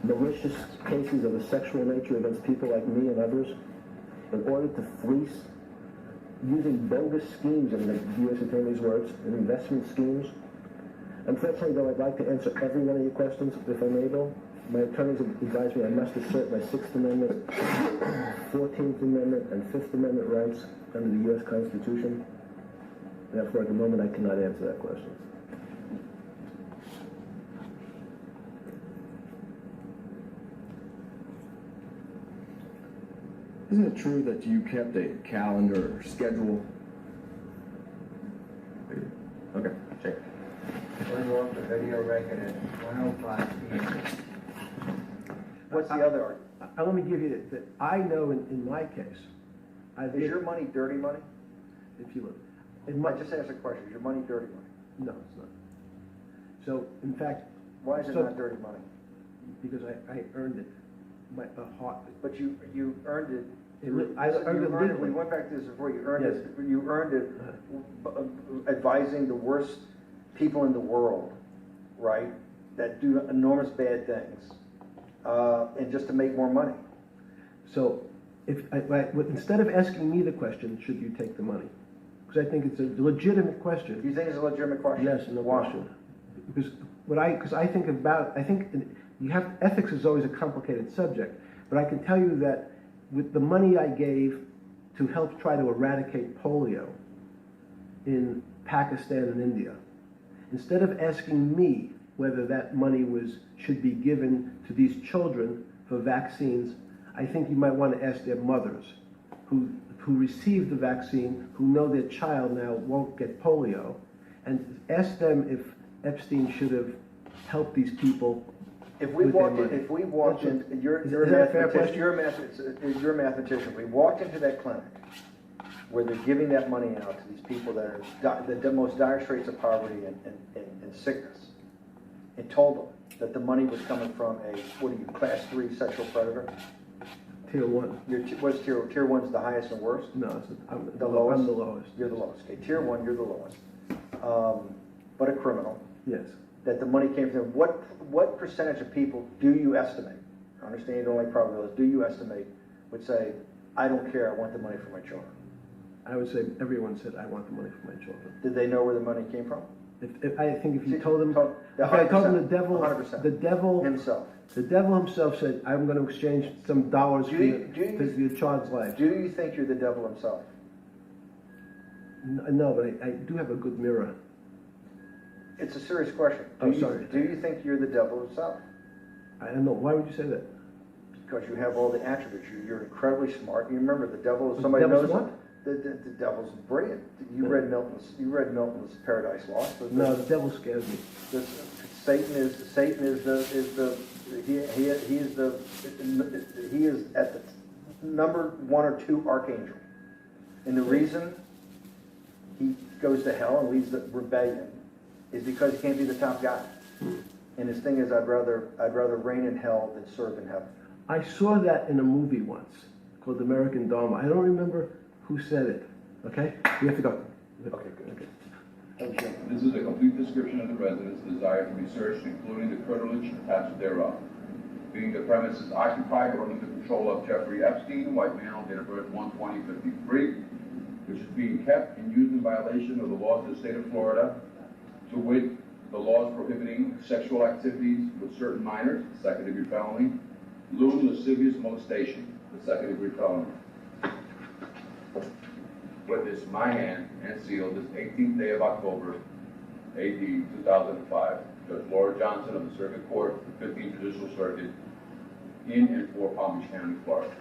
malicious cases of a sexual nature against people like me and others in order to fleece, using bogus schemes, in the U.S. Attorney's words, and investment schemes. Unfortunately, though, I'd like to answer every one of your questions, if I'm able. My attorneys have advised me I must assert my 6th Amendment, 14th Amendment, and 5th Amendment rights under the U.S. Constitution. Therefore, at the moment, I cannot answer that question. Isn't it true that you kept a calendar or schedule? Okay, check. Turn off the video record at 1:05 p.m. What's the other argument? Let me give you that I know in my case, Is your money dirty money? if you look, I just asked a question. Is your money dirty money? no, it's not. So, in fact, Why is it So- not dirty money? because I earned it, heart. But you earned it. I earned it legally. We went back to this before. You earned Yes. it. You earned it advising the worst people in the world, right? That do enormous bad things, and just to make more money. So, instead of asking me the question, should you take the money? Because I think it's a legitimate question. Do you think it's a legitimate question? Yes, no Why? question. Because I think ethics is always a complicated subject, but I can tell you that with the money I gave to help try to eradicate polio in Pakistan and India, instead of asking me whether that money should be given to these children for vaccines, I think you might want to ask their mothers who received the vaccine, who know their child now won't get polio, and ask them if Epstein should have helped these people. If we walked in, you're a mathematician. We walked into that clinic where they're giving that money out to these people that are the most dire straits of poverty and sickness, and told them that the money was coming from class 3 sexual predator? Tier 1. What's tier 1's the highest and worst? No, I'm the lowest. You're the lowest. Okay, tier 1, you're the lowest. But a criminal. Yes. That the money came from. What percentage of people do you estimate? I understand you don't like probabilities. Do you estimate would say, I don't care, I want the money for my children? I would say everyone said, I want the money for my children. Did they know where the money came from? I think if you told them, I told them the 100%. devil Himself. The devil himself said, I'm going to exchange some dollars for your child's life. Do you think you're the devil himself? No, but I do have a good mirror. It's a serious question. Sorry. Do you think you're the devil himself? I don't know. Why would you say that? Because you have all the attributes. You're incredibly smart. You remember the devil is somebody knows what? The devil's brilliant. You read Milton's Paradise Lost. No, the devil scares me. Satan is at the number 1 or 2 archangel, and the reason he goes to hell and leads the rebellion is because he can't be the top guy. And his thing is, I'd rather reign in hell than serve in heaven. I saw that in a movie once called American Dharma. I don't remember who said it. Okay, we have to go. Okay, good. Okay. This is a complete description of the residence desired to be searched, including the curtilage attached thereof. Being the premises occupied or under the control of Jeffrey Epstein, white male, date of birth 1/20/53, which is being kept and used in violation of the laws of the state of Florida, to wit, the laws prohibiting sexual activities with certain minors, second-degree felony, lewd and lascivious molestation, the second-degree felony. Witness my hand and sealed this 18th day of October, AD 2005, Judge Laura Johnson of the Circuit Court, the 15th Judicial Circuit, in and for Palm Beach County, Florida.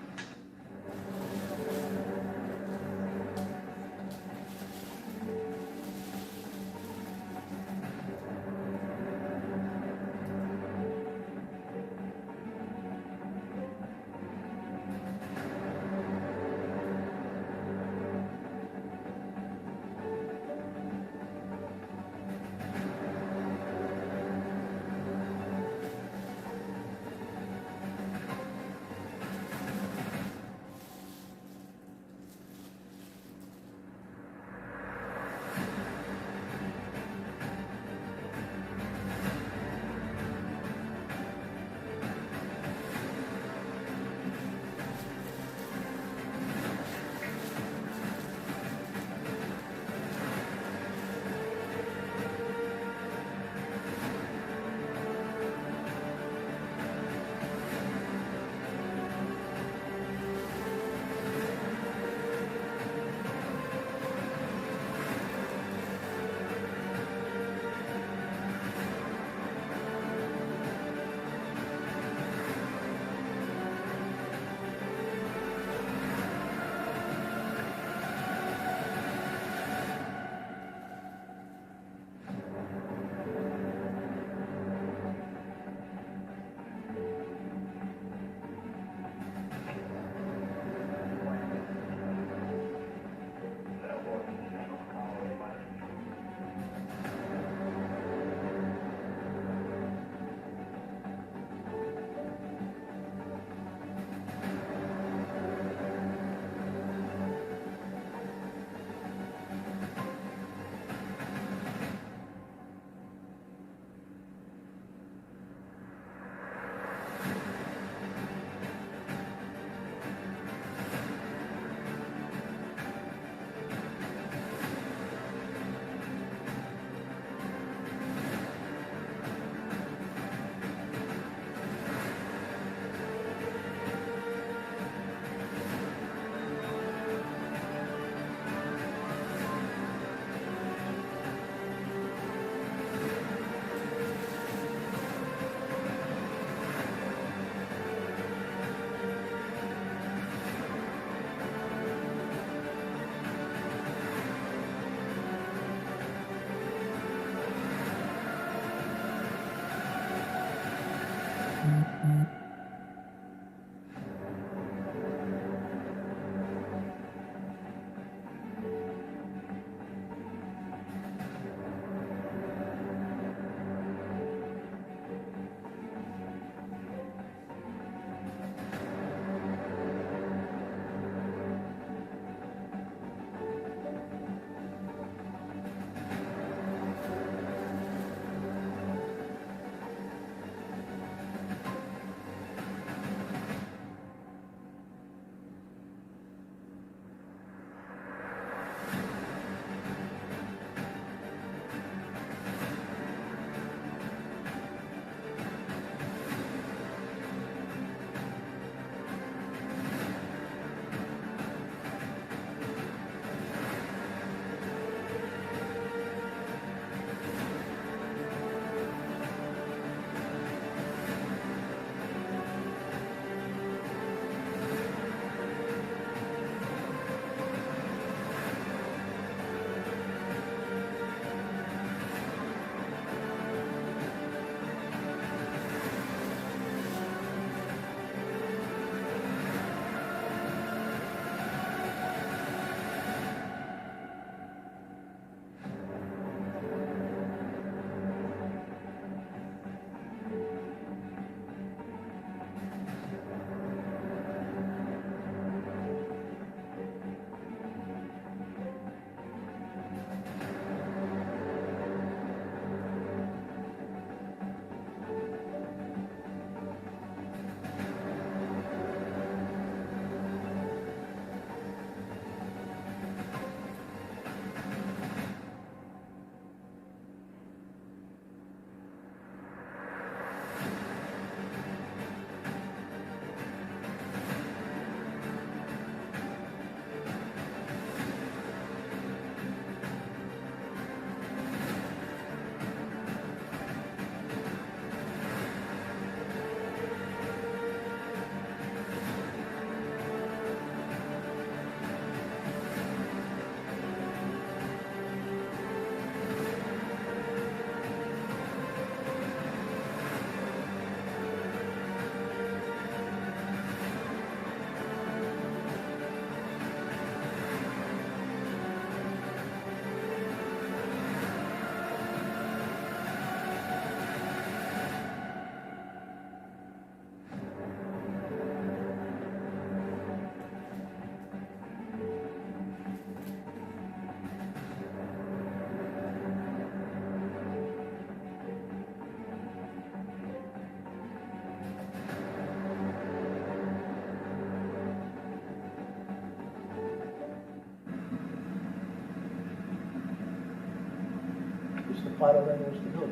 plot on Amherst Hill.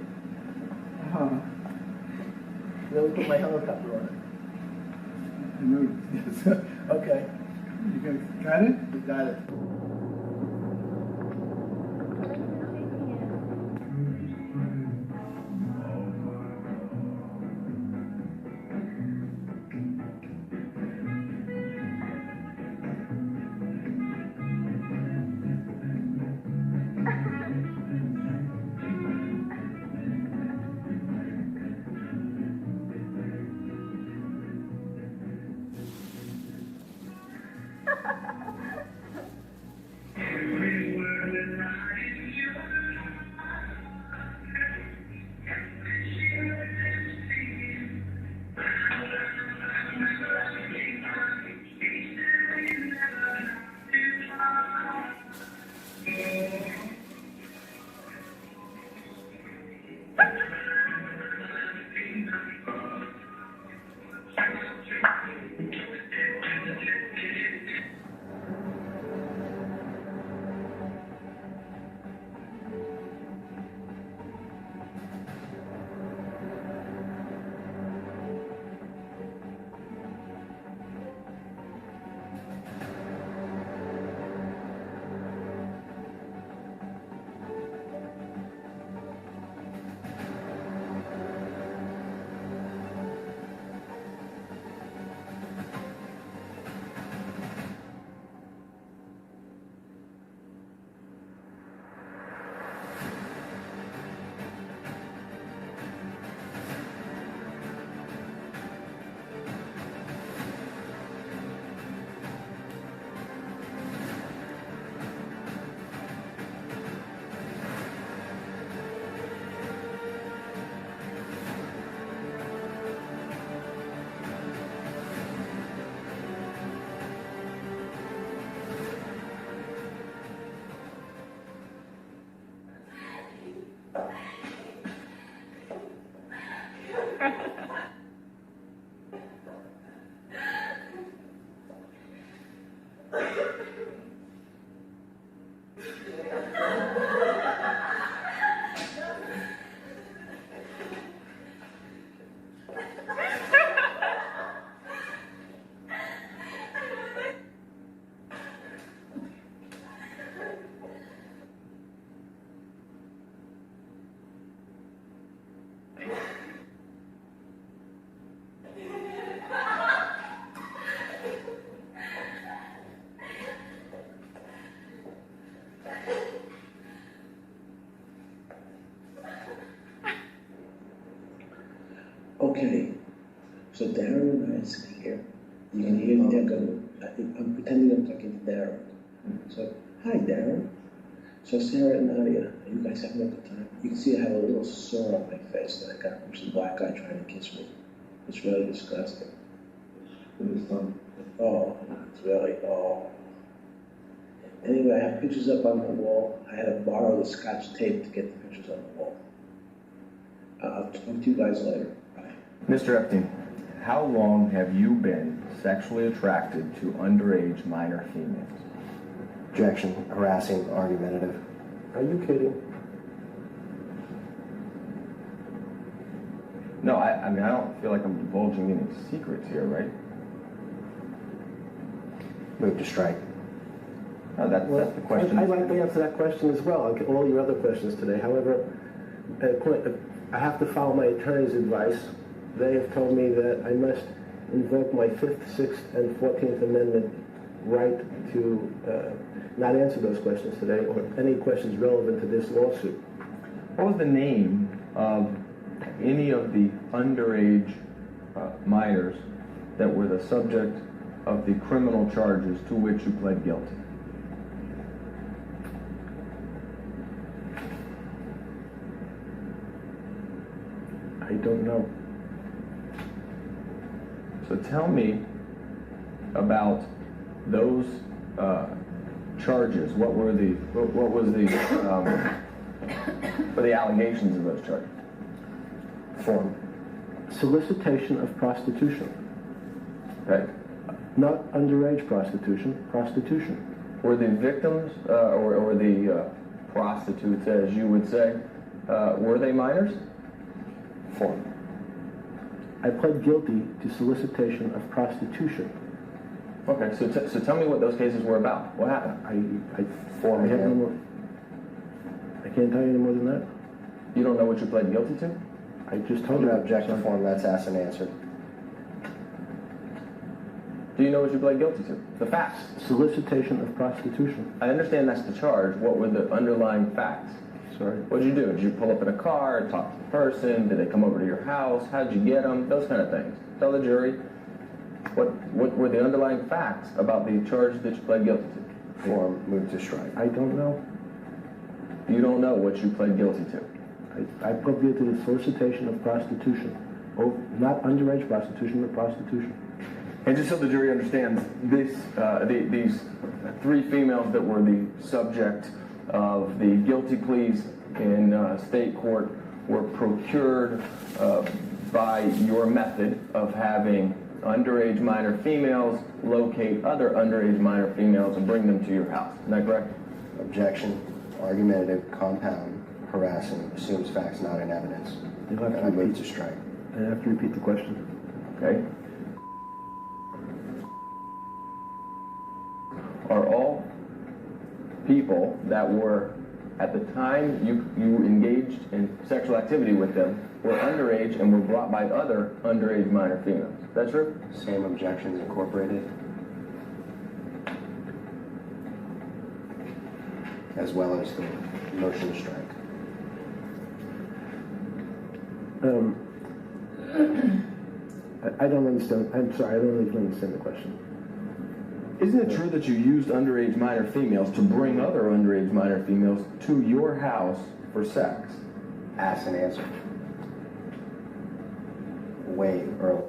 Then we put my helicopter on Yes. it. Okay, You guys got it? we got it. Okay, so Darren and I are sitting here. You can hear the echo. I'm pretending I'm talking to Darren. So, hi Darren. So Sarah and Nadia, are you guys having a good time? You can see I have a little sore on my face that I got from some black guy trying to kiss me. It's really disgusting. Oh, it's really, oh. Anyway, I have pictures up on the wall. I had to borrow the Scotch tape to get the pictures on the wall. I'll talk to you guys later. Bye. Mr. Epstein, how long have you been sexually attracted to underage minor females? Objection, harassing, argumentative. Are you kidding? No, I mean, I don't feel like I'm divulging any secrets here, right? Move to strike. No, that's the question. I'd like to answer that question as well, like all your other questions today. However, I have to follow my attorney's advice. They have told me that I must invoke my 5th, 6th, and 14th Amendment right to not answer those questions today, or any questions relevant to this lawsuit. What was the name of any of the underage minors that were the subject of the criminal charges to which you pled guilty? I don't know. So tell me about those charges. What was the allegations of those charges? Form. Solicitation of prostitution. Okay. Not underage prostitution, prostitution. Were the victims or the prostitutes, as you would say, Were they minors? Form. I pled guilty to solicitation of prostitution. Okay, so tell me what those cases were about. What happened? I Form have no again. more. I can't tell you any more than that. You don't know what you pled guilty to? I just told you. Under objection form, that's asked and answered. Do you know what you pled guilty to? The facts. Solicitation of prostitution. I understand that's the charge. What were the underlying facts? Sorry. What did you do? Did you pull up in a car, talk to the person? Did they come over to your house? How did you get them? Those kind of things. Tell the jury what were the underlying facts about the charge that you pled guilty to? Form, move to strike. I don't know. You don't know what you pled guilty to. I pled guilty to solicitation of prostitution. Oh, not underage prostitution, but prostitution. And just so the jury understands, these three females that were the subject of the guilty pleas in state court were procured by your method of having underage minor females locate other underage minor females and bring them to your house. Is that correct? Objection, argumentative, compound, harassing, assumes facts not in evidence. You'll have And to I move repeat. to strike. I have to repeat the question. Okay. Are all people that were, at the time you engaged in sexual activity with them, were underage and were brought by other underage minor females? Is that true? Same objections incorporated. As well as the motion to strike. I don't understand. I'm sorry, I don't even understand the question. Isn't it true that you used underage minor females to bring other underage minor females to your house for sex? Asked and answered. Way early.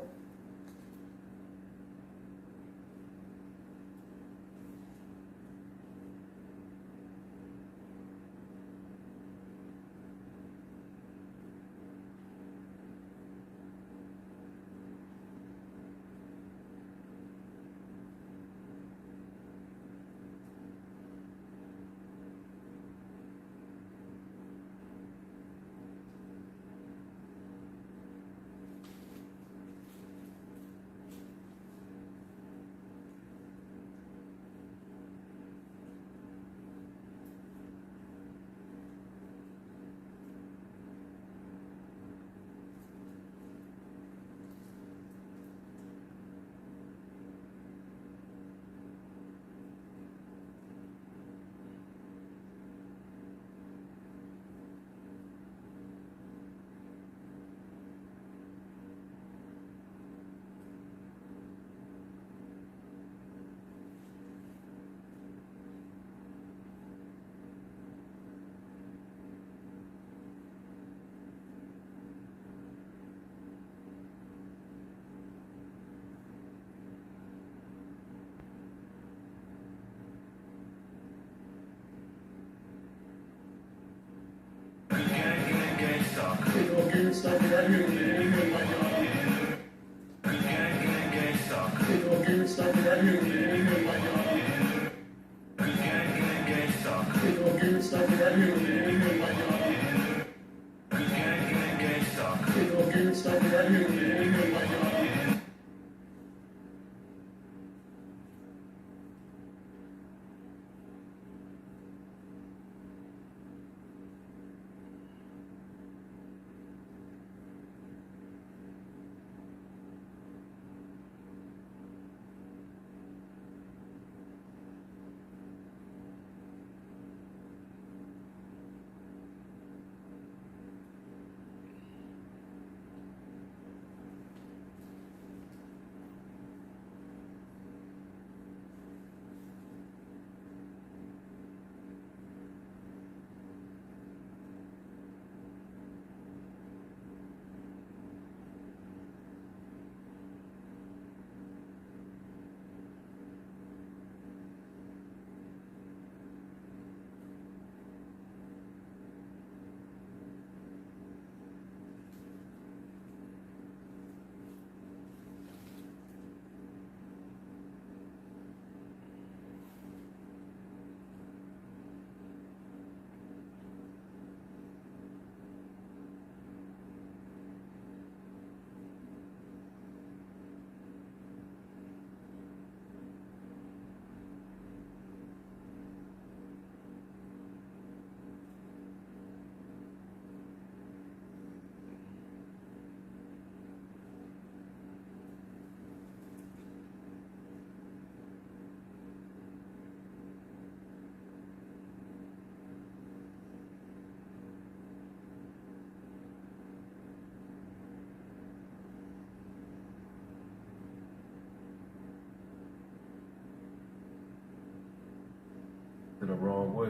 wrong way.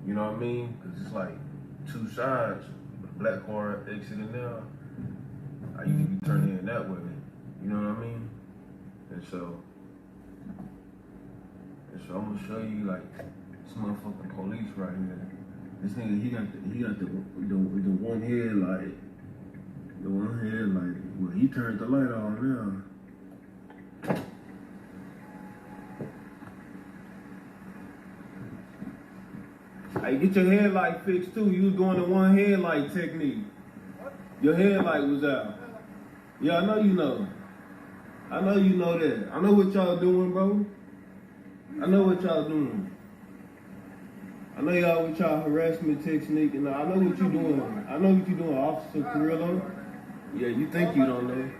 You know what I mean? Because it's like two sides. Black car exiting now. You can be turning in that way. You know what I mean? And so I'm gonna show you like this motherfucking police right here. This nigga, he got the one headlight. The one headlight. Well, he turned the light on now. Hey, get your headlight fixed too. You was doing the one headlight technique. Your headlight was out. Yeah, I know you know. I know you know that. I know what y'all doing, bro. I know what y'all doing. I know y'all with y'all harassment technique, and I know what you doing. I know what you doing, Officer Carrillo. Yeah, you think you don't know.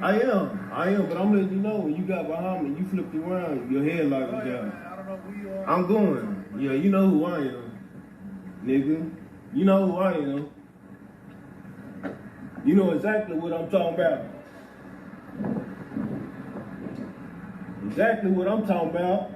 I am, but I'm letting you know when you got behind me, you flipped around, your headlight was down. I'm going. Yeah, you know who I am, nigga. You know who I am. You know exactly what I'm talking about. Exactly what I'm talking about.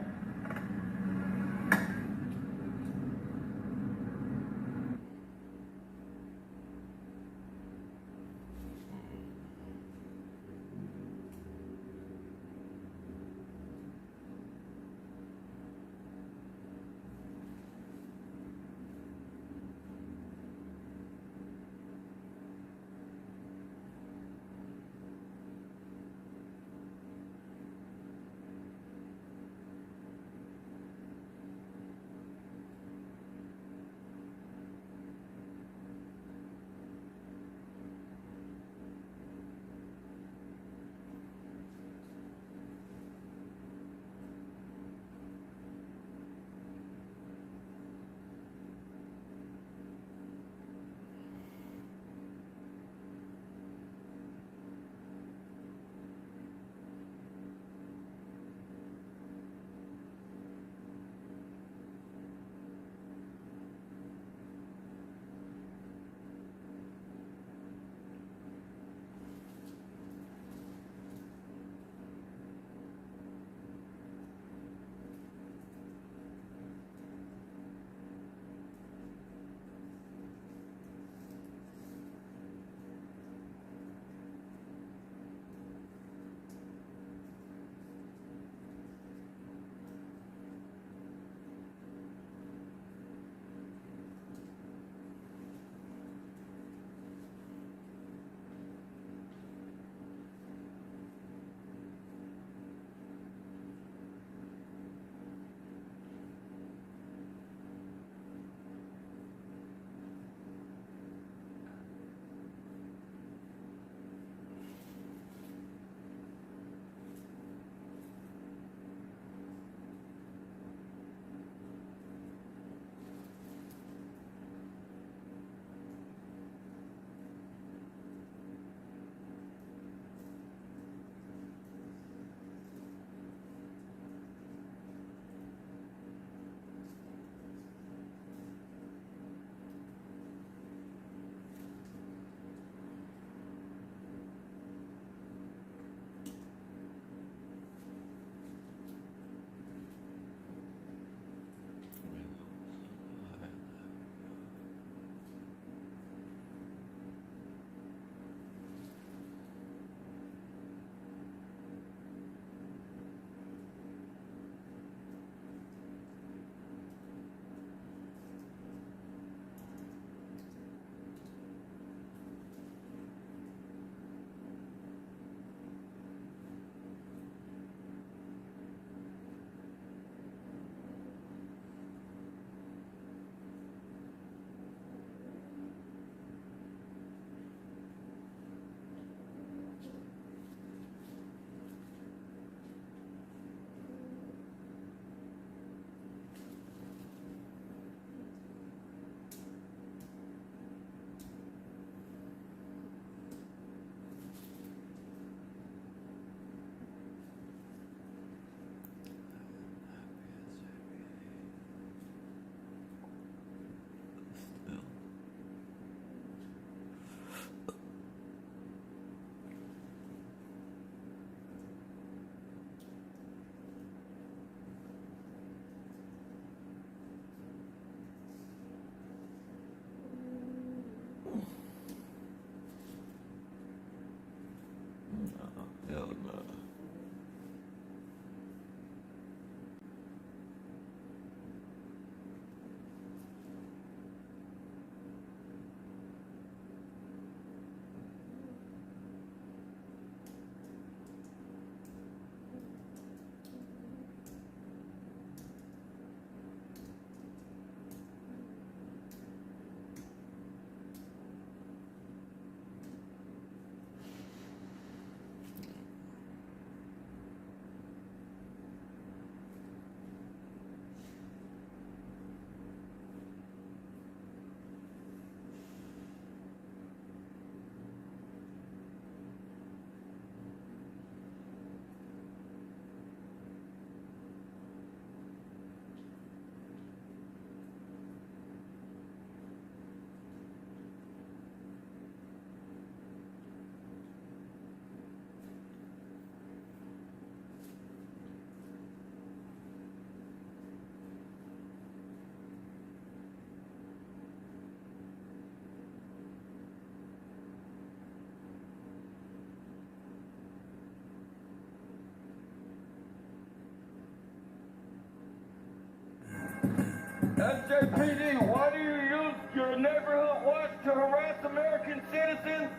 SJPD, why do you use your neighborhood watch to harass American citizens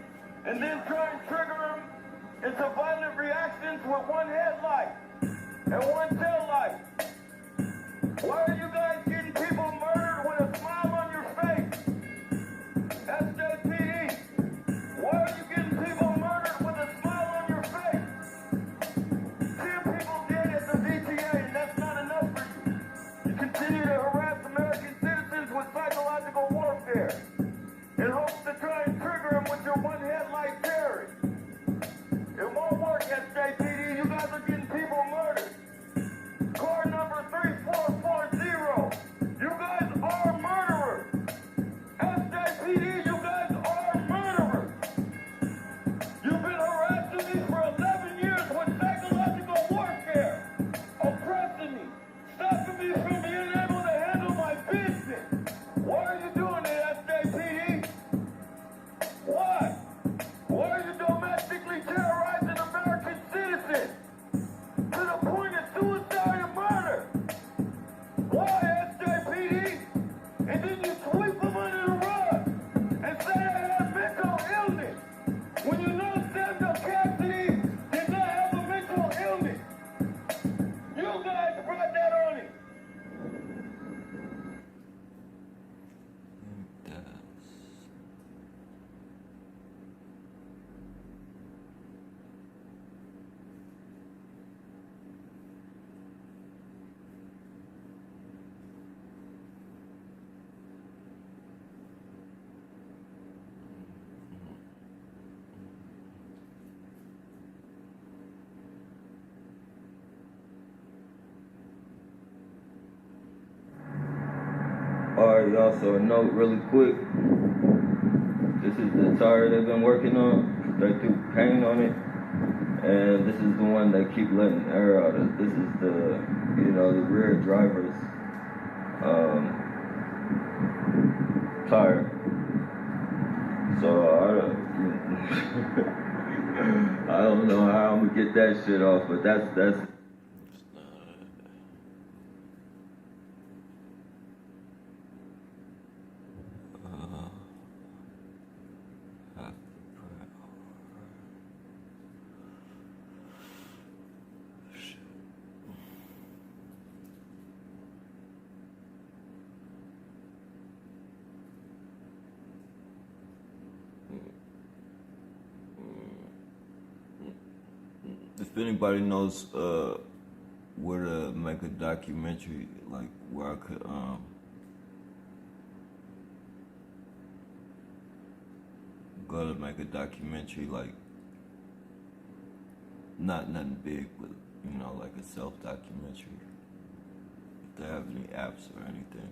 and then try and trigger them into violent reactions with one headlight and one tail light? Why are you guys getting people murdered with a smile on your face? SJPD, why are you getting people murdered with a smile on your face? 10 people dead at the VTA, and that's not enough for you. You continue to harass American citizens with psychological warfare in hopes to try and trigger them with your one headlight terrorists. It won't work, SJPD. You guys are getting people murdered. Car number 3440. You guys are murderers. SJPD, you guys are murderers. You've been harassing me for 11 years with psychological warfare, oppressing me, stopping me from being able to handle my business. Why are you doing it, SJPD? Why? Why are you domestically terrorizing American citizens to the point of suicide and murder? Why, SJPD? And then you sweep them under the rug and say they have mental illness when you know Samuel Cassidy did not have a mental illness. You guys brought that on him. Alright, y'all, so a note really quick. This is the tire they've been working on. They threw paint on it. And this is the one they keep letting air out of. This is the, the rear driver's tire. So I don't know how I'm gonna get that shit off, but that's if anybody knows where to make a documentary, like where I could go to make a documentary, like nothing big, but like a self-documentary. If they have any apps or anything.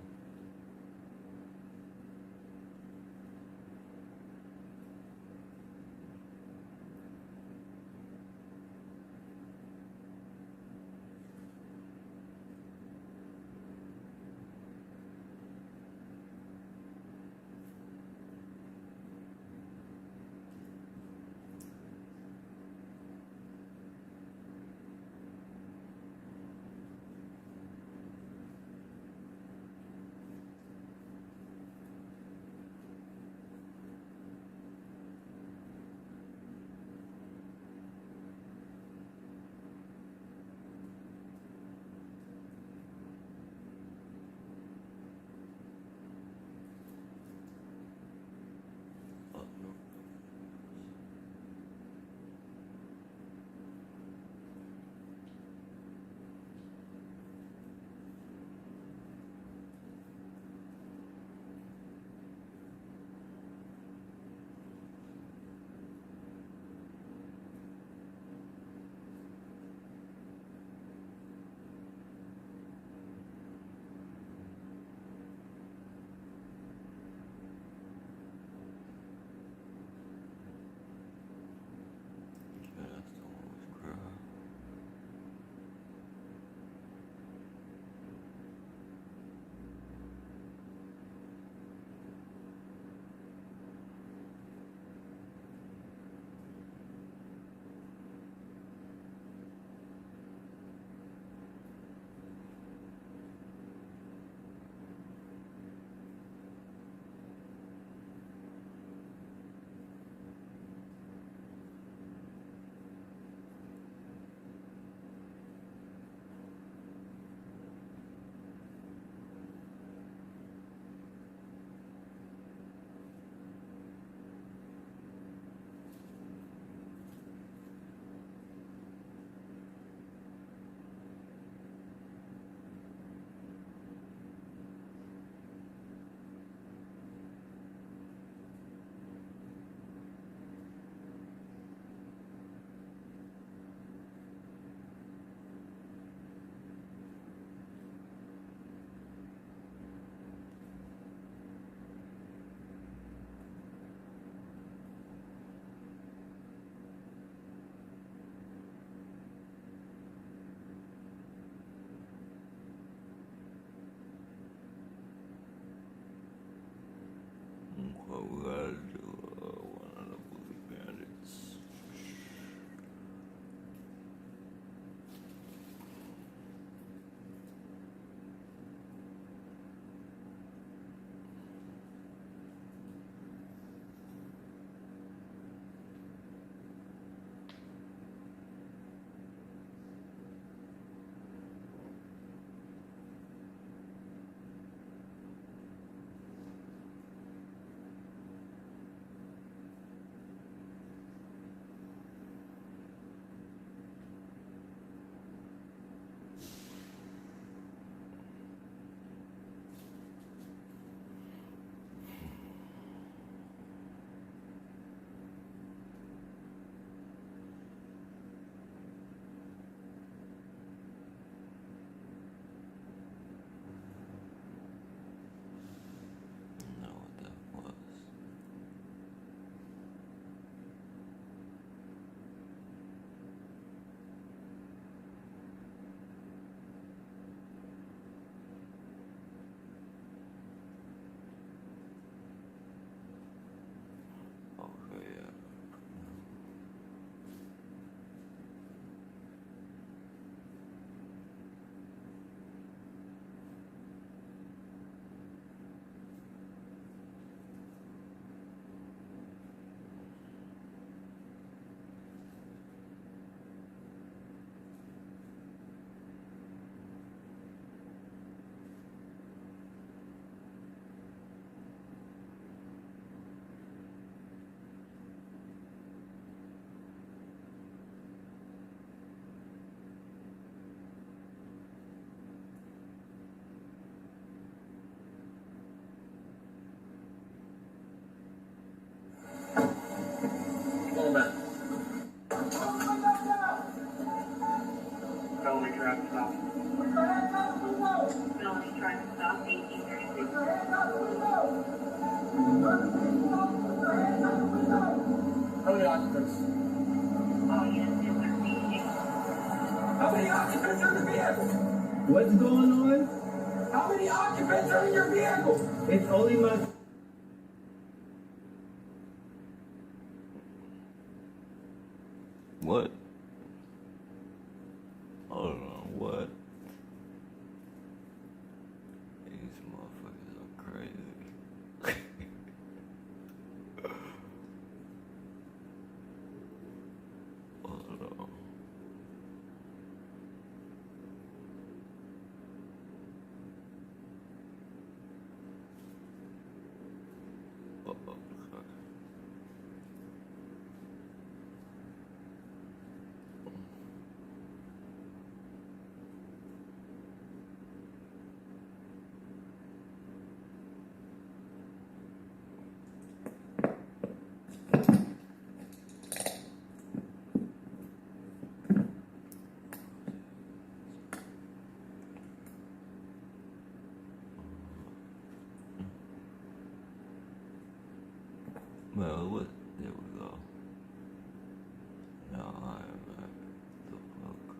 How many occupants are in the vehicle? What's going on? How many occupants are in your vehicle? It's only my. What? Hold on, what? These motherfuckers are crazy. Hold on. Well, what? There we go. Now I am at the fuck.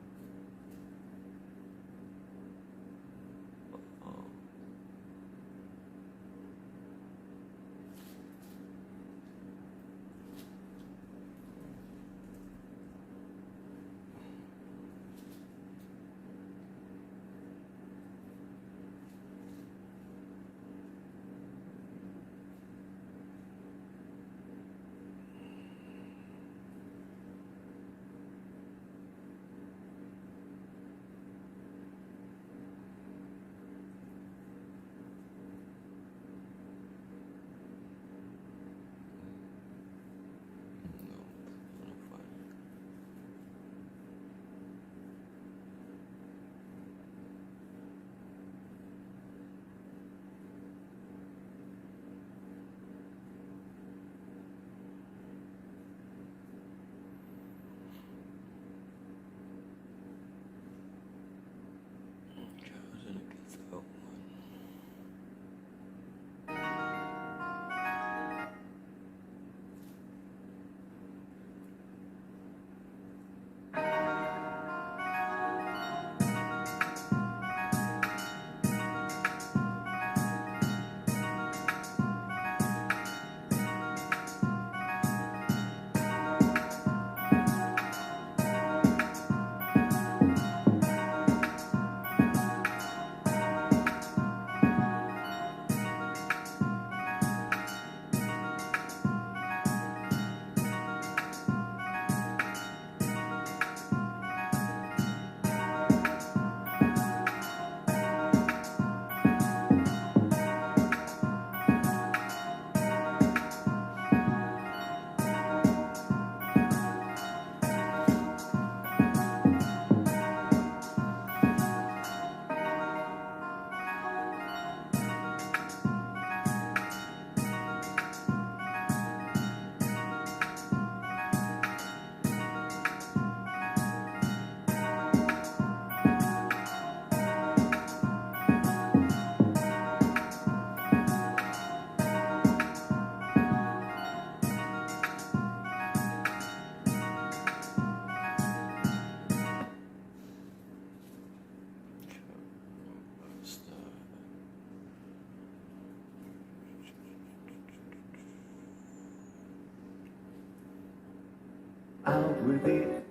Out with it.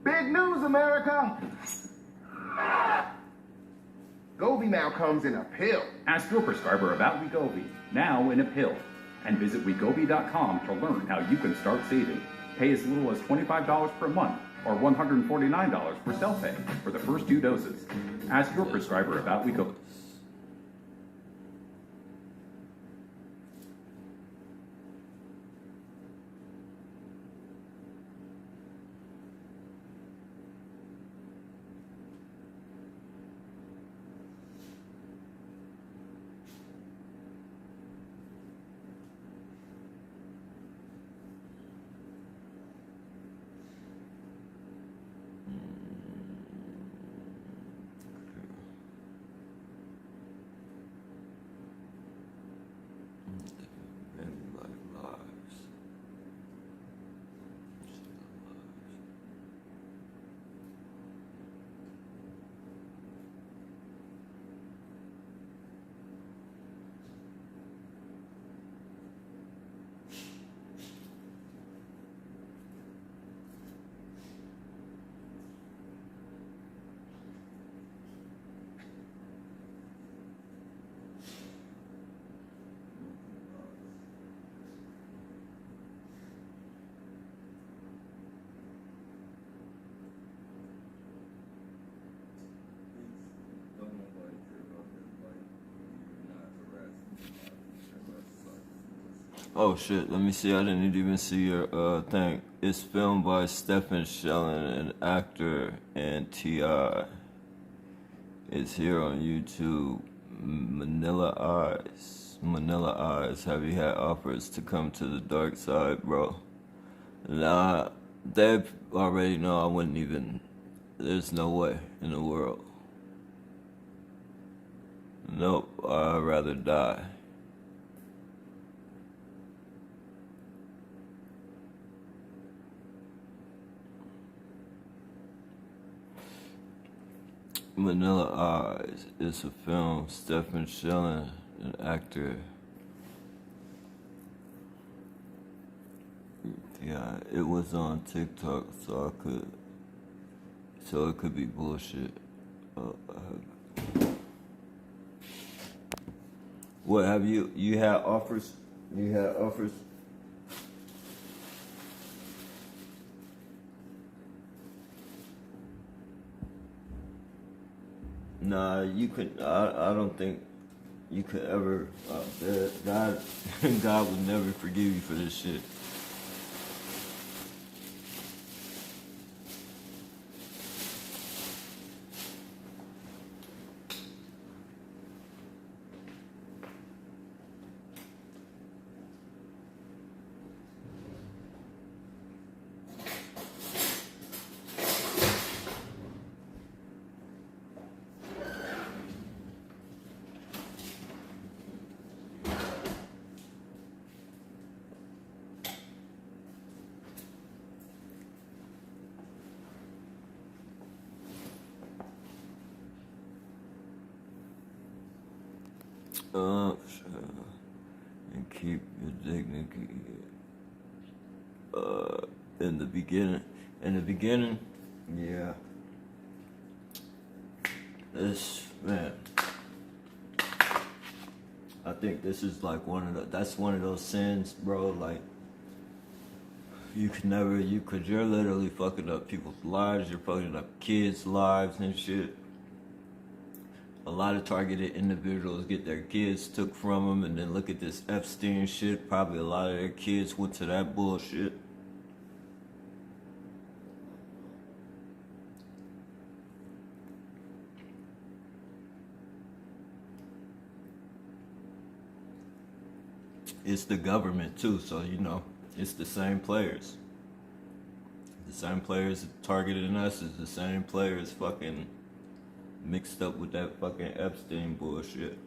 Big news, America! Gobi now comes in a pill. Ask your prescriber about Wegovy, now in a pill. And visit Wegovy.com to learn how you can start saving. Pay as little as $25 per month or $149 for self-pay for the first 2 doses. Ask your prescriber about Wegovy. Oh shit, let me see. I didn't even see your thing. It's filmed by Stephen Schellin, an actor, and T.I. It's here on YouTube. Manila Eyes. Manila Eyes. Have you had offers to come to the dark side, bro? Nah, they already know I wouldn't even. There's no way in the world. Nope, I'd rather die. Manila Eyes is a film. Stephen Schellin, an actor. Yeah, it was on TikTok, so it could be bullshit. What have you had offers? You had offers? Nah, you could. I don't think you could ever. God, God would never forgive you for this shit. And keep your dignity. In the beginning, yeah. This, man, I think this is like that's one of those sins, bro, like, you're literally fucking up people's lives, you're fucking up kids' lives and shit. A lot of targeted individuals get their kids took from them, and then look at this Epstein shit. Probably a lot of their kids went to that bullshit. It's the government too, so it's the same players. The same players targeting us is the same players fucking mixed up with that fucking Epstein bullshit.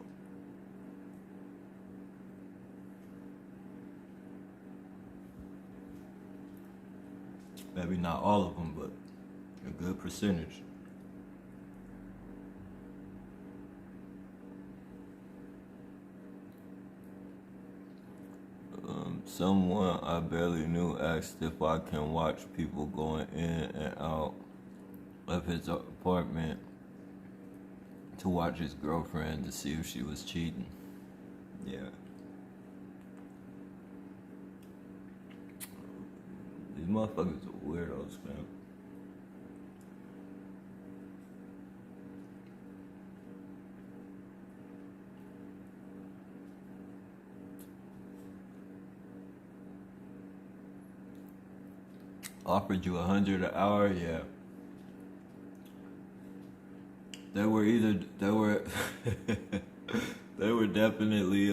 Maybe not all of them, but a good percentage. Someone I barely knew asked if I can watch people going in and out of his apartment to watch his girlfriend to see if she was cheating. Yeah. These motherfuckers are weirdos, man. Offered you $100 an hour, yeah. They were they were definitely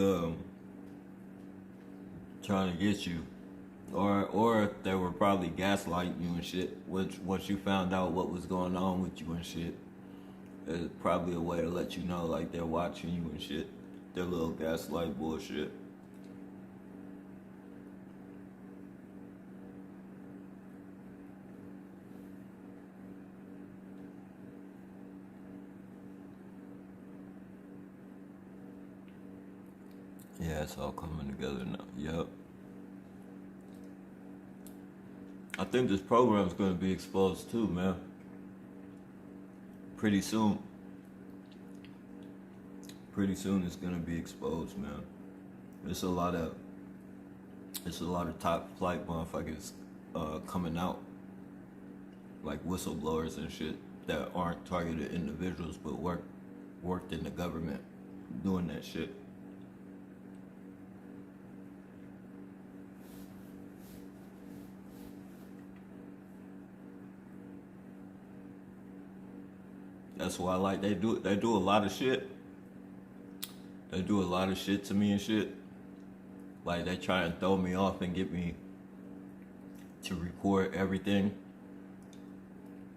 trying to get you, or they were probably gaslighting you and shit. Which once you found out what was going on with you and shit, it's probably a way to let you know like they're watching you and shit. Their little gaslight bullshit. Yeah, it's all coming together now. Yep. I think this program's gonna be exposed too, man. Pretty soon. Pretty soon it's gonna be exposed, man. It's a lot of top flight motherfuckers coming out, like whistleblowers and shit that aren't targeted individuals but worked in the government doing that shit. That's why like they do a lot of shit. They do a lot of shit to me and shit. Like they try and throw me off and get me to record everything.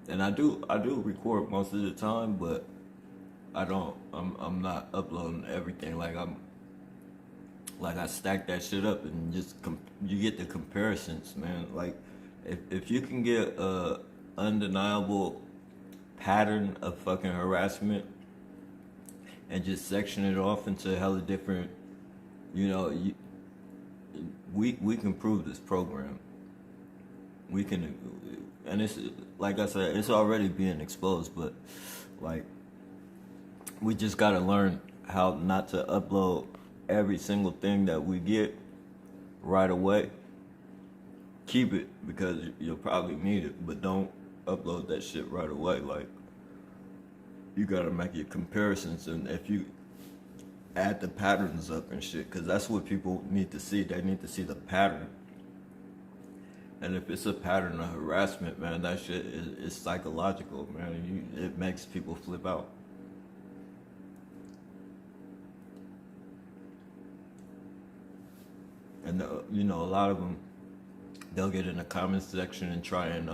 And I do record most of the time, but I'm not uploading everything. Like I stack that shit up and just you get the comparisons, man. Like if you can get a undeniable pattern of fucking harassment and just section it off into hella different, we can prove this program. We can, and it's like I said, it's already being exposed, but like we just gotta learn how not to upload every single thing that we get right away. Keep it because you'll probably need it, but don't upload that shit right away. Like you gotta make your comparisons, and if you add the patterns up and shit, because that's what people need to see. They need to see the pattern. And if it's a pattern of harassment, man, that shit is psychological, man. It makes people flip out. And a lot of them, they'll get in the comments section and try and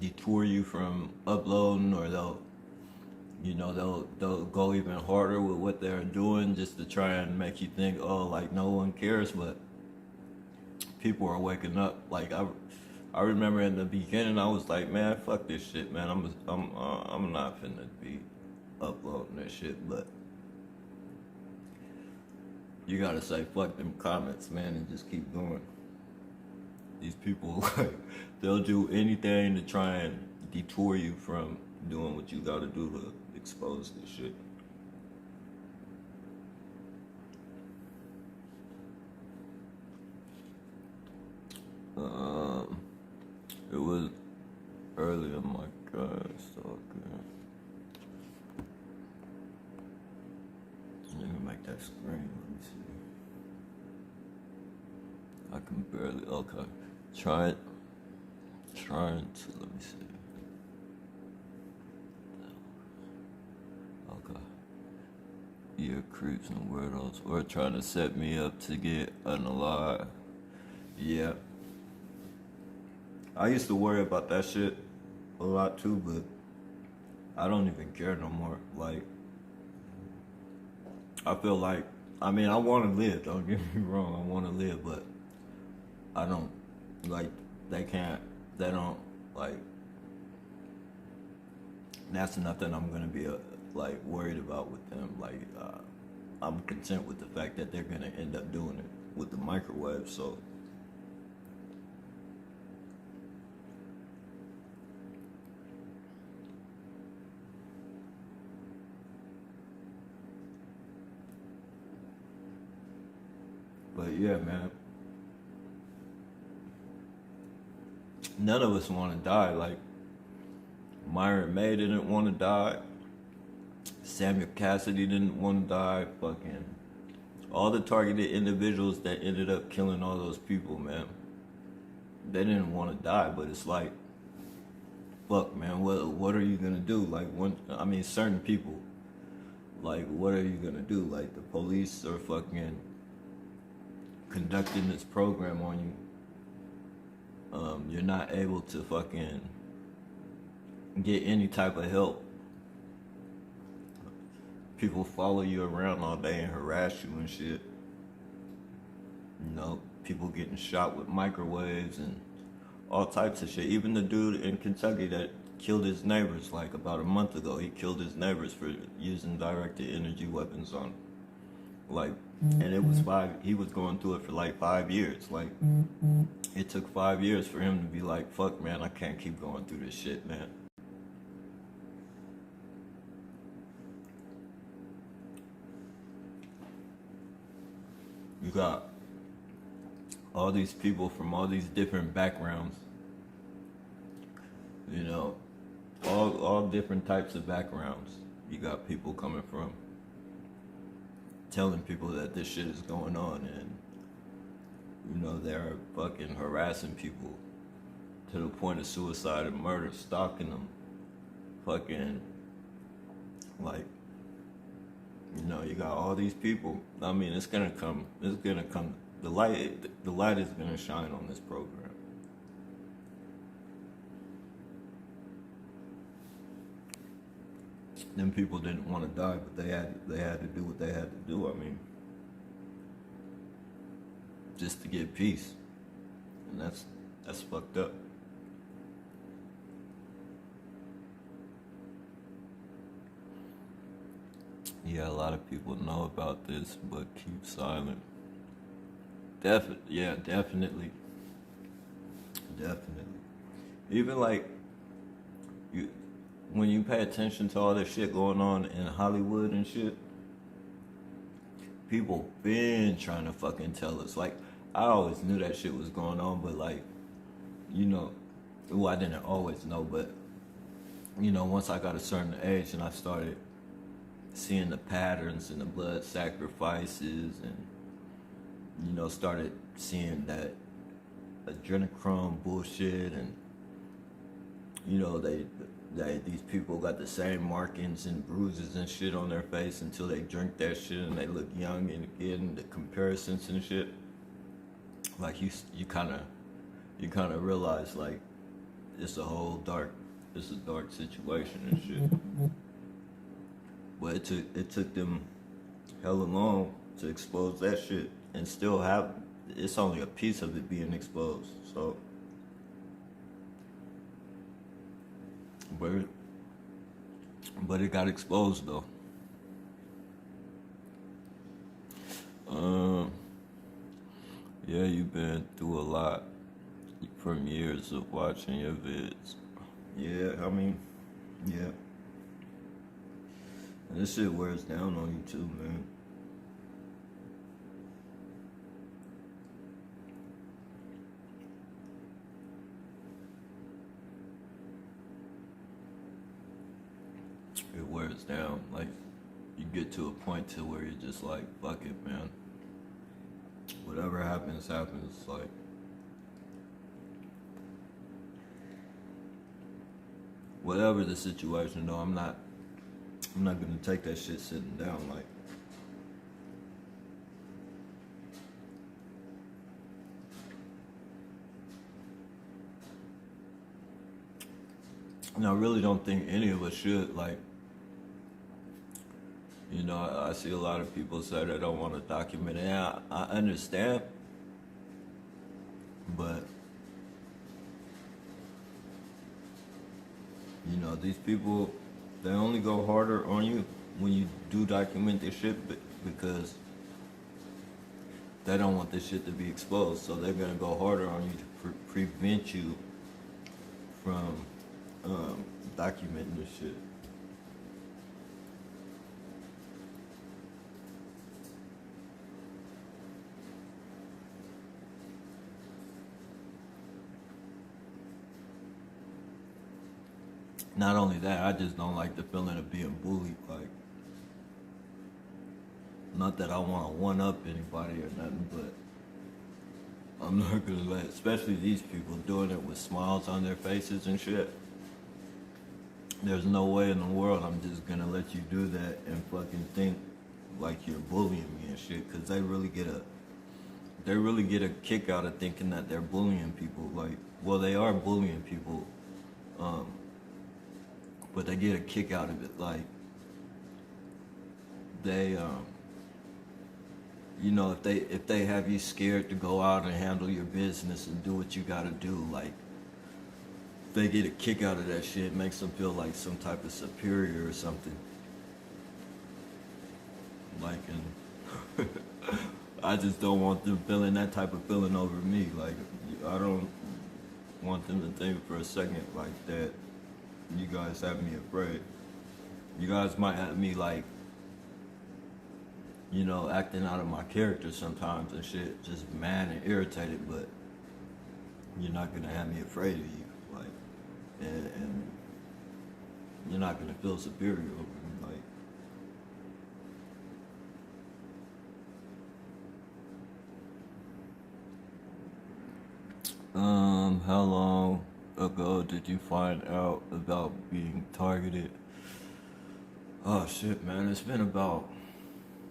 detour you from uploading, or they'll go even harder with what they're doing just to try and make you think, oh, like no one cares. But people are waking up. Like I remember in the beginning, I was like, man, fuck this shit, man. I'm not finna be uploading this shit. But you gotta say fuck them comments, man, and just keep going. These people, like, they'll do anything to try and detour you from doing what you gotta do to expose this shit. It was earlier, my God, so good. Let me make that screen, let me see. I can barely, okay. Trying to, let me see. Okay. Yeah, creeps and weirdos. Or trying to set me up to get unalive. Yeah. I used to worry about that shit a lot too, but I don't even care no more. Like, I feel like, I mean, I want to live, don't get me wrong, I want to live, but I don't, like, they don't, like, that's nothing I'm going to be, like, worried about with them. Like, I'm content with the fact that they're going to end up doing it with the microwave, so. But yeah, man. None of us want to die. Like, Myron May didn't want to die. Samuel Cassidy didn't want to die. Fucking all the targeted individuals that ended up killing all those people, man. They didn't want to die, but it's like, fuck, man, what are you gonna do? Like, certain people, like, what are you gonna do? Like, the police are fucking conducting this program on you. You're not able to fucking get any type of help. People follow you around all day and harass you and shit. People getting shot with microwaves and all types of shit. Even the dude in Kentucky that killed his neighbors, like, about a month ago, he killed his neighbors for using directed energy weapons on him. Like, and it was he was going through it for like 5 years. Like, it took 5 years for him to be like, fuck, man, I can't keep going through this shit, man. You got all these people from all these different backgrounds, all different types of backgrounds. You got people coming from telling people that this shit is going on, and they're fucking harassing people to the point of suicide and murder, stalking them, fucking, like, you know, you got all these people. I mean, it's gonna come, the light is gonna shine on this program. Them people didn't want to die, but they had to do what they had to do. I mean, just to get peace, and that's fucked up. Yeah, a lot of people know about this, but keep silent. Definitely. Even like when you pay attention to all this shit going on in Hollywood and shit, people been trying to fucking tell us. Like, I always knew that shit was going on, but like, you know, I didn't always know, but you know, once I got a certain age and I started seeing the patterns and the blood sacrifices, and you know, started seeing that adrenochrome bullshit, and you know, these people got the same markings and bruises and shit on their face until they drink that shit and they look young, and again the comparisons and shit. Like you kind of realize like it's a dark situation and shit. But it took them hella long to expose that shit, and still it's only a piece of it being exposed. So, but it got exposed though. Yeah, you've been through a lot from years of watching your vids. Yeah, I mean, yeah. And this shit wears down on you too, man. It wears down. Like, you get to a point to where you're just like, fuck it, man. Whatever happens, happens. Like, whatever the situation, though, I'm not gonna take that shit sitting down. Like, and I really don't think any of us should. Like, you know, I see a lot of people say they don't want to document it. And I understand, but you know, these people, they only go harder on you when you do document this shit, because they don't want this shit to be exposed. So they're gonna go harder on you to prevent you from documenting this shit. Not only that, I just don't like the feeling of being bullied. Like, not that I want to one-up anybody or nothing, but I'm not gonna let, especially these people doing it with smiles on their faces and shit. There's no way in the world I'm just gonna let you do that and fucking think like you're bullying me and shit, because they really get a kick out of thinking that they're bullying people. Like, well, they are bullying people, but they get a kick out of it. Like, they, you know, if they have you scared to go out and handle your business and do what you gotta do, like, they get a kick out of that shit. It makes them feel like some type of superior or something. Like, and I just don't want them feeling that type of feeling over me. Like, I don't want them to think for a second like that you guys have me afraid. You guys might have me, like, you know, acting out of my character sometimes and shit, just mad and irritated, but you're not gonna have me afraid of you. Like, and you're not gonna feel superior over me. Like, how long ago did you find out about being targeted? Oh shit, man, it's been about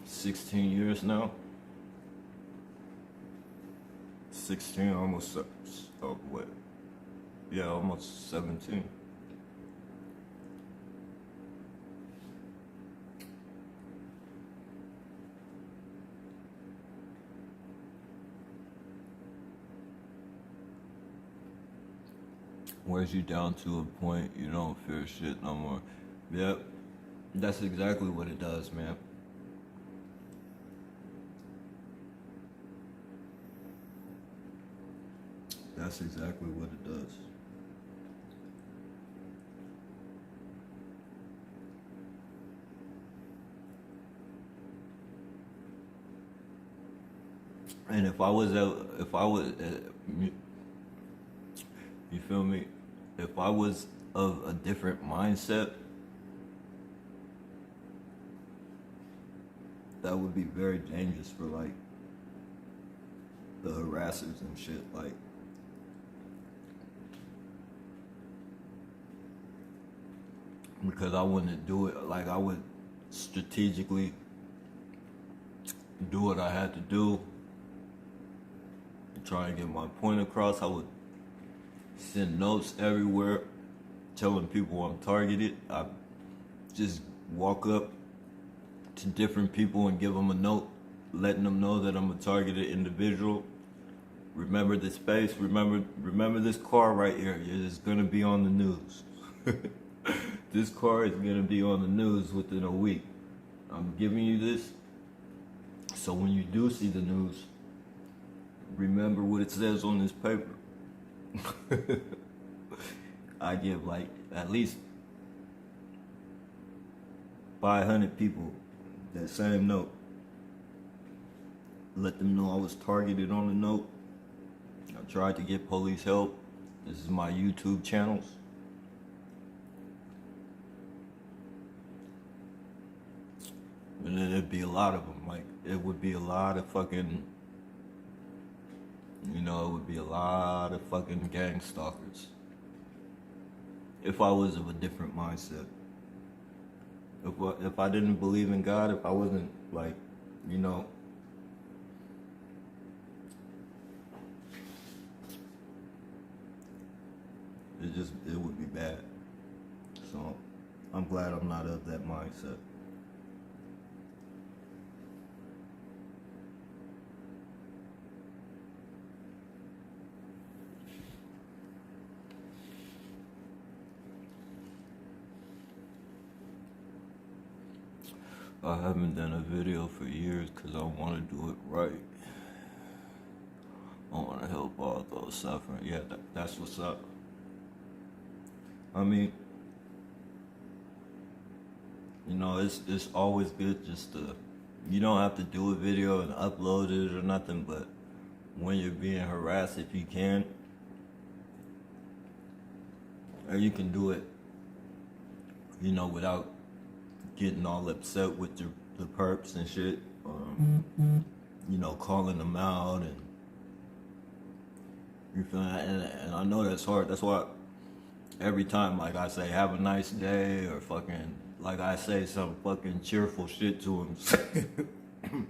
16 years now. 16, almost, oh, what? Yeah, almost 17. Wears you down to a point you don't fear shit no more. Yep, that's exactly what it does, man. That's exactly what it does. And if I was, you feel me? If I was of a different mindset, that would be very dangerous for like the harassers and shit. Like, because I wouldn't do it. Like, I would strategically do what I had to do to try and get my point across. I would send notes everywhere telling people I'm targeted. I just walk up to different people and give them a note letting them know that I'm a targeted individual. Remember this space, remember this car right here. It's gonna be on the news. This car is gonna be on the news within a week. I'm giving you this, so when you do see the news, remember what it says on this paper. I give like at least 500 people that same note. Let them know I was targeted on the note. I tried to get police help. This is my YouTube channels. And then it'd be a lot of them. Like, it would be a lot of fucking, you know, it would be a lot of fucking gang stalkers. If I was of a different mindset. If I didn't believe in God, if I wasn't like, you know, it would be bad. So I'm glad I'm not of that mindset. I haven't done a video for years because I want to do it right. I want to help all those suffering. Yeah, that's what's up. I mean, you know, it's always good just to, you don't have to do a video and upload it or nothing, but when you're being harassed, if you can, or you can do it, you know, without getting all upset with the perps and shit, you know, calling them out, and you feel me? And I know that's hard. That's why every time, like, I say, have a nice day, or fucking, like, I say some fucking cheerful shit to him.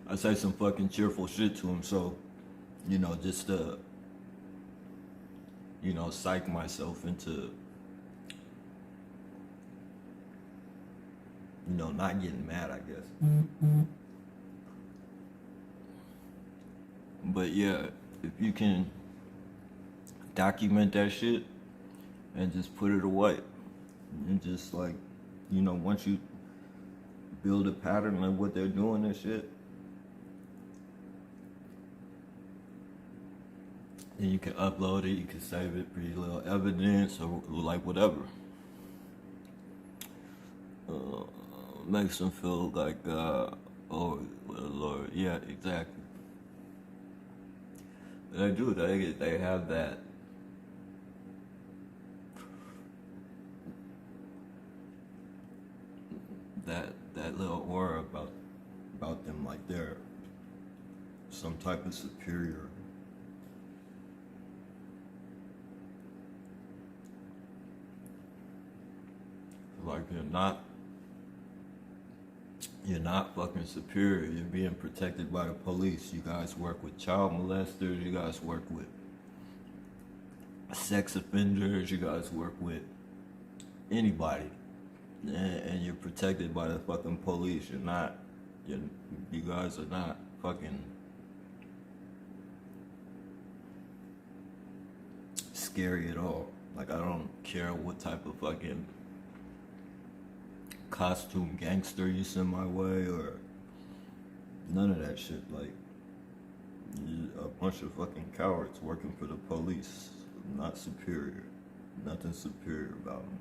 I say some fucking cheerful shit to him, so, you know, just to, you know, psych myself into, you know, not getting mad, I guess. But yeah, if you can document that shit and just put it away, and just, like, you know, once you build a pattern of what they're doing and shit, then you can upload it, you can save it, pretty little evidence, or like whatever. Makes them feel like, oh, Lord, yeah, exactly. They do, they have that, that little aura about them, like they're some type of superior like you're not fucking superior. You're being protected by the police. You guys work with child molesters. You guys work with sex offenders. You guys work with anybody, and you're protected by the fucking police. You're not. You guys are not fucking scary at all. Like, I don't care what type of fucking costume gangster you send my way or none of that shit. Like, you're a bunch of fucking cowards working for the police. Not superior. Nothing superior about them.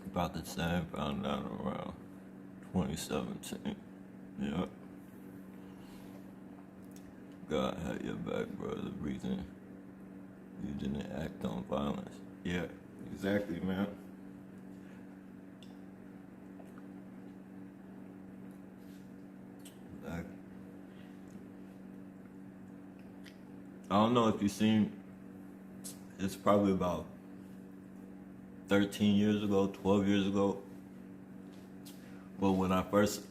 About the same, found out around 2017. Yep. God had your back, bro. The reason you didn't act on violence. Yeah, exactly, man. I don't know if you've seen, it's probably about 13 years ago, 12 years ago. But when I first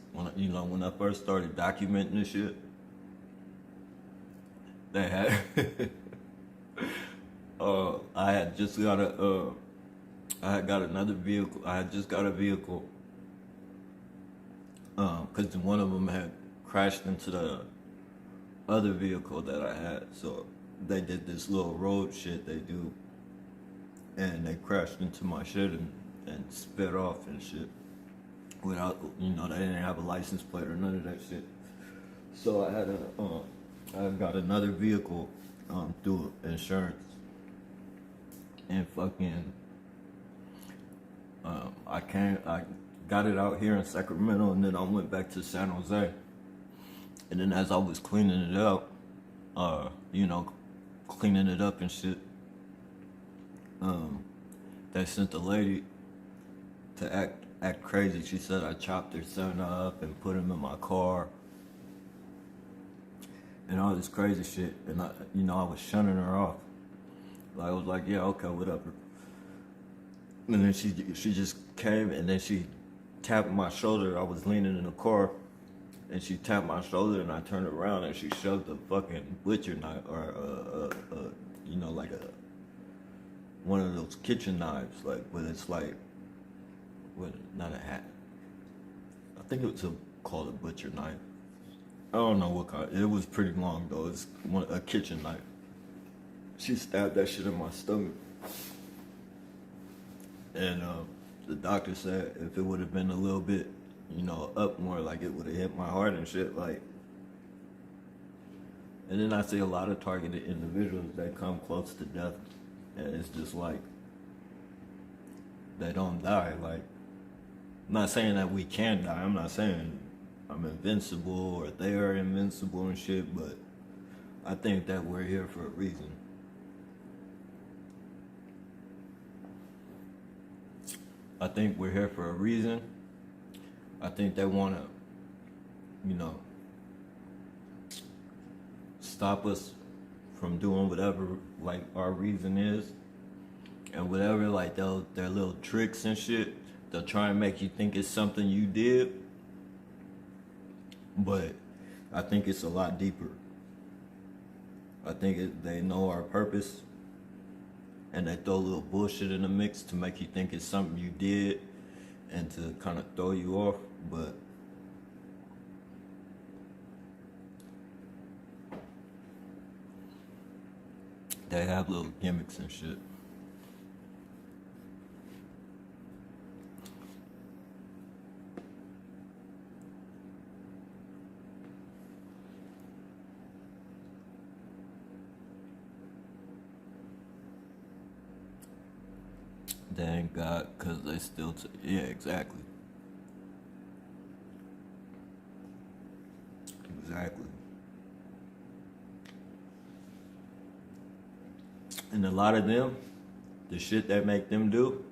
started documenting this shit, they had, I had just got another vehicle. I had just got a vehicle, cause one of them had crashed into the other vehicle that I had. So they did this little road shit they do, and they crashed into my shit and sped off and shit without, they didn't have a license plate or none of that shit. So I had I got another vehicle through insurance, and fucking I got it out here in Sacramento, and then I went back to San Jose. And then as I was cleaning it up, cleaning it up and shit, they sent the lady to act crazy. She said I chopped her son up and put him in my car and all this crazy shit. And I was shunning her off. I was like, yeah, okay, whatever. And then she just came, and then she tapped my shoulder. I was leaning in the car, and she tapped my shoulder, and I turned around, and she shoved a fucking butcher knife, or like one of those kitchen knives, like, but it's like, not a hat. I think it was called a butcher knife. I don't know what kind. It was pretty long though. It's a kitchen knife. She stabbed that shit in my stomach, and the doctor said if it would have been a little bit, up more, like it would have hit my heart and shit, like. And then I see a lot of targeted individuals that come close to death, and it's just like they don't die. Like, I'm not saying that we can't die. I'm not saying I'm invincible or they are invincible and shit, but I think that we're here for a reason. I think we're here for a reason. I think they want to, stop us from doing whatever, like, our reason is. And whatever, like, their little tricks and shit, they'll try and make you think it's something you did. But I think it's a lot deeper. I think they know our purpose, and they throw a little bullshit in the mix to make you think it's something you did and to kind of throw you off. But they have little gimmicks and shit. Thank God, because they still, yeah, exactly. Exactly. And a lot of them, the shit that make them do,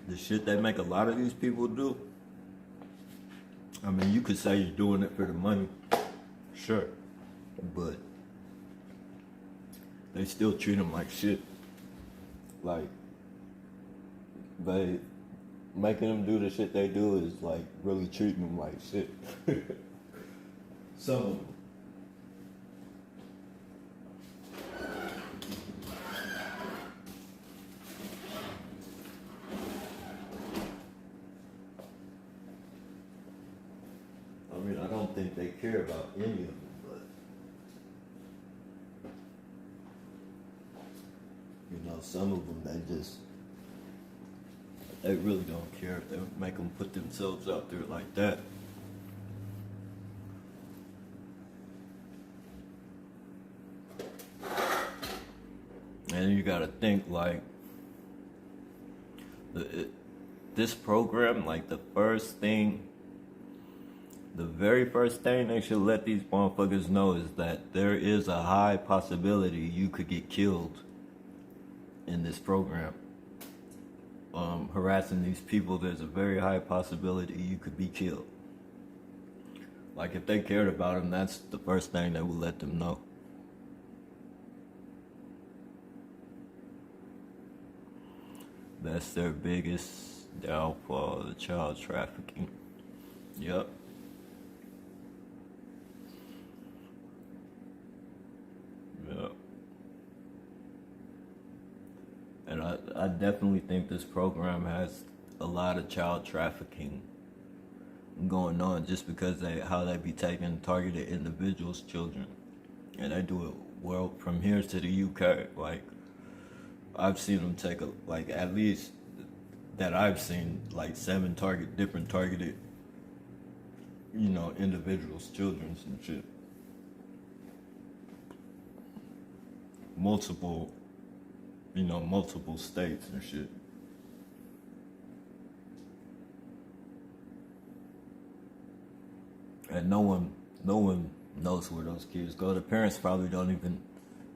the shit that make a lot of these people do, I mean, you could say you're doing it for the money, sure, but they still treat them like shit. Like, they making them do the shit they do is like really treating them like shit. Some of them. I mean, I don't think they care about any of them, but you know, some of them they really don't care if they make them put themselves out there like that. And you gotta think like this program, like the very first thing they should let these motherfuckers know is that there is a high possibility you could get killed in this program. Harassing these people, there's a very high possibility you could be killed. Like if they cared about them, that's the first thing they would let them know. That's their biggest downfall, the child trafficking. Yep. Yep. And I definitely think this program has a lot of child trafficking going on just because how they be taking targeted individuals' children. And they do it well from here to the UK. Like, I've seen them take at least that I've seen, like 7 different targeted, you know, individuals, children's and shit. Multiple states and shit. And no one knows where those kids go. The parents probably don't even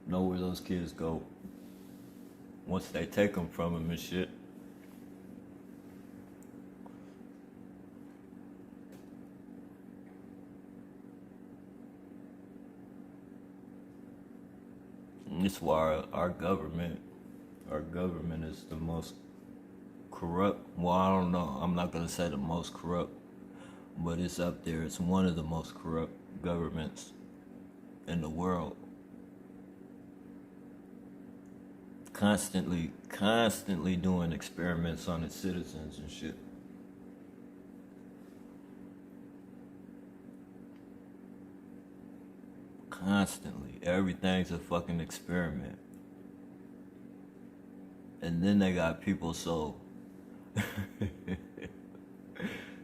know where those kids go once they take them from them and shit. And that's why our government is the most corrupt. Well, I don't know. I'm not gonna say the most corrupt, but it's up there. It's one of the most corrupt governments in the world. Constantly doing experiments on its citizens and shit. Constantly. Everything's a fucking experiment. And then they got people so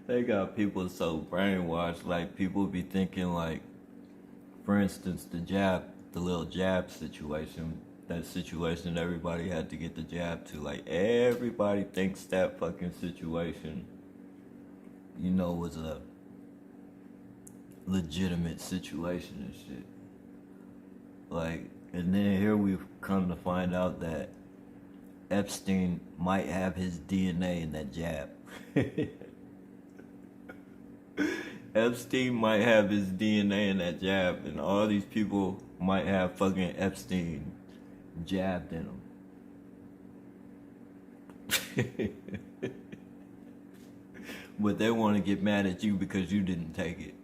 brainwashed, like people be thinking like, for instance, the little jab situation, that situation everybody had to get the jab to, like everybody thinks that fucking situation, you know, was a legitimate situation and shit. Like, and then here we've come to find out that Epstein might have his DNA in that jab. Epstein might have his DNA in that jab, and all these people might have fucking Epstein jabbed in them. But they want to get mad at you because you didn't take it.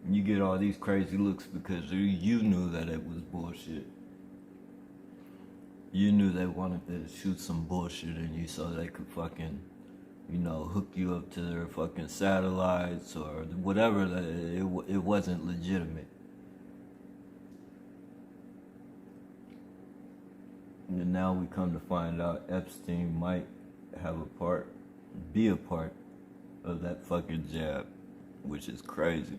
You get all these crazy looks because you knew that it was bullshit. You knew they wanted to shoot some bullshit in you so they could fucking, you know, hook you up to their fucking satellites or whatever. It wasn't legitimate. And now we come to find out Epstein might be a part of that fucking jab, which is crazy.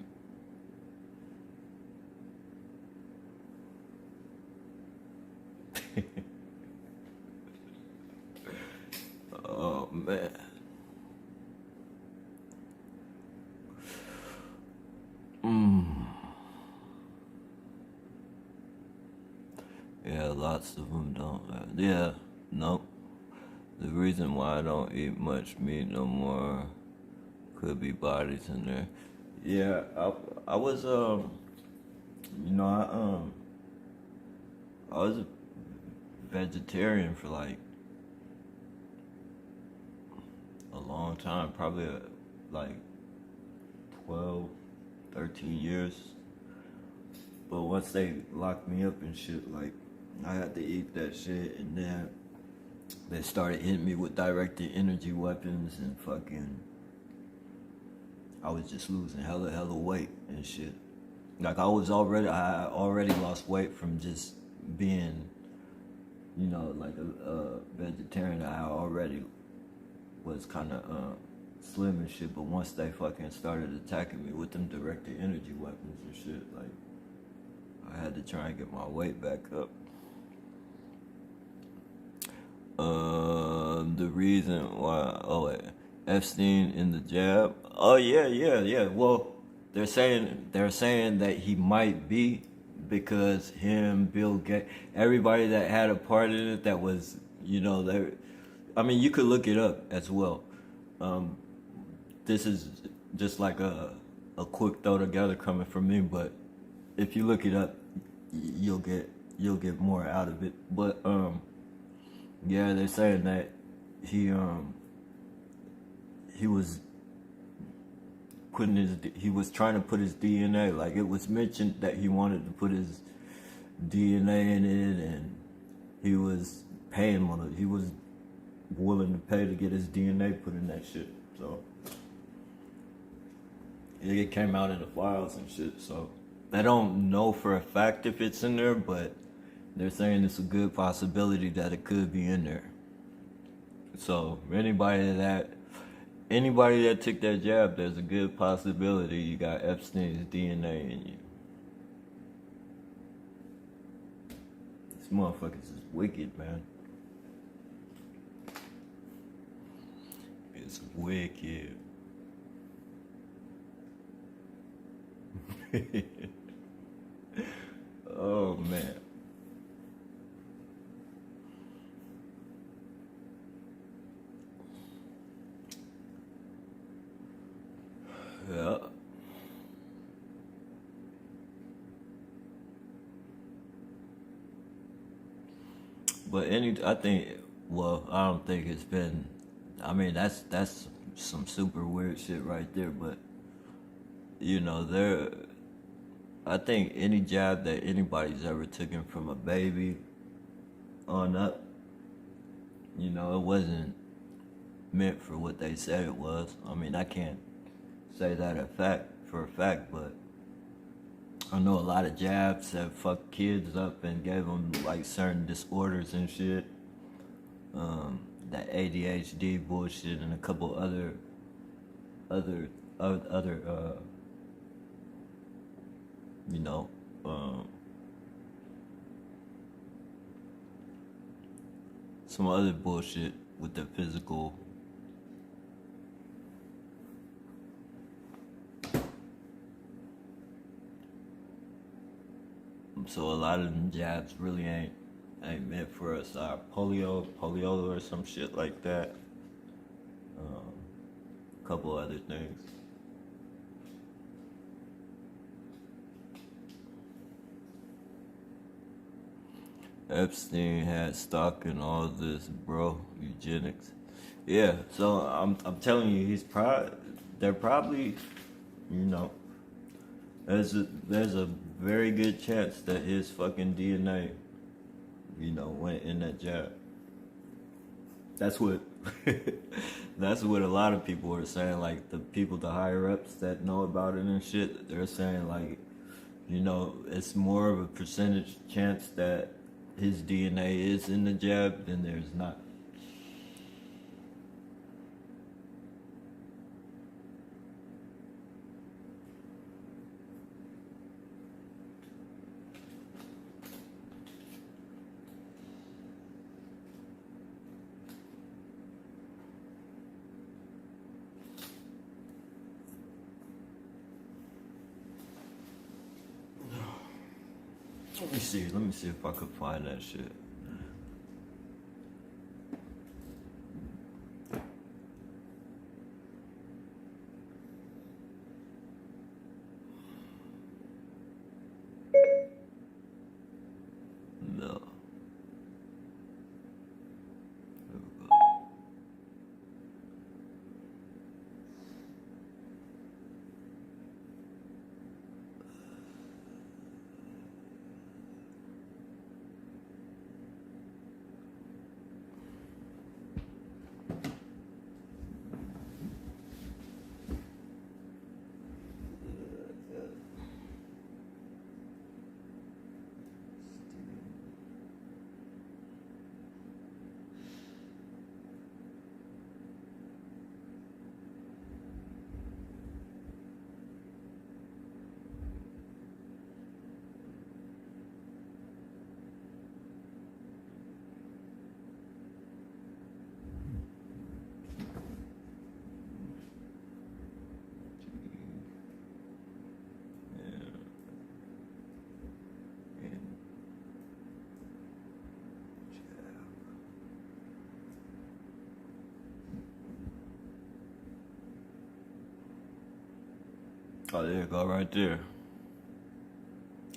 Oh man. Yeah, lots of them don't. Yeah, nope. The reason why I don't eat much meat no more, could be bodies in there. Yeah, I was I was a vegetarian for like a long time, probably like 12, 13 years. But once they locked me up and shit, like I had to eat that shit, and then they started hitting me with directed energy weapons and fucking, I was just losing hella weight and shit. Like I already lost weight from just being, like a vegetarian. I already was kind of slim and shit, but once they fucking started attacking me with them directed energy weapons and shit, like I had to try and get my weight back up. The reason why, Epstein in the jab. Oh yeah. Well, they're saying that he might be, because him, Bill Gates, everybody that had a part in it, that was, I mean, you could look it up as well. This is just like a quick throw together coming from me, but if you look it up, you'll get more out of it. But yeah, they're saying that he was trying to put his DNA, like it was mentioned that he wanted to put his DNA in it, and he was paying on it. He was willing to pay to get his DNA put in that shit. So it came out in the files and shit. So I don't know for a fact if it's in there, but they're saying it's a good possibility that it could be in there. So anybody that took that jab, there's a good possibility you got Epstein's DNA in you. These motherfuckers is wicked, man. It's wicked. Oh man. Yeah. But I don't think it's been, I mean, that's some super weird shit right there, but I think any jab that anybody's ever taken from a baby on up, it wasn't meant for what they said it was. I mean, I can't say that for a fact, but I know a lot of jabs have fucked kids up and gave them like certain disorders and shit. That ADHD bullshit and a couple other some other bullshit with the physical. So a lot of them jabs really ain't meant for us. Polio or some shit like that. A couple other things. Epstein had stock in all this, bro. Eugenics. Yeah, so I'm telling you, they're probably, there's a very good chance that his fucking DNA, went in that jab. That's what that's what a lot of people are saying, like the higher ups that know about it and shit, they're saying like, it's more of a percentage chance that his DNA is in the jab than there's not. Let me see if I could find that shit. Oh, there you go, right there.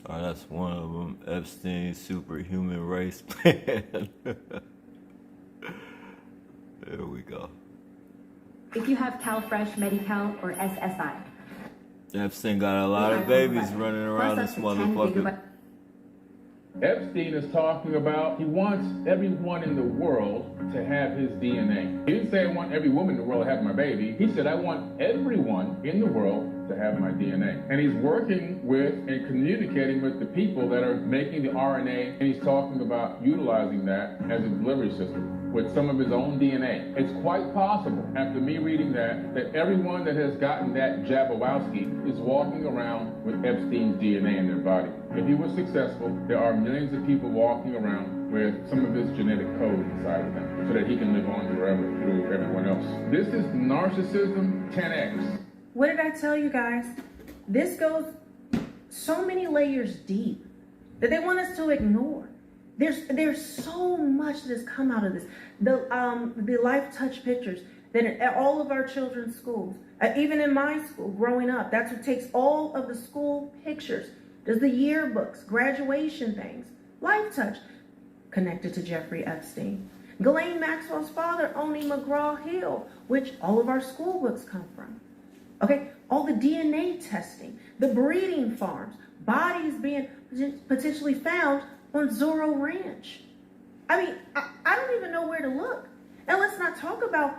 Oh, that's one of them. Epstein's superhuman race plan. There we go. If you have CalFresh, Medi-Cal, or SSI. Epstein got a lot of babies running around this motherfucker. Epstein is talking about he wants everyone in the world to have his DNA. He didn't say I want every woman in the world to have my baby. He said I want everyone in the world to have my DNA. And he's working with and communicating with the people that are making the RNA, and he's talking about utilizing that as a delivery system with some of his own DNA. It's quite possible, after me reading that everyone that has gotten that Jabberwowski is walking around with Epstein's DNA in their body. If he was successful, there are millions of people walking around with some of his genetic code inside of them so that he can live on forever through everyone else. This is narcissism 10x. What did I tell you guys? This goes so many layers deep that they want us to ignore. There's so much that's come out of this. The Life Touch pictures that at all of our children's schools, even in my school growing up, that's what takes all of the school pictures. There's the yearbooks, graduation things, Life Touch, connected to Jeffrey Epstein. Ghislaine Maxwell's father owning McGraw-Hill, which all of our school books come from. Okay, all the DNA testing, the breeding farms, bodies being potentially found on Zorro Ranch. I mean, I don't even know where to look. And let's not talk about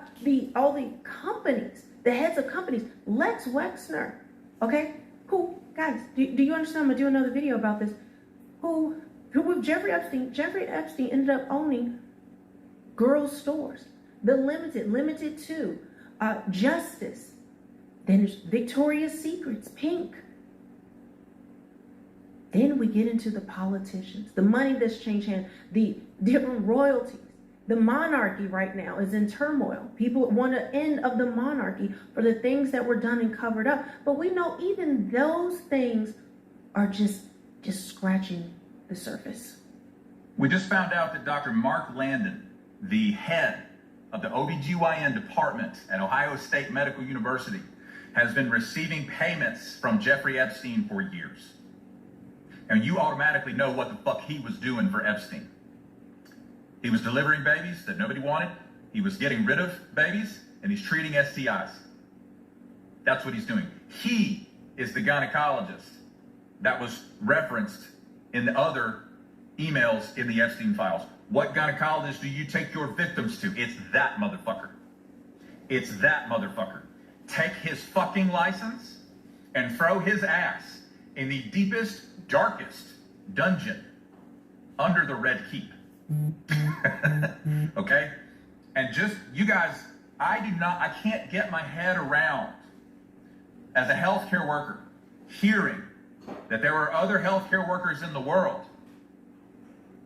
all the companies, the heads of companies. Lex Wexner, okay, who, guys, do you understand? I'm gonna do another video about this. Who with Jeffrey Epstein ended up owning girls' stores, the Limited 2, Justice. Then there's Victoria's Secrets, Pink. Then we get into the politicians, the money that's changed hands, the different royalties. The monarchy right now is in turmoil. People want an end of the monarchy for the things that were done and covered up. But we know even those things are just scratching the surface. We just found out that Dr. Mark Landon, the head of the OBGYN department at Ohio State Medical University, has been receiving payments from Jeffrey Epstein for years. And you automatically know what the fuck he was doing for Epstein. He was delivering babies that nobody wanted. He was getting rid of babies, and he's treating STIs. That's what he's doing. He is the gynecologist that was referenced in the other emails in the Epstein files. What gynecologist do you take your victims to? It's that motherfucker. It's that motherfucker. Take his fucking license and throw his ass in the deepest, darkest dungeon under the Red Keep. Okay? And just, you guys, I can't get my head around, as a healthcare worker, hearing that there are other healthcare workers in the world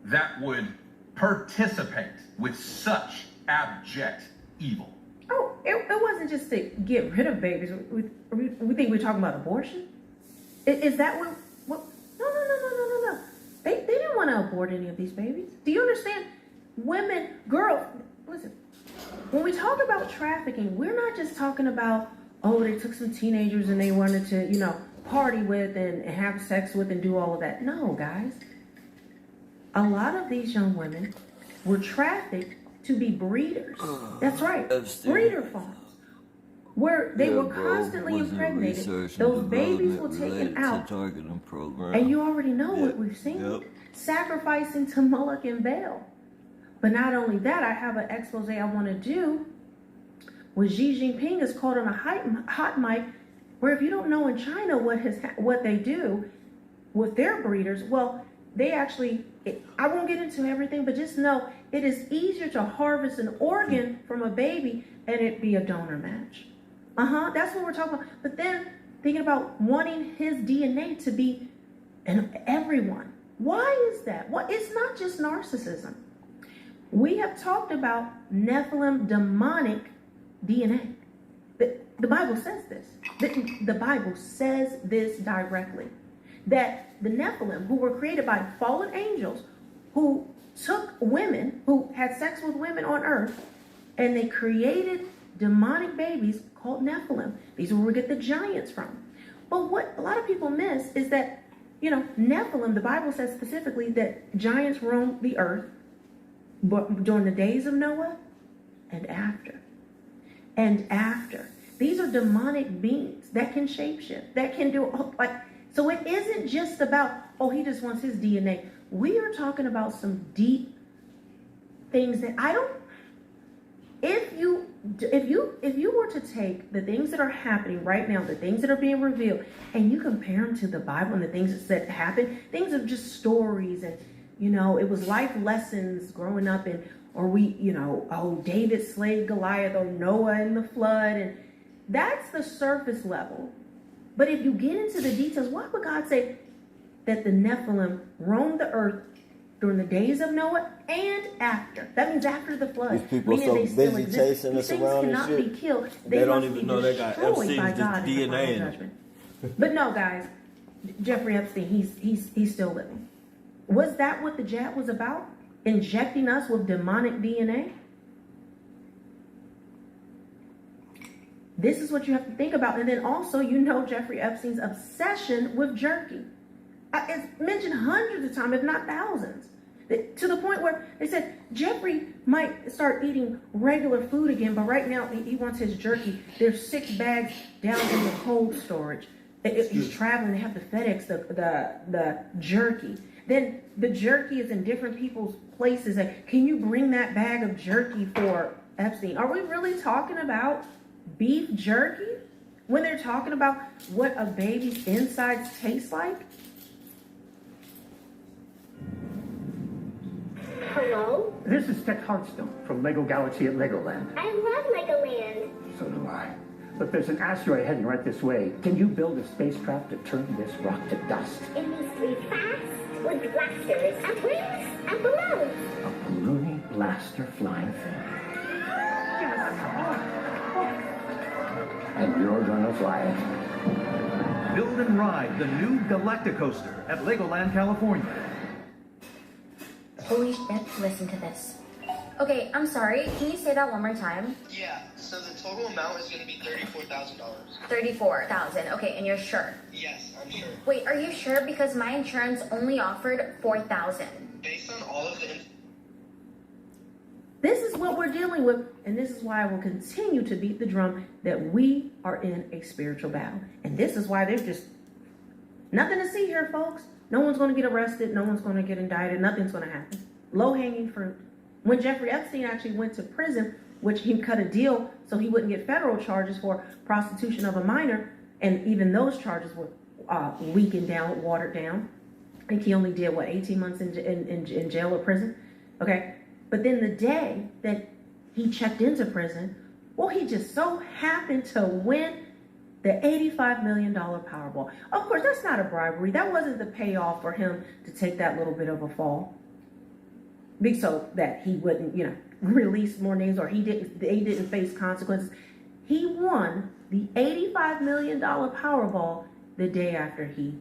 that would participate with such abject evil. Oh, it wasn't just to get rid of babies. We think we're talking about abortion? Is that what? No. They didn't want to abort any of these babies. Do you understand? Women, girls, listen, when we talk about trafficking, we're not just talking about, oh, they took some teenagers and they wanted to, party with and have sex with and do all of that. No, guys. A lot of these young women were trafficked to be breeders. That's right. Breeder farms. Where they were constantly impregnated. Those babies were taken out. And you already know what we've seen. Sacrificing to Moloch and Baal. But not only that, I have an expose I want to do where Xi Jinping is called on a hot mic, where if you don't know in China what they do with their breeders, well, they actually, I won't get into everything, but just know it is easier to harvest an organ from a baby and it be a donor match. That's what we're talking about. But then thinking about wanting his DNA to be in everyone. Why is that? Well, it's not just narcissism. We have talked about Nephilim demonic DNA. The Bible says this. The Bible says this directly. That the Nephilim, who were created by fallen angels, who took women, who had sex with women on earth, and they created demonic babies called Nephilim. These are where we get the giants from. But what a lot of people miss is that, Nephilim, the Bible says specifically that giants roamed the earth but during the days of Noah and after. And after. These are demonic beings that can shapeshift, that can do, so it isn't just about, he just wants his DNA. We are talking about some deep things that if you were to take the things that are happening right now, the things that are being revealed, and you compare them to the Bible and the things that happen, things of just stories and, it was life lessons growing up and, David slayed Goliath or Noah in the flood. And that's the surface level. But if you get into the details, why would God say that the Nephilim roamed the earth during the days of Noah and after? That means after the flood. These people meaning so they still busy exist. chasing These us things around and cannot shit. be killed. They don't must even be know they got destroyed Epstein's by God in the DNA final in it. judgment. But no, guys, Jeffrey Epstein, he's still living. Was that what the jab was about? Injecting us with demonic DNA? This is what you have to think about. And then also, Jeffrey Epstein's obsession with jerky. It's mentioned hundreds of times, if not thousands. To the point where they said Jeffrey might start eating regular food again, but right now he wants his jerky. There's 6 bags down in the cold storage. He's traveling, they have to FedEx the jerky. Then the jerky is in different people's places. Can you bring that bag of jerky for Epstein? Are we really talking about beef jerky when they're talking about what a baby's insides taste like? Hello? This is Tech Heartstone from Lego Galaxy at Legoland. I love Legoland. So do I. But there's an asteroid heading right this way. Can you build a spacecraft to turn this rock to dust? It needs to be fast, with blasters and wings and balloons. A balloony blaster flying thing. And you're gonna fly it. Build and ride the new Galacticoaster at Legoland, California. Holy shit, listen to this. Okay, I'm sorry. Can you say that one more time? Yeah, so the total amount is going to be $34,000. 34,000. Okay, and you're sure? Yes, I'm sure. Wait, are you sure? Because my insurance only offered 4,000. Based on all of the... This is what we're dealing with, and this is why I will continue to beat the drum that we are in a spiritual battle. And this is why there's just nothing to see here, folks. No one's going to get arrested. No one's going to get indicted. Nothing's going to happen. Low-hanging fruit. When Jeffrey Epstein actually went to prison, which he cut a deal so he wouldn't get federal charges for prostitution of a minor, and even those charges were weakened down, watered down. I think he only did, 18 months in jail or prison? Okay. But then the day that he checked into prison, he just so happened to win the $85 million Powerball. Of course, that's not a bribery. That wasn't the payoff for him to take that little bit of a fall. So that he wouldn't, release more names or they didn't face consequences. He won the $85 million Powerball the day after he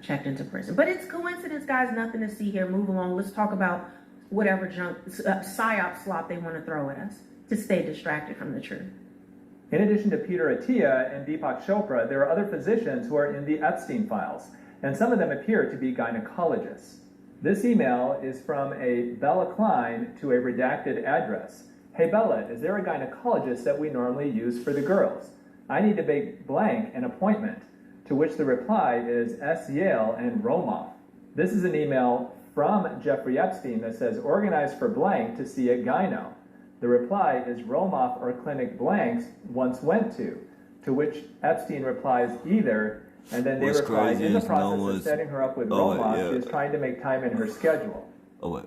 checked into prison. But it's coincidence, guys. Nothing to see here. Move along. Let's talk about whatever junk, psyop slop they want to throw at us to stay distracted from the truth. In addition to Peter Attia and Deepak Chopra, there are other physicians who are in the Epstein files, and some of them appear to be gynecologists. This email is from a Bella Klein to a redacted address. Hey Bella, is there a gynecologist that we normally use for the girls? I need to make blank an appointment, to which the reply is S. Yale and Romoff. This is an email from Jeffrey Epstein that says organize for blank to see a gyno. The reply is Romoff or clinic blanks once went to which Epstein replies either, and then they reply in the process of setting her up with Romoff, she is trying to make time in her schedule.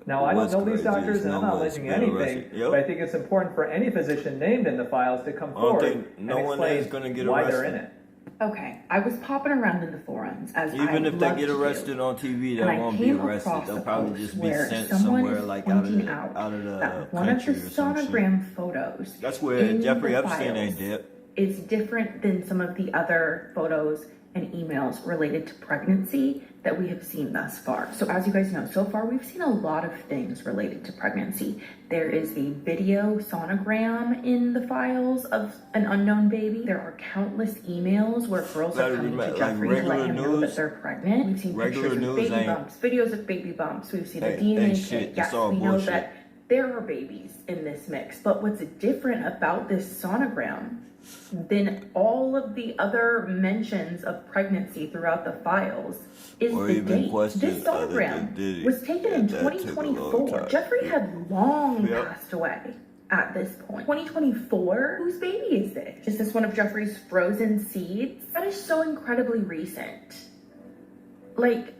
Now, I don't know these doctors, and I'm not alleging anything, but I think it's important for any physician named in the files to come forward and explain why they're in it. Okay, I was popping around in the forums as even I if they get arrested on TV, they won't be arrested. They'll probably just be sent somewhere like out of the one of the country or some shit. sonogram photos. That's where Jeffrey the Epstein files ain't dead. Is different than some of the other photos and emails related to pregnancy that we have seen thus far. So as you guys know, so far we've seen a lot of things related to pregnancy. There is a video sonogram in the files of an unknown baby. There are countless emails where girls are coming to Jeffrey to let him know that they're pregnant. We've seen pictures of baby bumps, videos of baby bumps. We've seen a DNA kit. Yes, we know that there are babies in this mix. But what's different about this sonogram than all of the other mentions of pregnancy throughout the files is the date. This sonogram was taken in 2024. Jeffrey had long passed away at this point. 2024? Whose baby is this? Is this one of Jeffrey's frozen seeds? That is so incredibly recent. Like,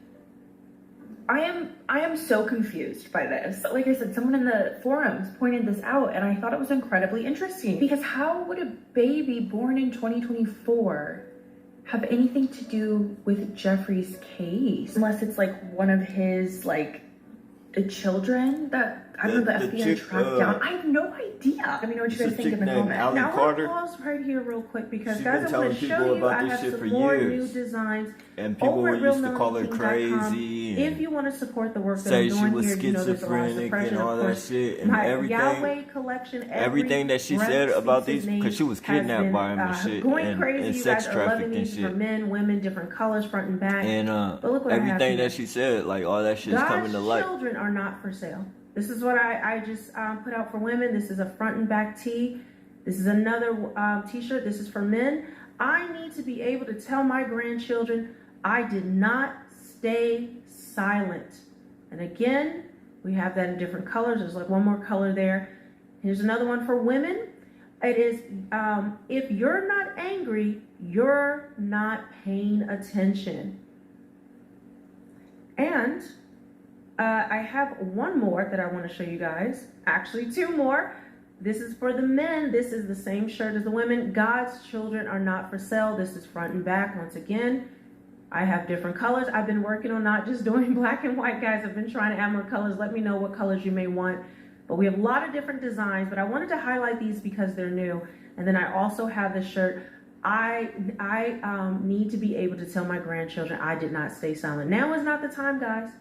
I am so confused by this. Like I said, someone in the forums pointed this out and I thought it was incredibly interesting because how would a baby born in 2024 have anything to do with Jeffrey's case? Unless it's like one of his children that, I don't know, the FBI tracked down. I have no idea. Let me know what you guys think in the comments. Now, I want to pause right here real quick because, guys, I want to show you I have some more new designs and people used to call her crazy. If you want to support the work that I'm doing here, you know there's a lot of suppression. And all that shit and everything. Yahweh collection, everything that she said about these, because she was kidnapped by him and shit, going crazy. and You sex guys trafficked and shit. For men, women, different colors, front and back. And but look what everything that she said, like all that shit is coming to light. Children are not for sale. This is what I just put out for women. This is a front and back tee. This is another t-shirt. This is for men. I need to be able to tell my grandchildren I did not stay silent. And again, we have that in different colors. There's like one more color there. Here's another one for women. It is, if you're not angry, you're not paying attention. And I have one more that I want to show you guys. Actually, two more. This is for the men. This is the same shirt as the women. God's children are not for sale. This is front and back. Once again, I have different colors. I've been working on not just doing black and white, guys. I've been trying to add more colors. Let me know what colors you may want. But we have a lot of different designs, but I wanted to highlight these because they're new. And then I also have this shirt. I need to be able to tell my grandchildren I did not stay silent. Now is not the time, guys.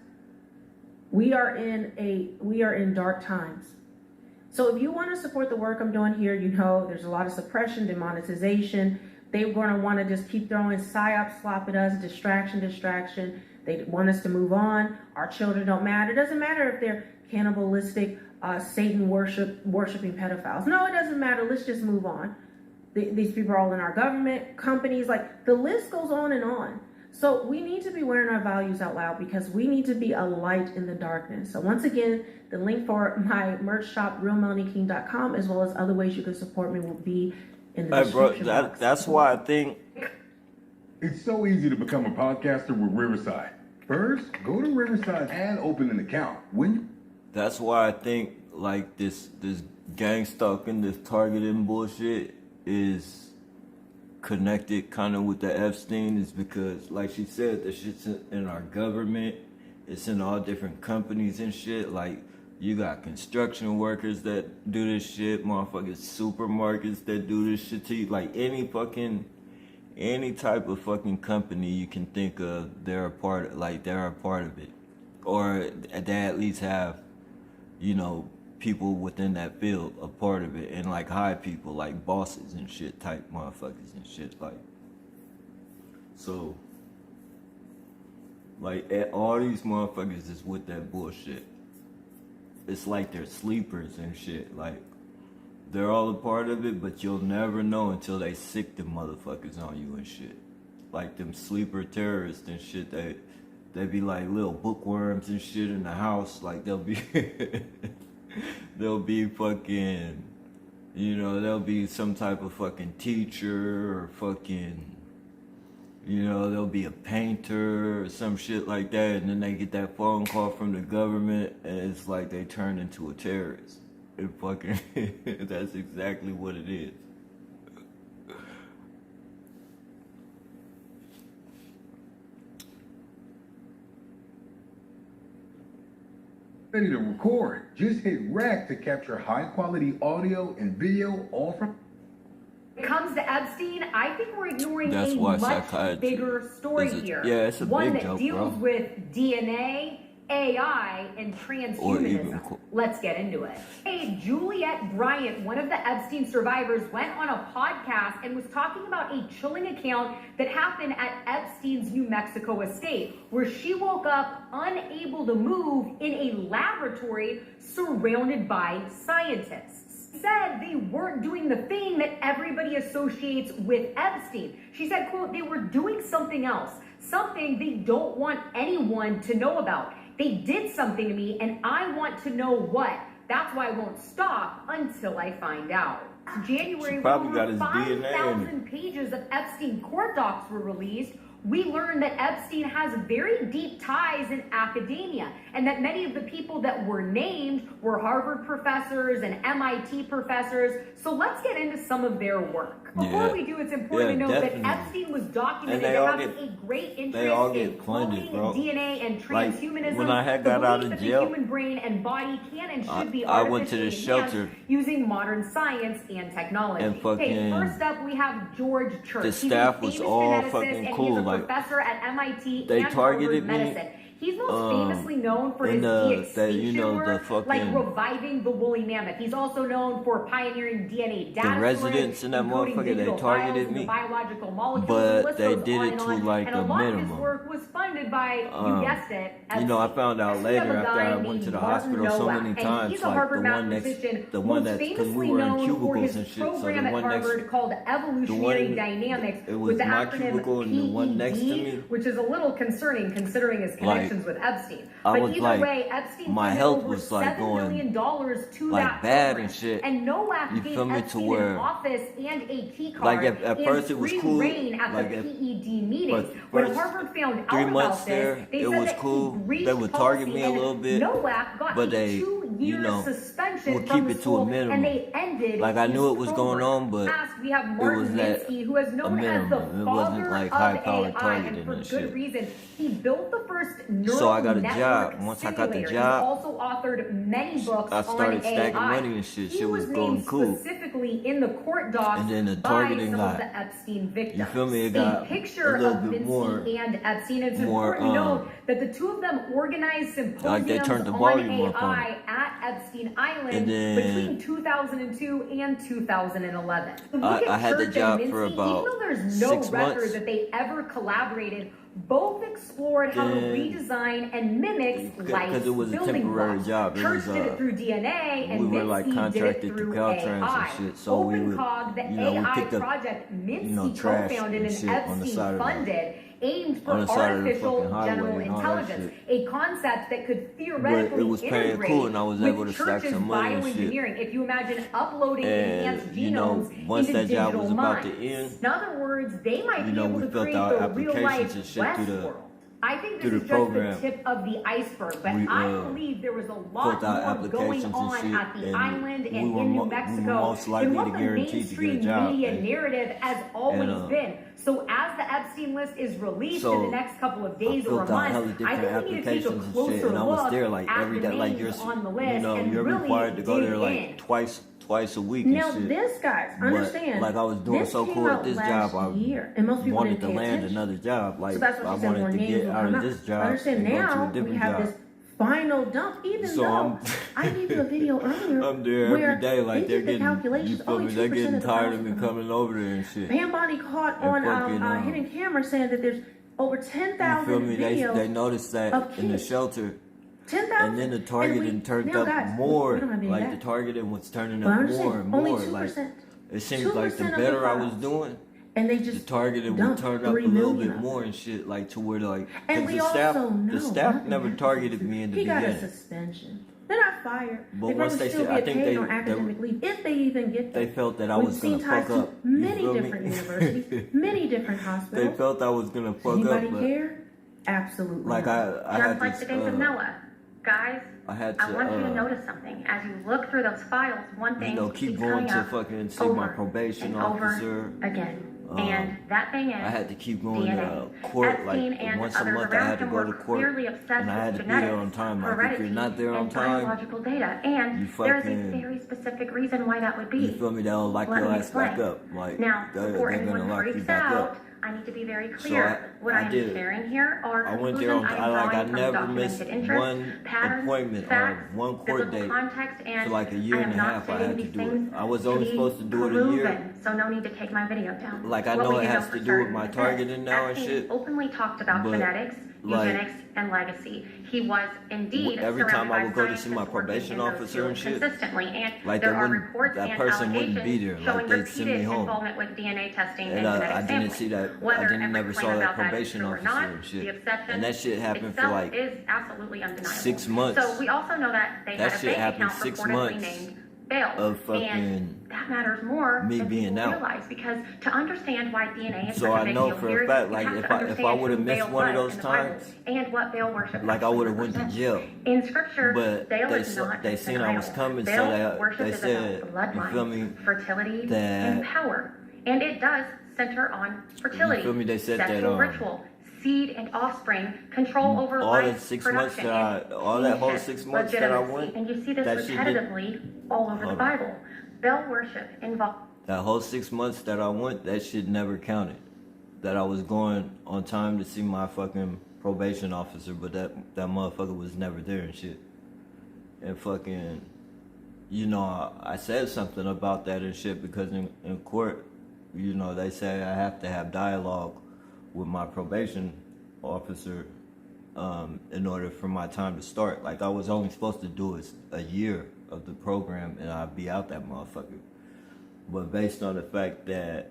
We are in dark times. So if you want to support the work I'm doing here, you know there's a lot of suppression, demonetization. They're going to want to just keep throwing psyop slop at us, distraction. They want us to move on. Our children don't matter. It doesn't matter if they're cannibalistic, Satan worshiping pedophiles. No, it doesn't matter. Let's just move on. These people are all in our government, companies, like the list goes on and on. So we need to be wearing our values out loud because we need to be a light in the darkness. So once again, the link for my merch shop, realmelanieking.com, as well as other ways you can support me will be in the description box. That's why I think it's so easy to become a podcaster with Riverside. First, go to Riverside and open an account. That's why I think like this gang stalking, this targeting bullshit is connected kind of with the Epstein, is because, like she said, the shit's in our government. It's in all different companies and shit. Like, you got construction workers that do this shit, motherfuckers, supermarkets that do this shit to you. Like, any type of fucking company you can think of, they're a part of it. Or they at least have, you know, people within that field a part of it, and like high people, like bosses and shit type motherfuckers and shit, like. So, like, all these motherfuckers is with that bullshit. It's like they're sleepers and shit, like they're all a part of it, but you'll never know until they sick the motherfuckers on you and shit. Like them sleeper terrorists and shit, they be like little bookworms and shit in the house, like they'll be they'll be fucking, you know, they'll be some type of fucking teacher or fucking, you know, they'll be a painter or some shit like that, and then they get that phone call from the government and it's like they turn into a terrorist. It fucking, that's exactly what it is. Ready to record. Just hit rec to capture high quality audio and video all from When it comes to Epstein, I think we're ignoring That's a why much psychiatry bigger story here. Yeah, it's a one big that joke, deals bro. with DNA, AI, and transhumanism. Let's get into it. Hey, Juliette Bryant, one of the Epstein survivors, went on a podcast and was talking about a chilling account that happened at Epstein's New Mexico estate, where she woke up unable to move in a laboratory surrounded by scientists. Said they weren't doing the thing that everybody associates with Epstein. She said, quote, they were doing something else, something they don't want anyone to know about. They did something to me and I want to know what. That's why I won't stop until I find out. January, probably when got over his DNA in 5,000 pages of Epstein court docs were released, we learned that Epstein has very deep ties in academia and that many of the people that were named were Harvard professors and MIT professors. So let's get into some of their work. Before we do, it's important to note that Epstein was documented to have a great interest in cloning, DNA, and transhumanism. When I had the got out belief of that jail, the human brain and body can and should be I went to the artificially enhanced shelter using modern science and technology. and Okay, fucking first up we have George Church. the He's a staff was famous all geneticist, fucking and cool, he's a like, professor at MIT they and targeted Harvard me, Medicine. He's most famously known for his the de-extinction work, fucking like reviving the woolly mammoth. He's also known for pioneering DNA data the residents in that storage, motherfucker, they digital targeted files, me, biological molecules, but the list they goes did on it and to on. like And a a lot of his minimum. work was funded by, you guessed it, You know, I found out we have later a after guy I went named to the Martin hospital so Nowak, many and times, he's a like Harvard the one next, mathematician, the one most that's because we famously were in known for cubicles his and shit. So program the at one next, Harvard called Evolutionary Dynamics, it was with the my acronym cubicle and the one next to PED, me. which is a little concerning considering his connections with Epstein. I But was either like, way, Epstein my funded health over was like $7 going million to like that bad program. and shit. And Nowak You gave feel me? To Epstein where an office and a key card like at first it was and cool, free reign at like the at PED meetings. But When Harvard found 3 out months about there, this, they it said was that cool. he breached They would target policy, me a and little bit, Nowak got but a they, 2-year suspension would from keep the it to a school, minimum. and they ended Like I his knew it was going program. on, but Last, we have it Martin was at Minsky, who is a known as the minimum. It father wasn't like of high-powered AI, targeting and for and good shit. reason. He built the first neural So I got a network job. Once I got the simulator. job, He's also authored many books I started on stacking AI. money and shit. He Shit was going named cool. specifically in the court docs And then the by targeting some got, of the Epstein victims. you feel me? It A got picture a little of bit Minsky more, and Epstein. It's more, important to note that the two of them organized symposiums like they turned the on volume up on AI at Epstein Island And then between 2002 and 2011. Look I at had the Church job and for Minsky, about even though there's no 6 record months. that they ever collaborated, both explored how to Then- redesign and mimic life's because it was a building temporary blocks. job. It Church was, did it through DNA, and we were like Minsky did it contracted through to Caltrans AI. and shit. So we would, OpenCog, the you know, we AI picked up, project you know, Minsky trash co-founded and and shit on the side of the, Epstein-funded, aimed for on the side of the artificial fucking highway general and all that intelligence, shit. a concept that could But theoretically it was paying integrate cool, and I was with able to stack Church's some money and shit. bioengineering. If you imagine uploading enhanced And you know, genomes once into that job digital was about to minds. end, In other words, they might you be know, able we to filled create out the real-life applications and shit through the Westworld. I think through this the is program. just the tip of the iceberg, but We, I believe there was a lot filled out more going applications and on shit, at the and island we and were in New we were Mexico most likely than to what the guarantee to get a mainstream job. media And- narrative has always and, been. So as the Epstein list is released in the So, next couple of days I or filled out hella months, I different think we need to take a applications and closer shit, and I was look there like at every the day, like names you're, on the you list know, and you're really required to go dig there like in. twice a week Now, and shit. this, guys, But, understand. like I was doing this so came cool at out this last job, I year, and most people wanted didn't to pay land attention. another job. Like So that's what I she said, more wanted to names get will out come of out. this job Understand and go to now a we different have job. this final dump, even So though I gave you a video earlier I'm there where every day, like they they're did the getting, calculations. you feel Only me? They're 2% getting of the tired files of me come coming over there and shit. Pam Bondi caught And on fucking, hidden camera saying that there's over You 10,000 feel me? videos. They noticed that of in the kids. shelter. 10,000. And then the targeting turned now, up guys, more. we don't have any of Like that. the targeting was turning But up understand, more and only more. 2%. Like it seems like the 2% of the better I was files. doing, And they the just targeting would dumped turn up a 3 little million bit of more and shit. Like to where like, And because we the staff, also know the staff nothing never happens. targeted me in the He got a beginning. suspension. They're not fired. But they once probably they still said- I get think paid they- on academic leave, if they even get They that. felt that I We've was seen gonna ties fuck up. to You many feel me? different universities, many different They hospitals. felt I was gonna fuck Anybody up, but care? Absolutely. like not. I had Just like the case of Noah. Guys, I had I want you to to notice something. As you look through those files, one thing you know, keep keeps going coming to up fucking see over my probation and over officer. again. And that thing is, I had to keep going DNA. to court Epstein like and once a others month. I around had to him go to were court, clearly obsessed and I had with to be there on genetics, time. Like if heredity, you're not there on and time, biological data. And you there is fucking- a very specific reason why that would be. you feel me? They'll lock Let your me ass back explain. up. Like Now, before they're gonna anyone lock you freaks back out, up. I need to be very So clear. What I I am did. sharing here are I went there on conclusions time. I'm Like I drawing from never missed documented interests, one patterns, appointment facts, or one court biblical date context, and for like a year I and am a not half. I stating had to these do it. things I was to only be supposed to do it a year. proven, so no need to take my video down. Like I What know we it do has know to for do with certain my is targeting this. now and Epstein shit. openly talked about But, genetics, like, eugenics, and legacy. He was indeed every time surrounded I by would go to scientists see my working probation in those officer and fields shit, consistently, and like there they are wouldn't- reports that and person wouldn't allegations be there. Like, showing they'd send me repeated home. involvement with DNA testing And and I genetic didn't sampling. see that. Whether I didn't every never claim saw that about that is probation true or officer not, and the shit. obsession And that shit happened for itself like is absolutely undeniable. 6 months. So we also know that they That had a shit bank happened account 6 reportedly months named Bill, of fucking and that matters more me than being people out. realize, because to understand why DNA is So such a I big know deal for here, a fact, you like have if to I understand would have who missed Baal one of was those in the Bible times, and what Baal worship like I actually would have went to represents. jail. In scripture, But Baal they is not they just seen an I was idol. coming, so Baal worship they is said, about you feel me? bloodline, fertility, That- and power. And it does center on fertility, You feel me? They said that, sexual ritual, seed and offspring, control over all life, the 6 months production, that all that whole 6 months that I went, and you see this that shit did- repetitively all over the Hold on. Bible. Baal worship involves that whole 6 months that I went, that shit never counted. That I was going on time to see my fucking probation officer, but that motherfucker was never there and shit. And fucking, you know, I said something about that and shit because in court, you know, they say I have to have dialogue with my probation officer in order for my time to start. Like I was only supposed to do a year of the program and I'd be out that motherfucker. But based on the fact that,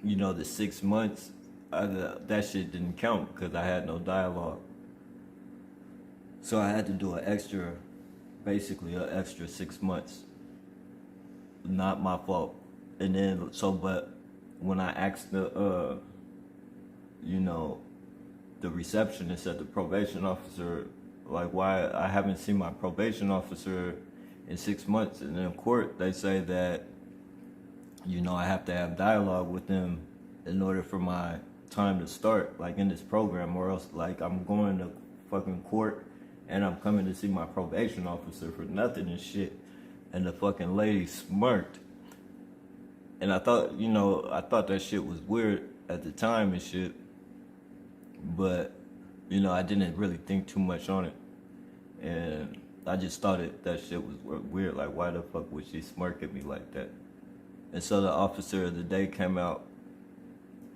you know, the 6 months, that shit didn't count because I had no dialogue. So I had to do basically an extra 6 months. Not my fault. And then, but when I asked the, you know, the receptionist at the probation officer, like why I haven't seen my probation officer in 6 months, and in court they say that, you know, I have to have dialogue with them in order for my time to start, like in this program, or else like I'm going to fucking court and I'm coming to see my probation officer for nothing and shit. And the fucking lady smirked. And I thought that shit was weird at the time and shit. But, you know, I didn't really think too much on it. And I just thought that shit was weird. Like, why the fuck would she smirk at me like that? And so the officer of the day came out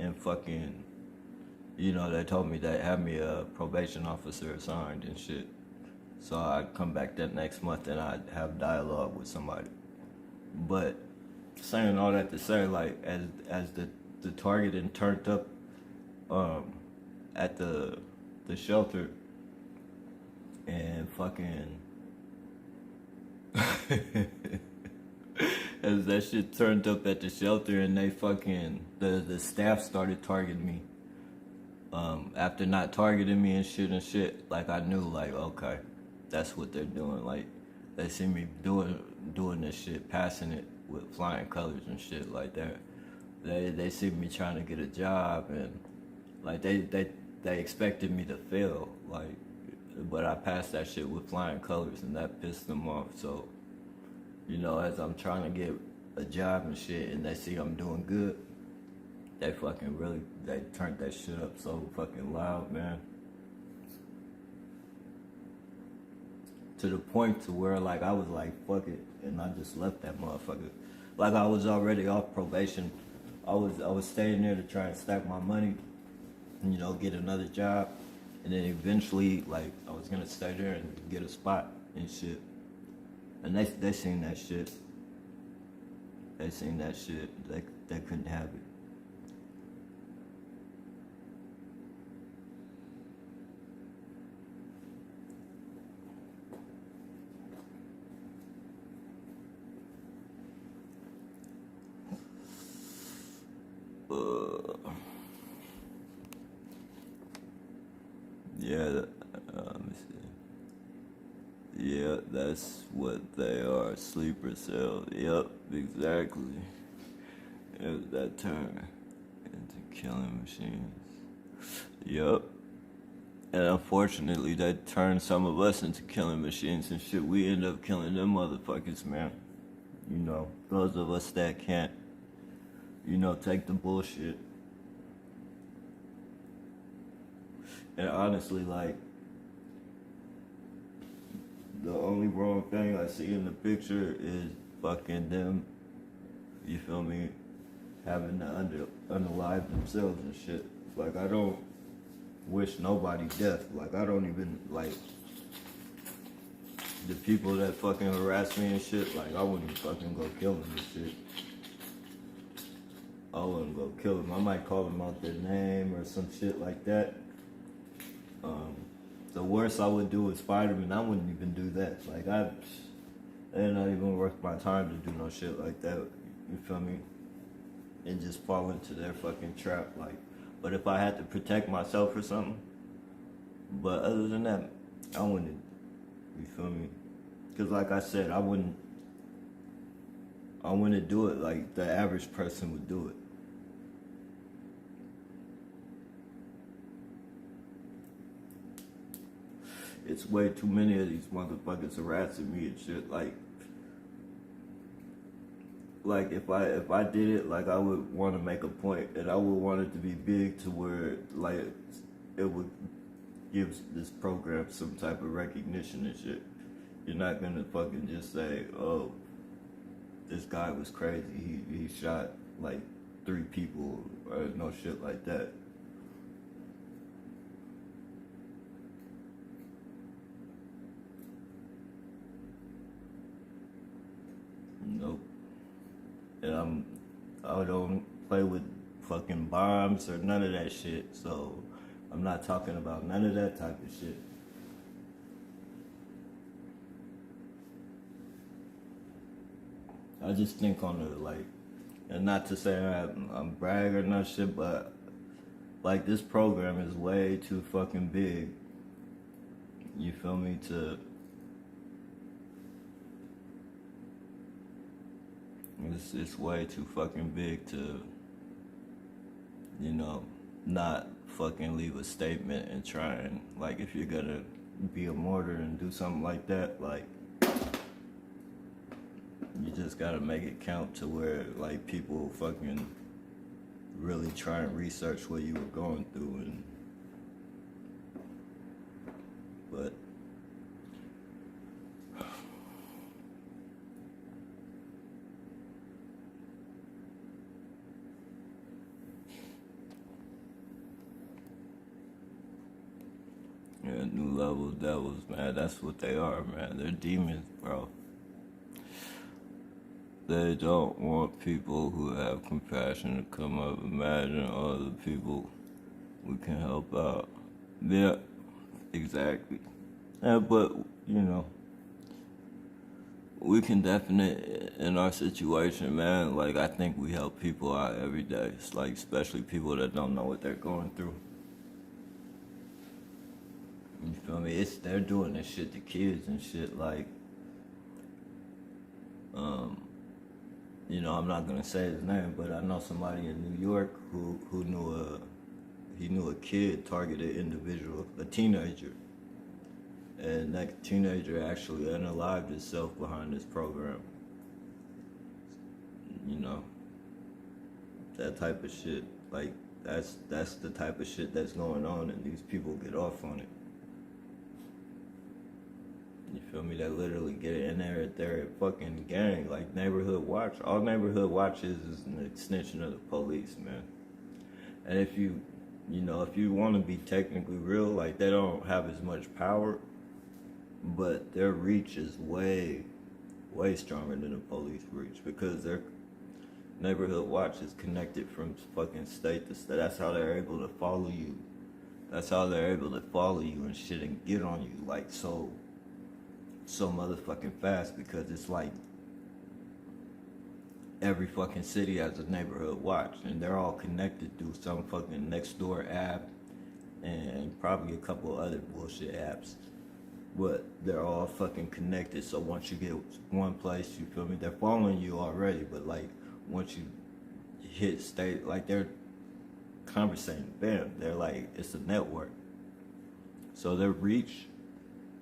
and fucking, you know, they told me they had me a probation officer assigned and shit. So I'd come back that next month and I'd have dialogue with somebody. But saying all that to say, like, as the targeting turned up at the shelter and fucking as that shit turned up at the shelter and they fucking the staff started targeting me. After not targeting me and shit, like I knew, like, okay, that's what they're doing. Like they see me doing this shit, passing it with flying colors and shit like that. They see me trying to get a job and like they expected me to fail, like, but I passed that shit with flying colors and that pissed them off. So, you know, as I'm trying to get a job and shit and they see I'm doing good, they turned that shit up so fucking loud, man. To the point to where, like, I was like, fuck it, and I just left that motherfucker. Like, I was already off probation. I was staying there to try and stack my money and, you know, get another job. And then eventually, like, I was gonna stay there and get a spot and shit. And they seen that shit. They seen that shit. They couldn't have it. Yeah, let me see. Yeah, that's what they are, sleeper cells. Yep, exactly. It was that term. into killing machines. Yup. And unfortunately, that turned some of us into killing machines and shit. We end up killing them motherfuckers, man. You know, those of us that can't, you know, take the bullshit. And honestly, like, the only wrong thing I see in the picture is fucking them, you feel me, having to unalive themselves and shit. Like, I don't wish nobody death. Like, I don't even, like, the people that fucking harass me and shit, like, I wouldn't fucking go kill them and shit. I wouldn't go kill them. I might call them out their name or some shit like that. The worst I would do is fight them, and I wouldn't even do that. Like, they're not even worth my time to do no shit like that. You feel me? And just fall into their fucking trap. Like, but if I had to protect myself or something, but other than that, I wouldn't. You feel me? Because like I said, I wouldn't do it like the average person would do it. It's way too many of these motherfuckers harassing me and shit. Like if I did it, like, I would want to make a point, and I would want it to be big to where, like, it would give this program some type of recognition and shit. You're not gonna fucking just say, oh, this guy was crazy, he shot like 3 people or no shit like that. Nope. And I don't play with fucking bombs or none of that shit, so I'm not talking about none of that type of shit. I just think on the, like, and not to say I'm brag or no shit, but like, this program is way too fucking big. You feel me? It's way too fucking big to, you know, not fucking leave a statement and try and, like, if you're gonna be a martyr and do something like that, like, you just gotta make it count to where, like, people fucking really try and research what you were going through. And but yeah, new level devils, man, that's what they are, man. They're demons, bro. They don't want people who have compassion to come up. Imagine all the people we can help out. Yeah, exactly. Yeah, but, you know, we can definitely, in our situation, man, like, I think we help people out every day. It's like, especially people that don't know what they're going through. You feel me? They're doing this shit to kids and shit, like, you know, I'm not gonna say his name, but I know somebody in New York who knew a kid targeted individual, a teenager, and that teenager actually unalived himself behind this program. You know, that type of shit, like, that's the type of shit that's going on, and these people get off on it. You feel me? They literally get it in there at their fucking gang, like Neighborhood Watch. All Neighborhood Watch is an extension of the police, man. And if you know, if you want to be technically real, like, they don't have as much power, but their reach is way, way stronger than the police reach, because their Neighborhood Watch is connected from fucking state to state. That's how they're able to follow you. That's how they're able to follow you and shit and get on you, like, so motherfucking fast, because it's like every fucking city has a Neighborhood Watch, and they're all connected through some fucking Nextdoor app and probably a couple other bullshit apps, but they're all fucking connected. So once you get one place, you feel me, they're following you already, but like once you hit state, like, they're conversating. Bam, they're like, it's a network. So their reach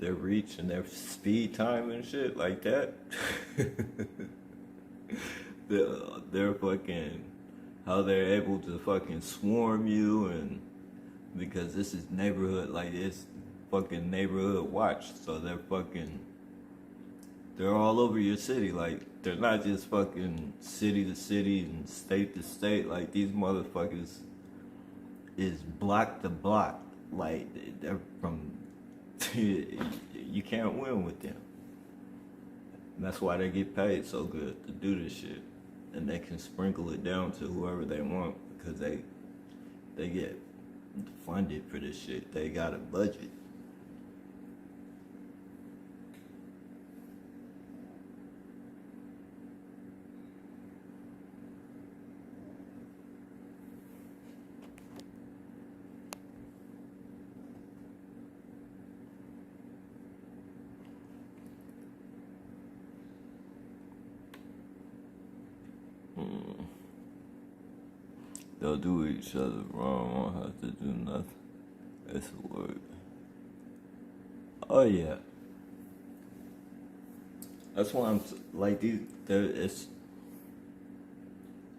and their speed time and shit like that, they're fucking, how they're able to fucking swarm you, and because this is neighborhood, like it's fucking neighborhood watch, so they're all over your city, like they're not just fucking city to city and state to state, like these motherfuckers is block to block, like they're from, you can't win with them. And that's why they get paid so good to do this shit, and they can sprinkle it down to whoever they want because they get funded for this shit. They got a budget. They'll do each other wrong, won't have to do nothing. It's a word. Oh yeah. That's why I'm like these. It's,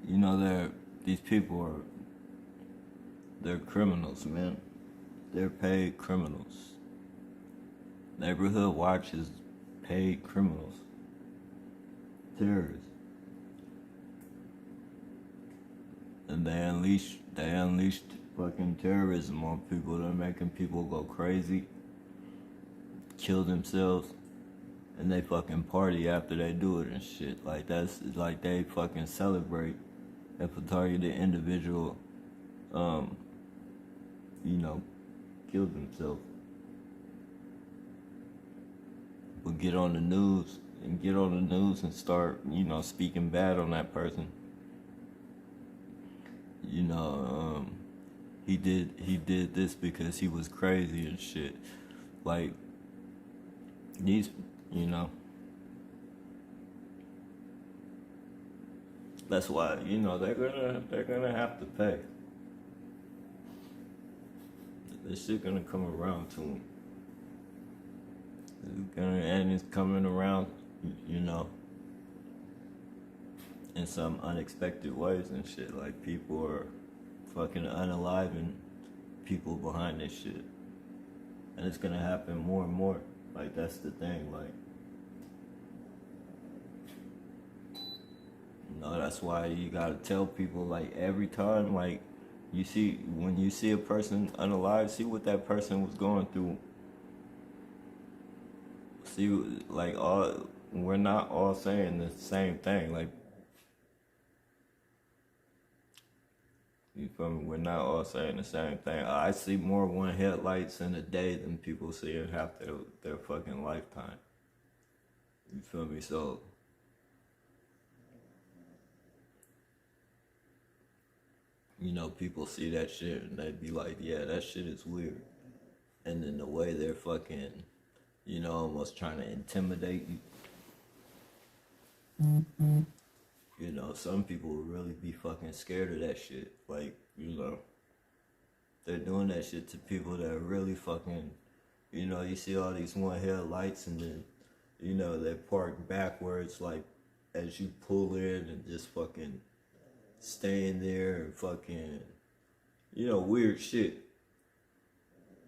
you know, these people are, they're criminals, man. They're paid criminals. Neighborhood Watch is paid criminals. Terrorists. And they unleashed fucking terrorism on people. They're making people go crazy, kill themselves, and they fucking party after they do it and shit. Like that's like they fucking celebrate if a targeted individual, killed themselves. But get on the news and start, speaking bad on that person. He did this because he was crazy and shit. Like these, that's why, they're gonna have to pay. This shit gonna come around to them. And it's coming around, in some unexpected ways and shit. Like people are fucking unaliving people behind this shit. And it's gonna happen more and more. Like that's the thing, like, that's why you gotta tell people, like, every time, like, when you see a person unalive, see what that person was going through. See, like, we're not all saying the same thing, like, you feel me? We're not all saying the same thing. I see more one headlights in a day than people see in half their fucking lifetime. You feel me? So, people see that shit and they be like, yeah, that shit is weird. And then the way they're fucking, almost trying to intimidate you. Mm-hmm. Some people will really be fucking scared of that shit. Like, they're doing that shit to people that are really fucking, you see all these one headlights and then, they park backwards, like, as you pull in and just fucking staying there and fucking, weird shit.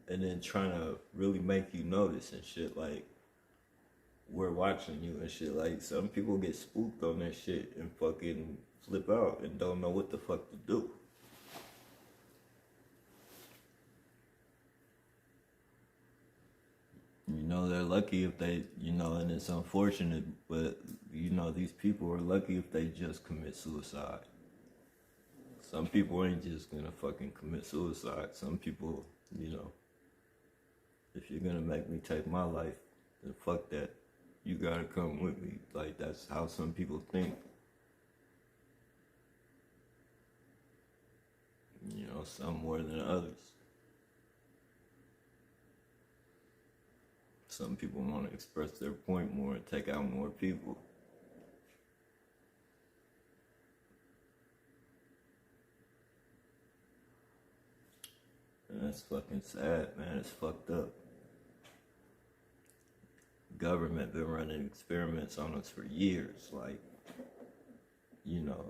And then trying to really make you notice and shit, like, we're watching you and shit. Like, some people get spooked on that shit and fucking flip out and don't know what the fuck to do. They're lucky if they, and it's unfortunate, but, these people are lucky if they just commit suicide. Some people ain't just gonna fucking commit suicide. Some people, if you're gonna make me take my life, then fuck that. You gotta come with me. Like, that's how some people think. Some more than others. Some people want to express their point more and take out more people. it's fucking sad, man. It's fucked up. Government been running experiments on us for years. Like, you know,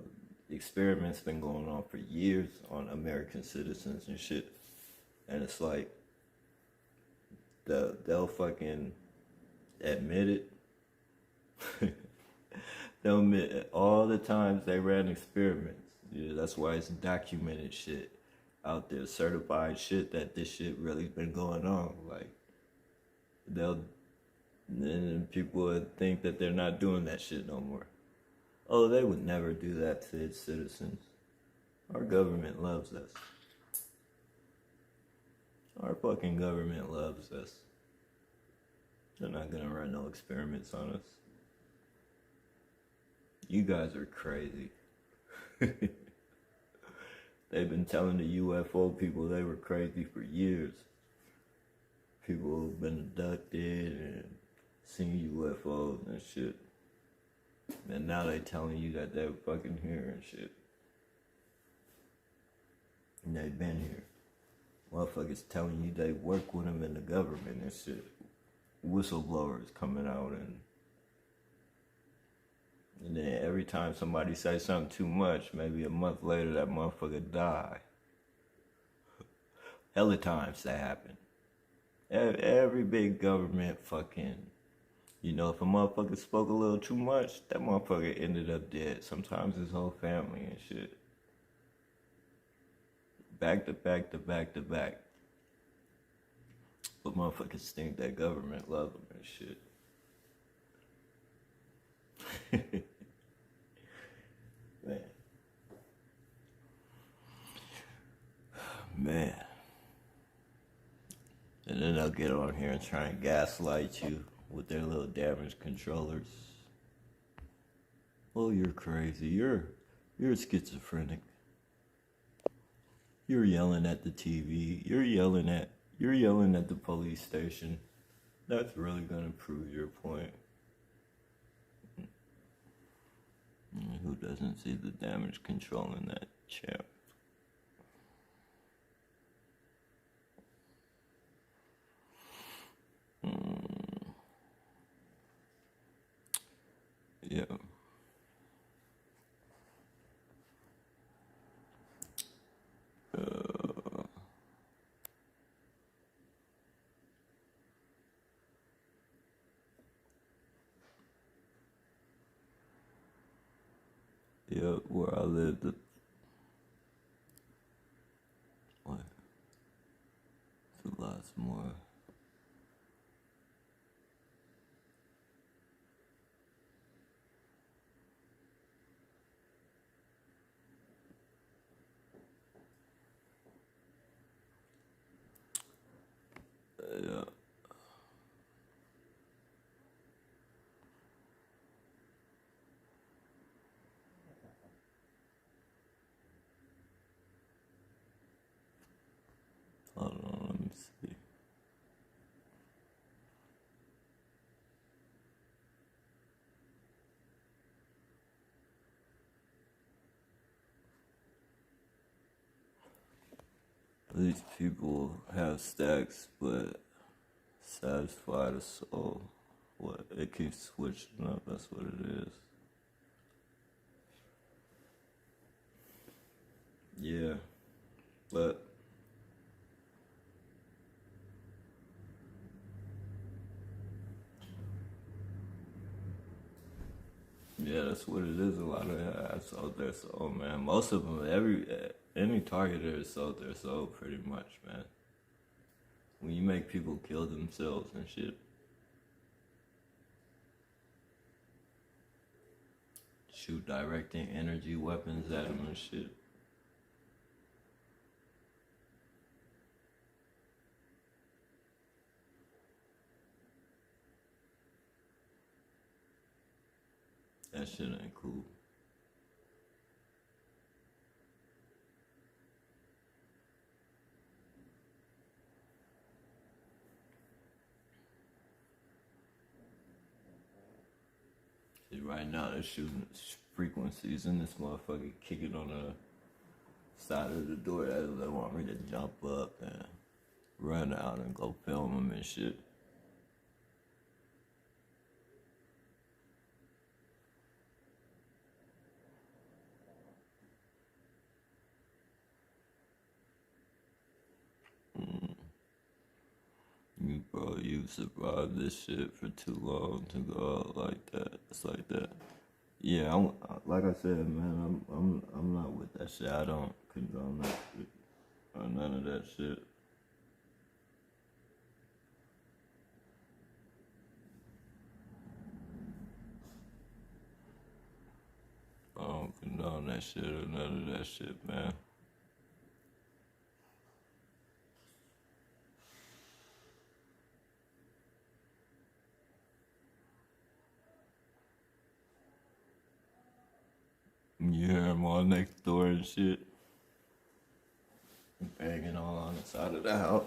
experiments been going on for years on American citizens and shit. And it's like, they'll fucking admit it. They'll admit all the times they ran experiments. Yeah, that's why it's documented shit out there, certified shit that this shit really been going on. Like, then people would think that they're not doing that shit no more. Oh, they would never do that to its citizens. Our government loves us. Our fucking government loves us. They're not gonna run no experiments on us. You guys are crazy. They've been telling the UFO people they were crazy for years. People have been abducted and seen UFOs and shit. And now they telling you that they're fucking here and shit. And they've been here. Motherfuckers telling you they work with them in the government and shit. Whistleblowers coming out and then every time somebody says something too much, maybe a month later that motherfucker die. Hella times that happen. Every big government fucking, you know, if a motherfucker spoke a little too much, that motherfucker ended up dead. Sometimes his whole family and shit. Back to back to back to back. But motherfuckers think that government love them and shit. Man. And then they'll get on here and try and gaslight you with their little damage controllers. Oh, you're crazy. You're schizophrenic. You're yelling at the TV. You're yelling at the police station. That's really gonna prove your point. Who doesn't see the damage control in that champ? Yeah. Yeah, where I lived, what? It's lots more. Yeah. Hold on, let me see. These people have stacks, but satisfy the soul. What? It keeps switching up, that's what it is. Yeah, but yeah, that's what it is. A lot of have sold their soul, man. Most of them, any targeter has sold their soul pretty much, man. When you make people kill themselves and shit. Shoot directing energy weapons at them and shit. That shit ain't cool. See, right now they're shooting frequencies in this motherfucker kicking on the side of the door as they want me to jump up and run out and go film them and shit. You survived this shit for too long to go out like that. It's like that. Yeah, like I said, man, I'm not with that shit. I don't condone that shit or none of that shit. I don't condone that shit or none of that shit, man. You hear him all next door and shit. Banging all on the side of the house.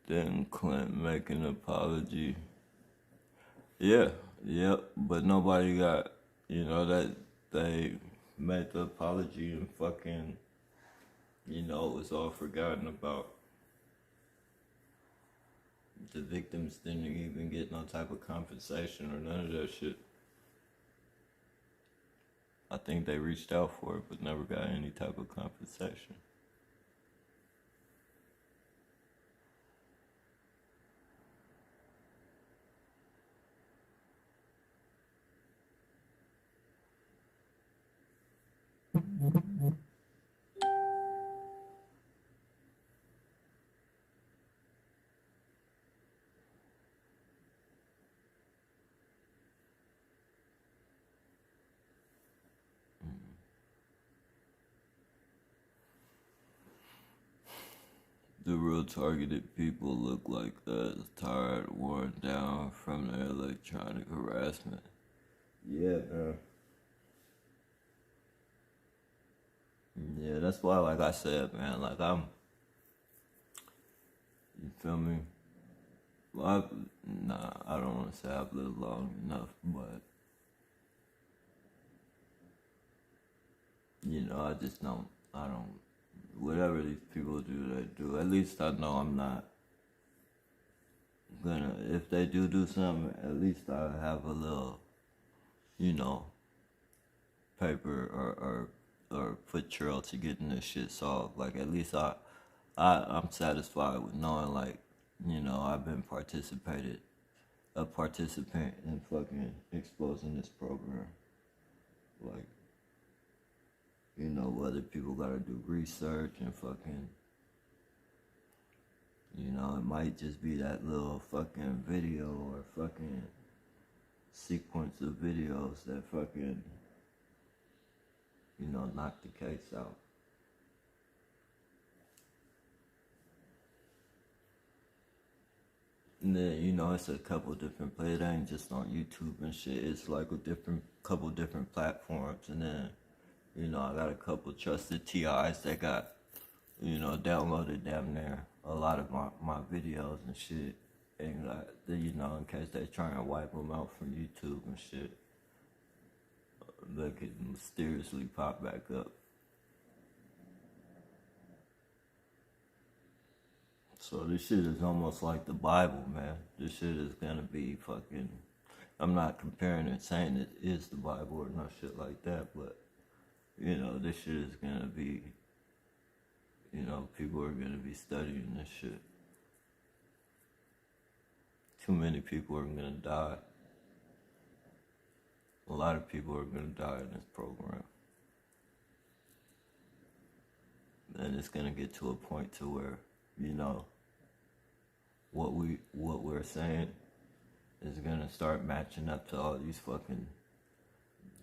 Then Clint make an apology. Yeah, yep, but nobody got, that they made the apology and fucking, it was all forgotten about. The victims didn't even get no type of compensation or none of that shit. I think they reached out for it, but never got any type of compensation. The real targeted people look like us, tired, worn down from their electronic harassment. Yeah, man. Yeah, that's why, like I said, man, like you feel me? Well, I don't want to say I've lived long enough, but, I just don't, whatever these people do, they do. At least I know I'm not gonna, if they do something, at least I have a little, paper or foot trail to getting this shit solved. Like, at least I'm satisfied with knowing, like, I've been a participant in fucking exposing this program. Like, whether people gotta do research and fucking, it might just be that little fucking video or fucking sequence of videos that fucking, knock the case out. And then, it's a couple different places. It ain't just on YouTube and shit. It's like a couple different platforms. And then, I got a couple trusted TIs that got, downloaded damn near a lot of my videos and shit. And, in case they try and wipe them out from YouTube and shit, they could mysteriously pop back up. So this shit is almost like the Bible, man. This shit is gonna be fucking, I'm not comparing it saying it is the Bible or no shit like that, but, this shit is gonna be, people are gonna be studying this shit. Too many people are gonna die. A lot of people are gonna die in this program. And it's gonna get to a point to where, what we're saying is gonna start matching up to all these fucking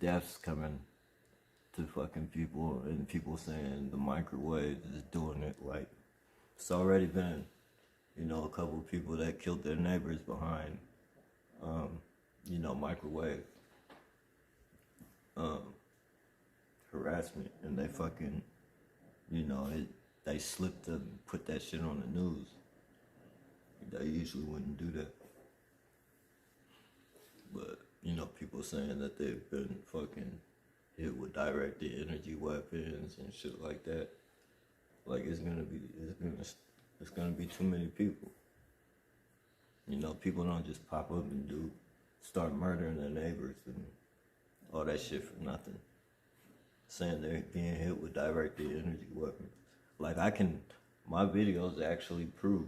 deaths coming to fucking people, and people saying the microwave is doing it. Like, it's already been, a couple of people that killed their neighbors behind, microwave harassment, and they fucking, they slipped up and put that shit on the news. They usually wouldn't do that. But, people saying that they've been fucking hit with directed energy weapons and shit like that. Like, it's gonna be too many people. People don't just pop up and start murdering their neighbors and all that shit for nothing. Saying they're being hit with directed energy weapons. Like, my videos actually prove,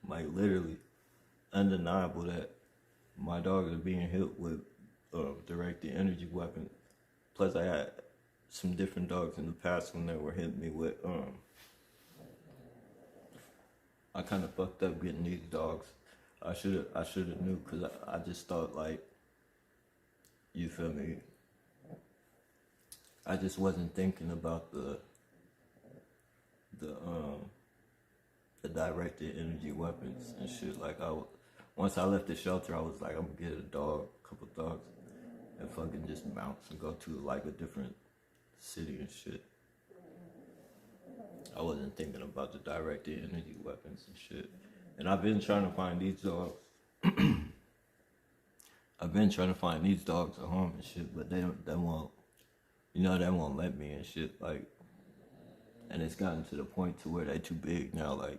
like, literally, undeniable that my dogs are being hit with directed energy weapons. Plus, I had some different dogs in the past when they were hitting me with, I kind of fucked up getting these dogs. I should have knew, because I just thought, like, you feel me? I just wasn't thinking about the directed energy weapons and shit. Like, once I left the shelter, I was like, I'm gonna get a couple dogs, and fucking just bounce and go to like a different city and shit. I wasn't thinking about the directed energy weapons and shit. And I've been trying to find these dogs. I've been trying to find these dogs at home and shit, but they won't let me and shit. Like, and it's gotten to the point to where they too big now. Like,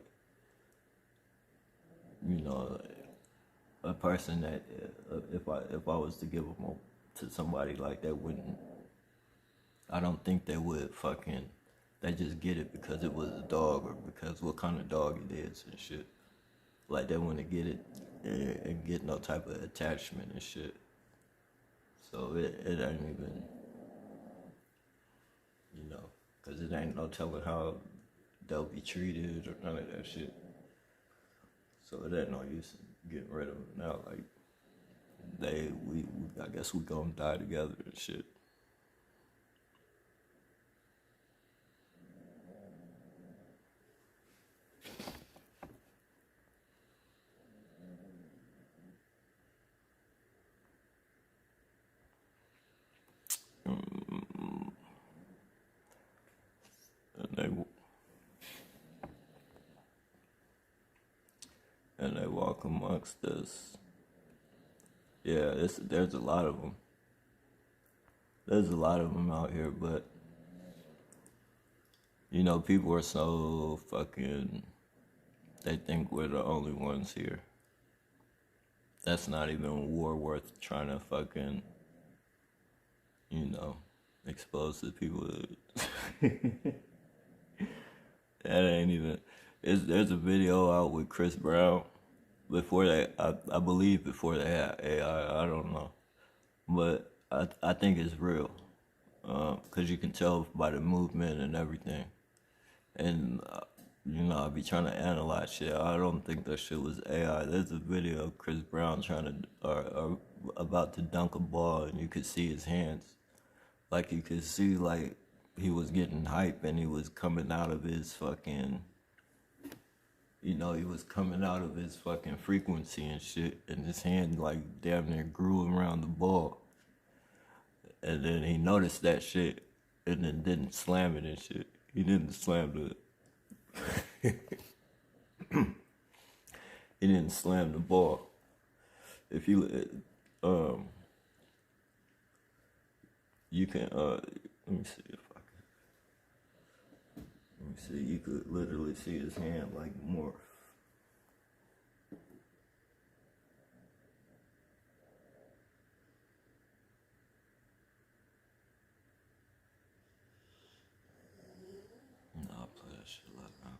a person that if I was to give them to somebody, like, that wouldn't. I don't think they would fucking. They just get it because it was a dog or because what kind of dog it is and shit. Like, they want to get it and get no type of attachment and shit. So it ain't even, because it ain't no telling how they'll be treated or none of that shit. So it ain't no use in getting rid of them now. Like, I guess we gonna die together and shit. And they walk amongst us. Yeah, there's a lot of them. There's a lot of them out here, but people are so fucking. They think we're the only ones here. That's not even a war worth trying to fucking, expose to people. That ain't even. There's a video out with Chris Brown before I believe before they had AI. I don't know, but I think it's real, cause you can tell by the movement and everything, and I be trying to analyze shit. I don't think that shit was AI. There's a video of Chris Brown about to dunk a ball, and you could see his hands, like you could see like he was getting hype and he was coming out of his fucking. He was coming out of his fucking frequency and shit, and his hand, like, damn near grew around the ball. And then he noticed that shit, and then didn't slam it and shit. He didn't slam he didn't slam the ball. If you, you can, let me see if I can. Let me see, you could literally see his hand, like, morph. No, I'll play that shit like that.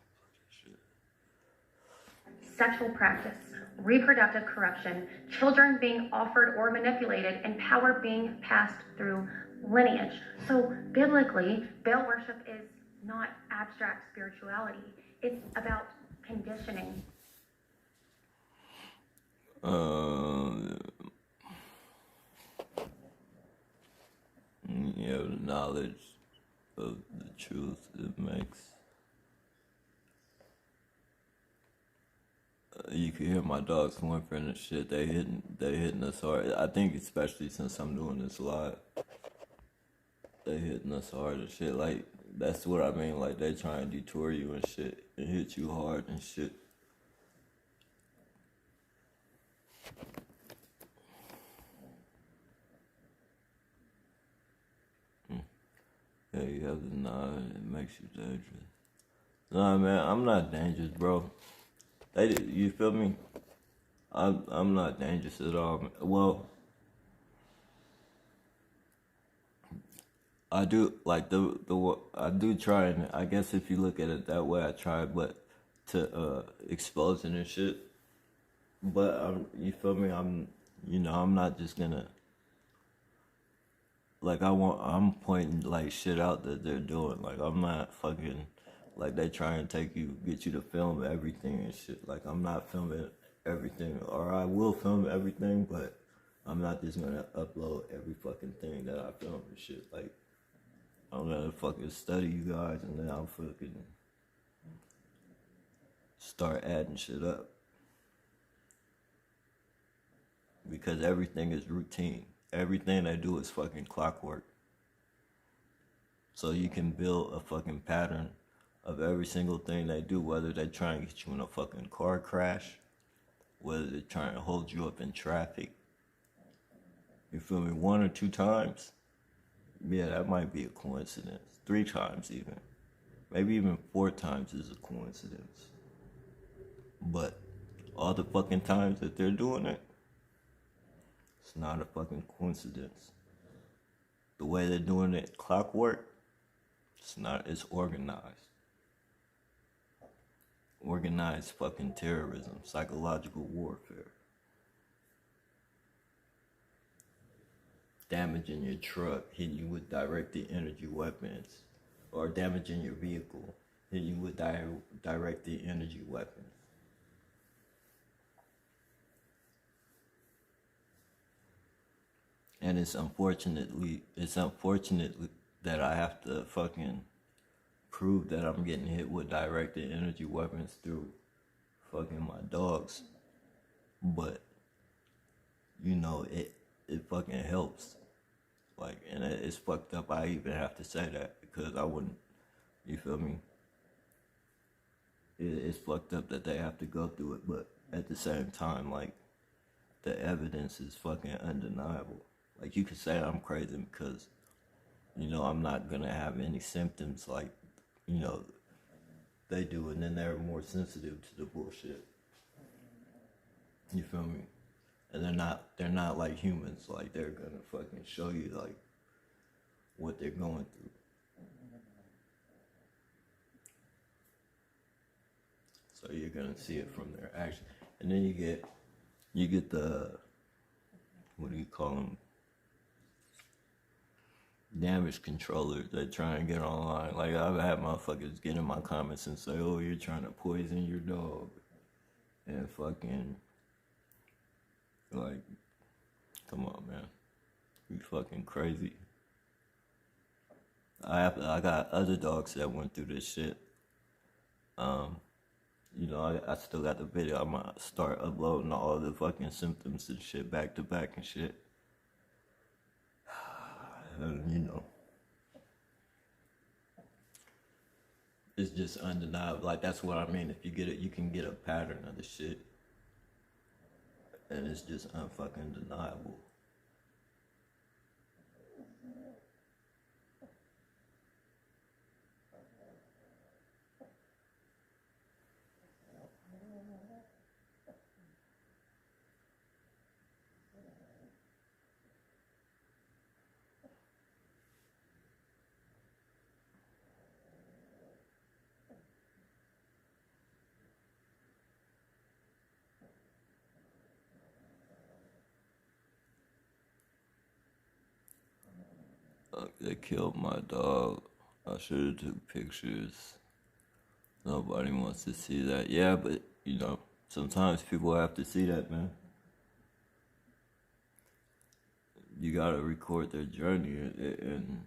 Sexual practice, reproductive corruption, children being offered or manipulated, and power being passed through lineage. So biblically, Baal worship is not abstract spirituality. It's about conditioning. The knowledge of the truth it makes. You can hear my dogs whimpering and shit. They hitting us hard. I think especially since I'm doing this live, they hitting us hard and shit. Like, that's what I mean. Like, they try and detour you and shit and hit you hard and shit. Yeah, you have to know it makes you dangerous. Nah, man, I'm not dangerous, bro. You feel me? I'm not dangerous at all. Well, I do like I do try, and I guess if you look at it that way, I try, but to expose it and shit. But you feel me? I'm not just gonna like I'm pointing like shit out that they're doing. Like I'm not fucking like they try and get you to film everything and shit. Like I'm not filming everything, or I will film everything, but I'm not just gonna upload every fucking thing that I film and shit. Like I'm gonna fucking study you guys and then I'll fucking start adding shit up. Because everything is routine. Everything they do is fucking clockwork. So you can build a fucking pattern of every single thing they do, whether they try and get you in a fucking car crash, whether they're trying to hold you up in traffic. You feel me? 1 or 2 times? Yeah, that might be a coincidence. 3 times even. Maybe even 4 times is a coincidence. But all the fucking times that they're doing it, it's not a fucking coincidence. The way they're doing it, clockwork, it's organized. Organized fucking terrorism, psychological warfare. Damaging your truck, hitting you with directed energy weapons. Or damaging your vehicle, hitting you with directed energy weapons. And it's unfortunate that I have to fucking prove that I'm getting hit with directed energy weapons through fucking my dogs. But, it fucking helps. Like, and it's fucked up. I even have to say that because I wouldn't, you feel me? It's fucked up that they have to go through it, but at the same time, like, the evidence is fucking undeniable. Like, you could say I'm crazy because, I'm not gonna have any symptoms like, they do, and then they're more sensitive to the bullshit. You feel me? And they're not like humans. Like, they're gonna fucking show you, like, what they're going through. So you're gonna see it from their action. And then you get the, what do you call them? Damage controllers that try and get online. Like, I've had motherfuckers get in my comments and say, oh, you're trying to poison your dog. And fucking, like, come on, man. You fucking crazy. I got other dogs that went through this shit. I still got the video. I'm gonna start uploading all the fucking symptoms and shit back to back and shit. And, it's just undeniable. Like, that's what I mean. If you get it, you can get a pattern of the shit. And it's just unfucking deniable. They killed my dog. I should have took pictures. Nobody wants to see that. Yeah, but, sometimes people have to see that, man. You gotta record their journey and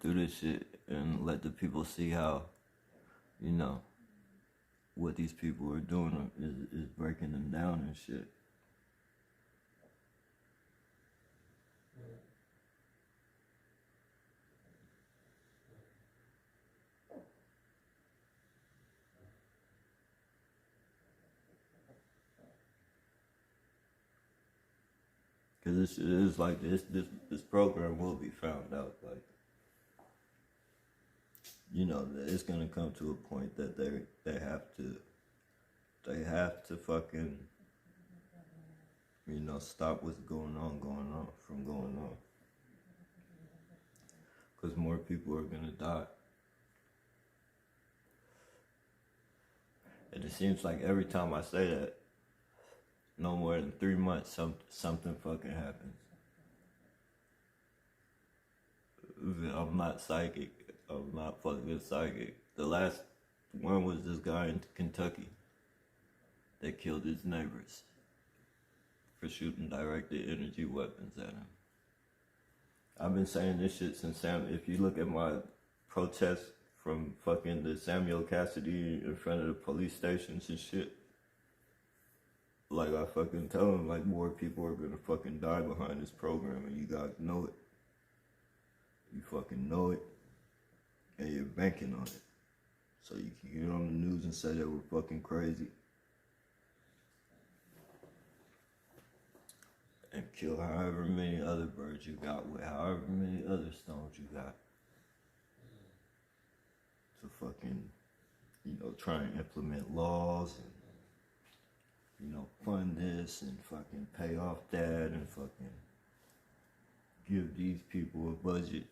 through this shit and let the people see how, what these people are doing is breaking them down and shit. Cause this shit is like this program will be found out. Like, you know, it's gonna come to a point that they have to fucking, you know, stop what's going on from going on. Cause more people are gonna die. And it seems like every time I say that, no more than 3 months, something fucking happens. I'm not psychic. I'm not fucking psychic. The last one was this guy in Kentucky that killed his neighbors for shooting directed energy weapons at him. I've been saying this shit since if you look at my protests from fucking the Samuel Cassidy in front of the police stations and shit, like I fucking tell them, like, more people are gonna fucking die behind this program, and you guys know it. You fucking know it, and you're banking on it. So you can get on the news and say that we're fucking crazy. And kill however many other birds you got with however many other stones you got. To fucking, you know, try and implement laws and, you know, fund this and fucking pay off that and fucking give these people a budget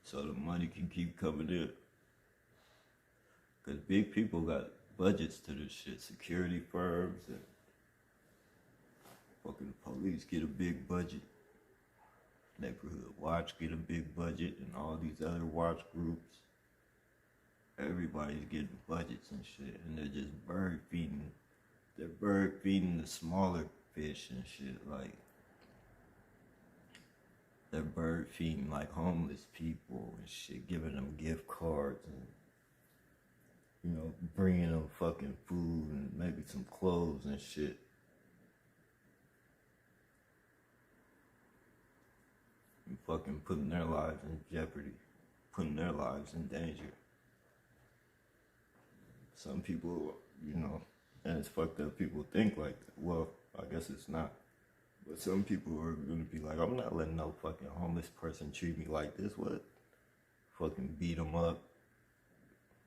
so the money can keep coming in. Because big people got budgets to this shit. Security firms and fucking police get a big budget. Neighborhood Watch get a big budget, and all these other watch groups. Everybody's getting budgets and shit, and they're just bird feeding. They're bird feeding the smaller fish and shit. Like, they're bird feeding like homeless people and shit, giving them gift cards and, you know, bringing them fucking food and maybe some clothes and shit. And fucking putting their lives in jeopardy, putting their lives in danger. Some people, you know, and it's fucked up, people think like that. Well, I guess it's not. But some people are gonna be like, I'm not letting no fucking homeless person treat me like this. What? Fucking beat them up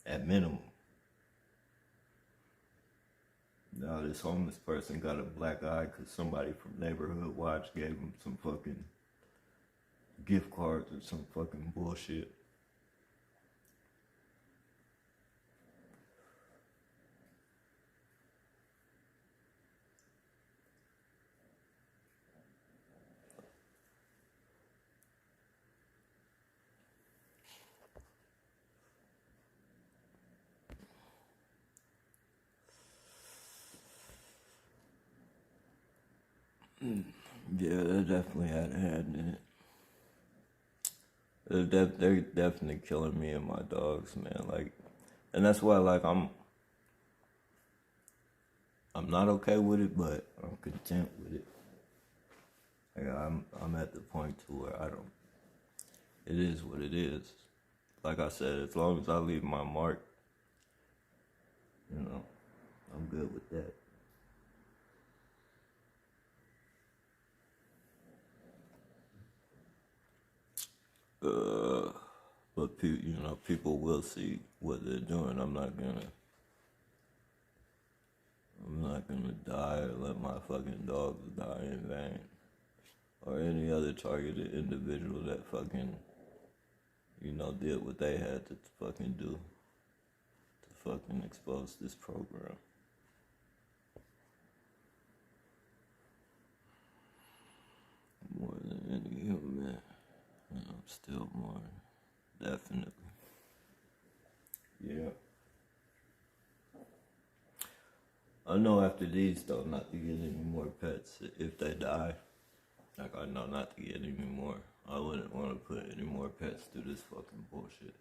at minimum. Now this homeless person got a black eye because somebody from Neighborhood Watch gave him some fucking gift cards or some fucking bullshit. Yeah, they definitely had a hand in it. They're definitely killing me and my dogs, man. Like, and that's why, like, I'm not okay with it, but I'm content with it. Like, I'm at the point to where I don't. It is what it is. Like I said, as long as I leave my mark, you know, I'm good with that. But you know, people will see what they're doing. I'm not gonna die or let my fucking dogs die in vain, or any other targeted individual that fucking, you know, did what they had to fucking do to fucking expose this program. More than any human. I'm still more, definitely. Yeah. I know after these, though, not to get any more pets if they die. Like, I know not to get any more. I wouldn't want to put any more pets through this fucking bullshit.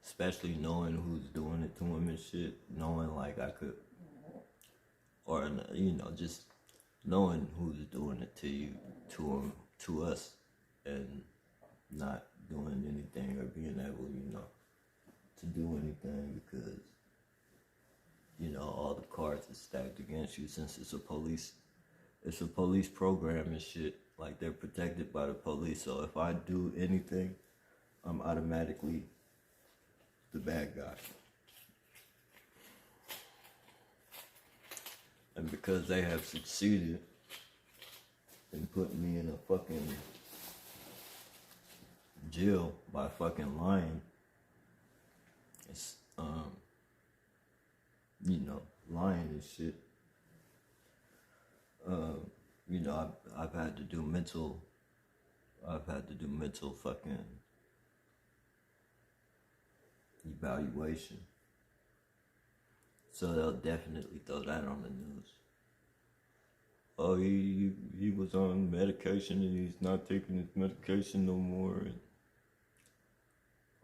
Especially knowing who's doing it to them and shit. Knowing, like, I could, or, you know, just knowing who's doing it to you, to them, to us, and not doing anything or being able, you know, to do anything because you know, all the cards are stacked against you since it's a police program and shit. Like, they're protected by the police, so if I do anything, I'm automatically the bad guy. And because they have succeeded in putting me in a fucking jail by fucking lying, it's, you know, lying and shit. You know, I've had to do mental fucking evaluation. So they'll definitely throw that on the news. Oh, he was on medication and he's not taking his medication no more, and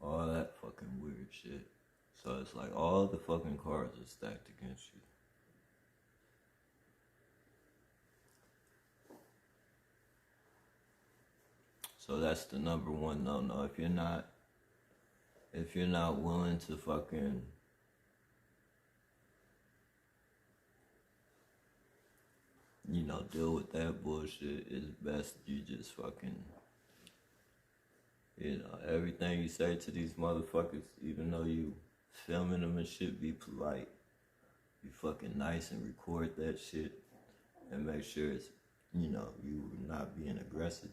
all that fucking weird shit. So it's like all the fucking cards are stacked against you. So that's the number one no. If you're not willing to fucking deal with that bullshit, it's best you just fucking, everything you say to these motherfuckers, even though you filming them and shit, be polite. Be fucking nice and record that shit and make sure it's, you not being aggressive.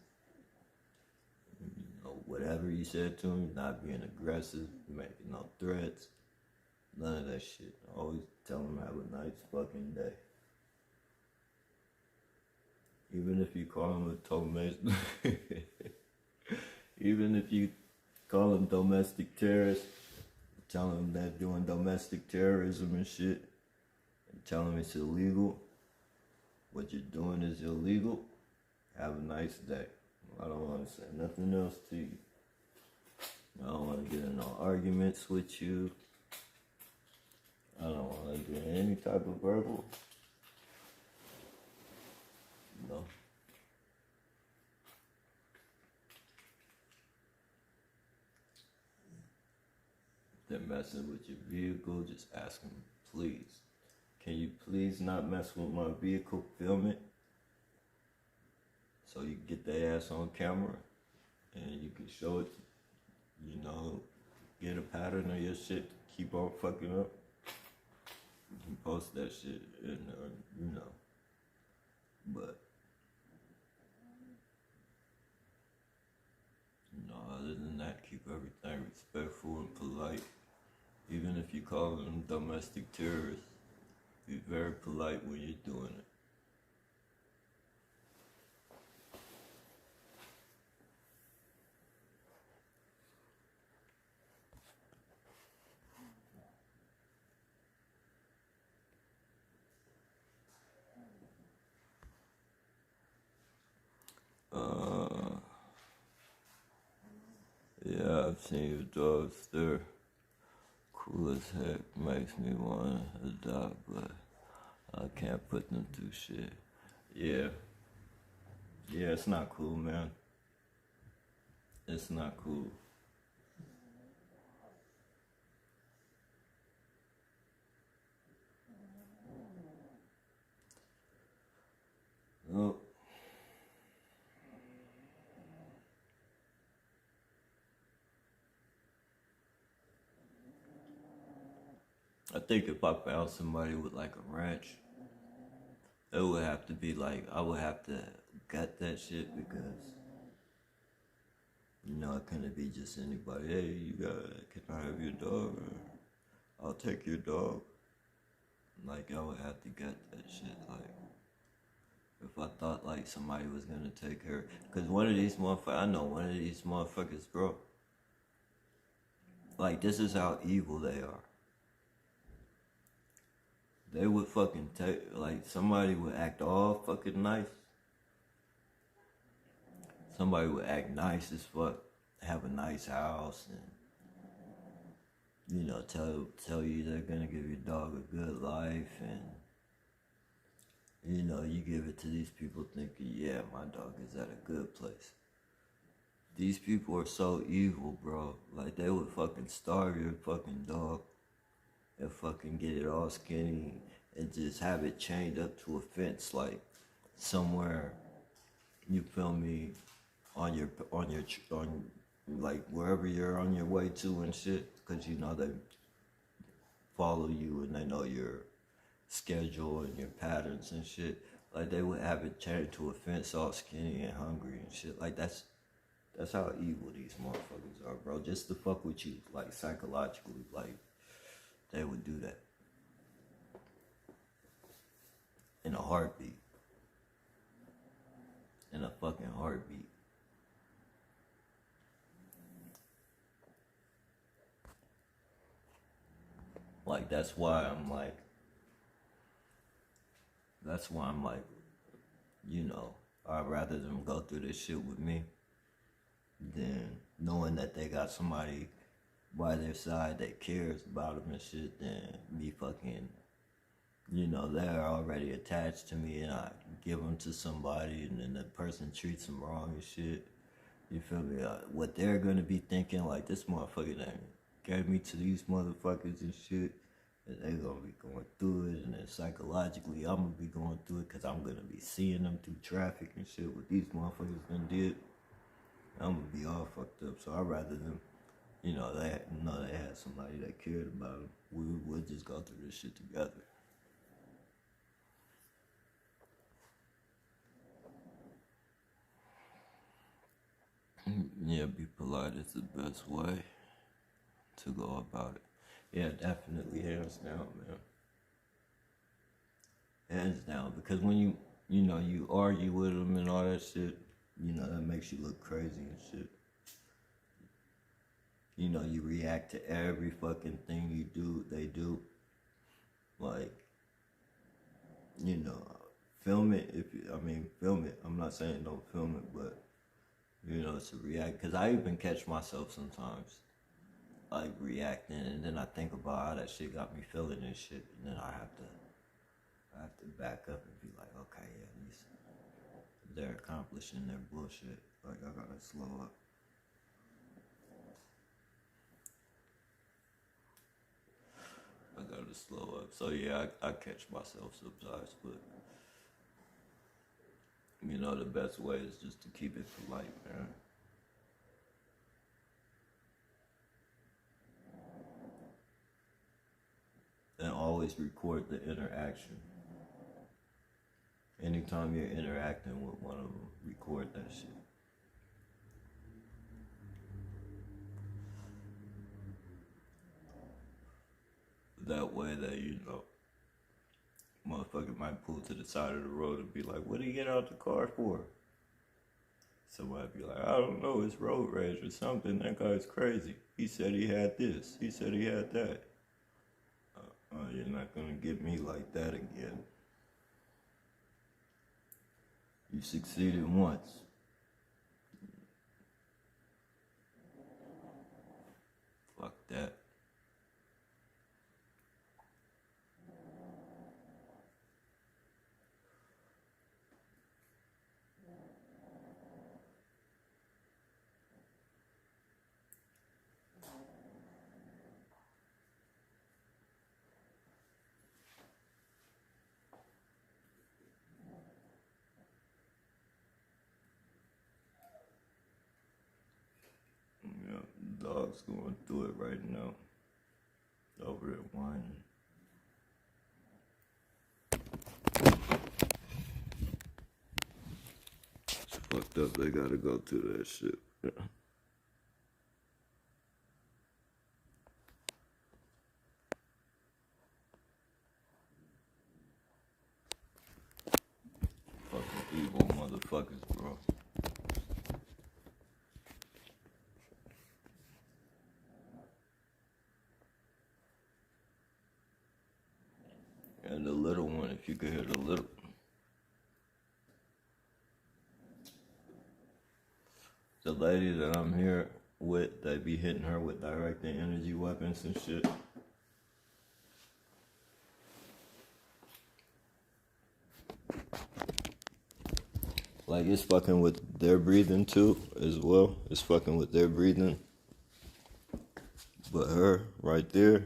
Whatever you said to him, not being aggressive, making no threats, none of that shit. Always tell him have a nice fucking day. Even if you call him a even if you call him domestic terrorist, tell him they're doing domestic terrorism and shit, and tell him it's illegal. What you're doing is illegal. Have a nice day. I don't want to say nothing else to you. I don't want to get in no arguments with you. I don't want to do any type of verbal. No. If they're messing with your vehicle, just ask them, please. Can you please not mess with my vehicle? Film it. So you can get their ass on camera and you can show it, get a pattern of your shit to keep on fucking up. You can post that shit and, but, other than that, keep everything respectful and polite. Even if you call them domestic terrorists, be very polite when you're doing it. Yeah, I've seen your dogs. They're cool as heck. Makes me want to adopt, but I can't put them through shit. Yeah, it's not cool, man. It's not cool. Nope. I think if I found somebody with like a ranch, it would have to be like, I would have to gut that shit because, it couldn't be just anybody. Hey, can I have your dog? Or I'll take your dog. Like, I would have to gut that shit. Like, if I thought like somebody was gonna take her, because one of these motherfuckers, bro. Like, this is how evil they are. They would fucking take, like, somebody would act all fucking nice. Somebody would act nice as fuck, have a nice house, and, tell you they're gonna give your dog a good life, and, you give it to these people thinking, yeah, my dog is at a good place. These people are so evil, bro. Like, they would fucking starve your fucking dog and fucking get it all skinny and just have it chained up to a fence, like somewhere, you feel me, on like wherever you're on your way to and shit, because you know they follow you and they know your schedule and your patterns and shit. Like they would have it chained to a fence, all skinny and hungry and shit. Like that's how evil these motherfuckers are, bro. Just to fuck with you, like psychologically, like they would do that in a heartbeat. In a fucking heartbeat. Like that's why I'm like, you know, I'd rather them go through this shit with me than knowing that they got somebody by their side that cares about them and shit, than me fucking, you know, they're already attached to me and I give them to somebody and then the person treats them wrong and shit. You feel me? What they're gonna be thinking, like, this motherfucker that gave me to these motherfuckers and shit, and they gonna be going through it, and then psychologically I'm gonna be going through it because I'm gonna be seeing them through traffic and shit, what these motherfuckers done did. I'm gonna be all fucked up, so I'd rather them, you know, they had somebody that cared about them. We would just go through this shit together. Yeah, be polite is the best way to go about it. Yeah, definitely, hands down, man. Hands down, because when you know, you argue with them and all that shit, you know, that makes you look crazy and shit. You know, you react to every fucking thing they do. Like, you know, film it film it. I'm not saying don't film it, but, you know, to react. Because I even catch myself sometimes, like, reacting, and then I think about how that shit got me feeling and shit, and then I have to back up and be like, okay, yeah, at least they're accomplishing their bullshit. Like, I gotta slow up. I gotta slow up. So yeah, I catch myself sometimes, but you know, the best way is just to keep it polite, man. And always record the interaction. Anytime you're interacting with one of them, record that shit. That way that, you know, motherfucker might pull to the side of the road and be like, what did he get out the car for? Somebody be like, I don't know, it's road rage or something. That guy's crazy. He said he had this. He said he had that. You're not gonna get me like that again. You succeeded once. Fuck that. Dog's going through it right now. Over there whining. It's fucked up. They gotta go through that shit. Yeah. Fucking evil motherfuckers, bro. And the little one, if you could hear the little. The lady that I'm here with, they be hitting her with directing energy weapons and shit. Like, it's fucking with their breathing too, as well. It's fucking with their breathing. But her, right there,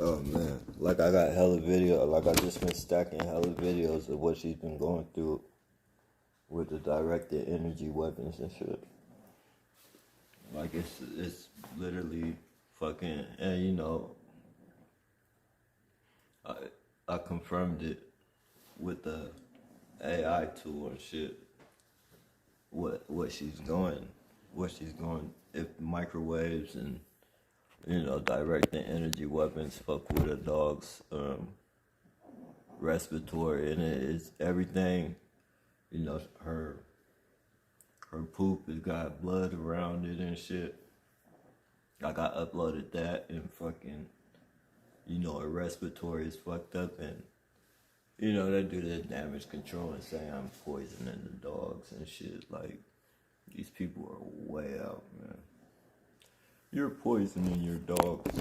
Oh man, like I got hella video, like I just been stacking hella videos of what she's been going through with the directed energy weapons and shit. Like it's literally fucking, and you know, I confirmed it with the AI tool and shit. What she's going, if microwaves and, you know, directing energy weapons fuck with a dog's respiratory, and it's everything, you know, her poop has got blood around it and shit. Like I uploaded that and fucking, you know, her respiratory is fucked up, and you know, they do the damage control and say I'm poisoning the dogs and shit. Like, these people are way out, man. You're poisoning your dogs.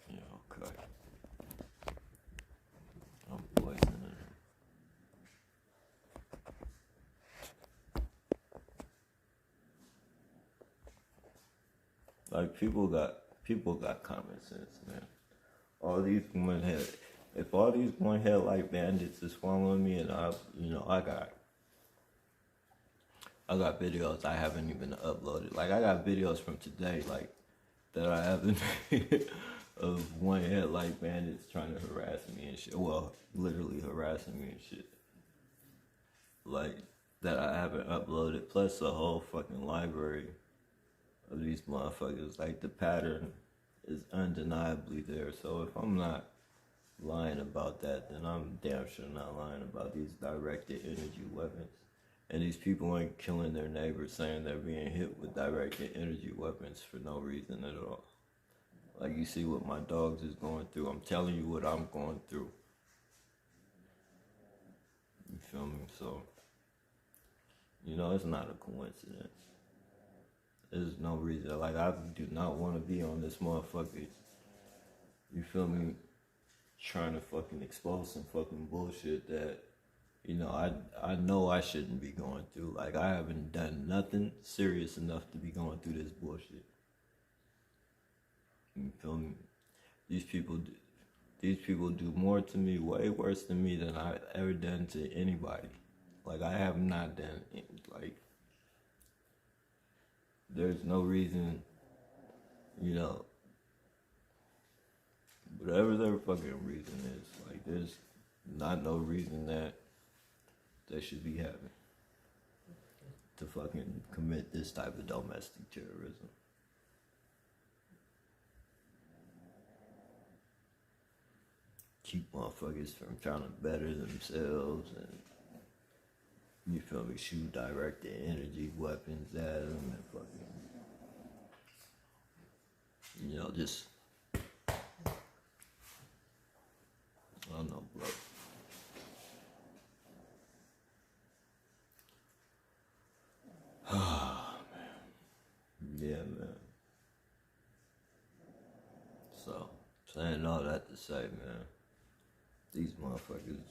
Yeah, okay. I'm poisoning them. Like, people got common sense, man. All these if all these one head like bandits is following me, and I got videos I haven't even uploaded. Like, I got videos from today, like, that I haven't of one head like bandits trying to harass me and shit. Well, literally harassing me and shit. Like, that I haven't uploaded, plus a whole fucking library of these motherfuckers. Like, the pattern is undeniably there. So if I'm not lying about that, then I'm damn sure not lying about these directed energy weapons. And these people ain't killing their neighbors saying they're being hit with directed energy weapons for no reason at all. Like, you see what my dogs is going through. I'm telling you what I'm going through. You feel me? So, you know, it's not a coincidence. There's no reason. Like, I do not want to be on this motherfucker, you feel me, trying to fucking expose some fucking bullshit that, you know, I know I shouldn't be going through. Like, I haven't done nothing serious enough to be going through this bullshit. You feel me? These people do more to me, way worse than me, than I've ever done to anybody. Like, I have not done, like, there's no reason, you know, whatever their fucking reason is, like, there's not no reason that they should be having to fucking commit this type of domestic terrorism. Keep motherfuckers from trying to better themselves and, you feel me, shoot directed energy weapons at them and fucking, you know, just, I don't know, bro. Oh, man. Yeah, man. So, saying all that to say, man, these motherfuckers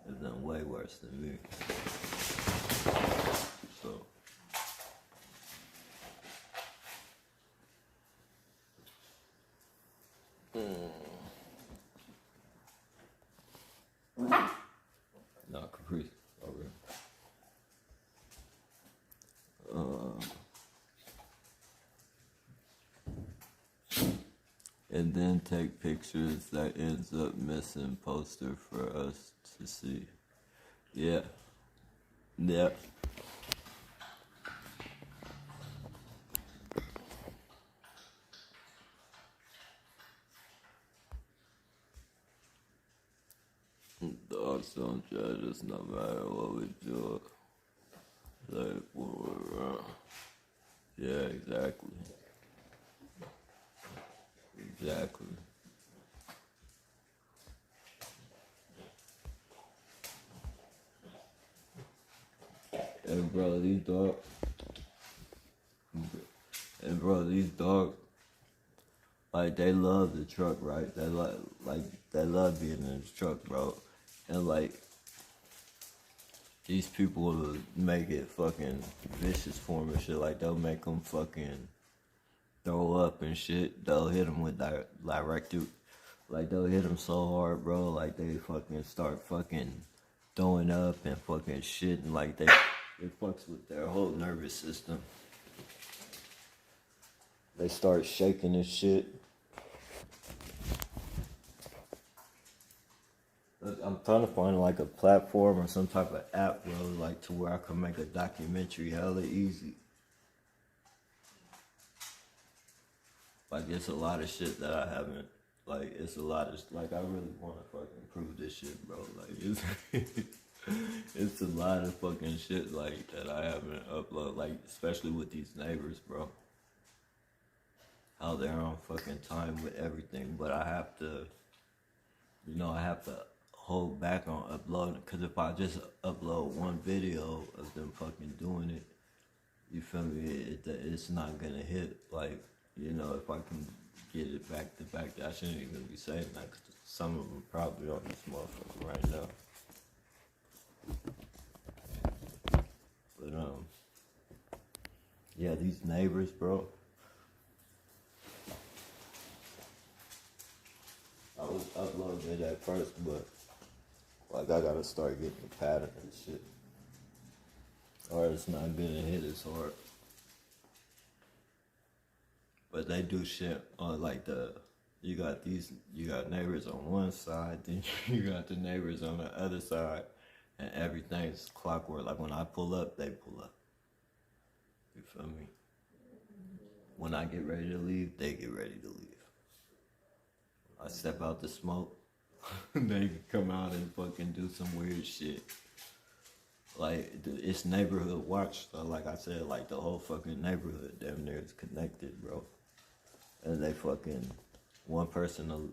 have done way worse than me. So, not Caprice. Okay. And then take pictures that ends up missing poster for us to see. Yeah. Yeah. Dogs don't judge us no matter what we do. Like, yeah, exactly. Exactly. And bro, these dogs, like, they love the truck, right? They they love being in the truck, bro. And like, these people will make it fucking vicious for them and shit. Like, they'll make them fucking throw up and shit, they'll hit them with direct. Like, they'll hit them so hard, bro, like, they fucking start fucking throwing up and fucking shit, and like, it fucks with their whole nervous system. They start shaking and shit. I'm trying to find like a platform or some type of app, bro, like to where I can make a documentary hella easy. Like, it's a lot of shit that I haven't, like, it's a lot of, like, I really want to fucking prove this shit, bro. Like, it's a lot of fucking shit, like, that I haven't uploaded, like, especially with these neighbors, bro. How they're on fucking time with everything, but I have to, I have to hold back on uploading, because if I just upload one video of them fucking doing it, you feel me, it's not gonna hit, like, if I can get it back to back, I shouldn't even be saying that, because some of them probably on this motherfucker right now. But, yeah, these neighbors, bro. I was uploading it at first, but, like, I gotta start getting the pattern and shit, or it's not gonna hit as hard. But they do shit on, like, you got neighbors on one side, then you got the neighbors on the other side, and everything's clockwork. Like, when I pull up, they pull up. You feel me? When I get ready to leave, they get ready to leave. I step out to smoke, they can come out and fucking do some weird shit. Like, it's neighborhood watch. So like I said, like, the whole fucking neighborhood damn near is connected, bro. And they fucking, one person, they'll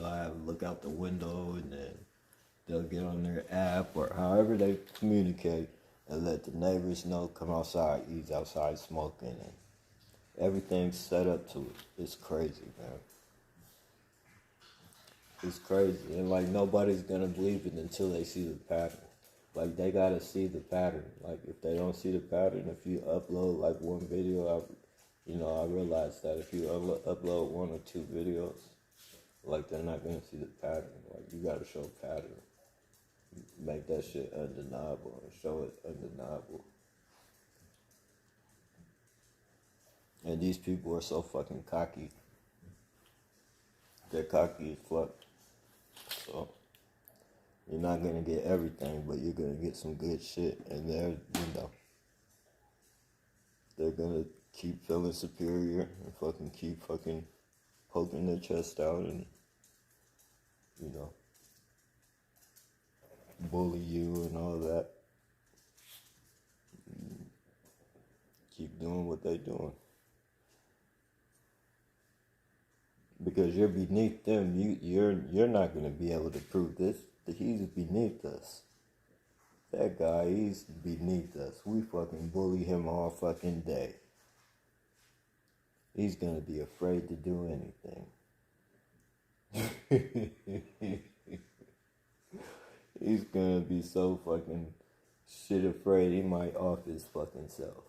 have look out the window, and then they'll get on their app or however they communicate and let the neighbors know, come outside, he's outside smoking, and everything's set up to it. It's crazy, man. It's crazy, and like, nobody's gonna believe it until they see the pattern. Like, they gotta see the pattern. Like, if they don't see the pattern, if you upload like one video, I realized that if you upload one or two videos, like, they're not gonna see the pattern. Like, you gotta show pattern. Make that shit undeniable and show it undeniable. And these people are so fucking cocky. They're cocky as fuck. So, you're not gonna get everything, but you're gonna get some good shit. And they're gonna keep feeling superior and fucking keep fucking poking their chest out and, bully you and all that. Keep doing what they're doing. Because you're beneath them. You're not gonna be able to prove this. That he's beneath us. That guy, he's beneath us. We fucking bully him all fucking day. He's gonna be afraid to do anything. He's gonna be so fucking shit afraid he might off his fucking self.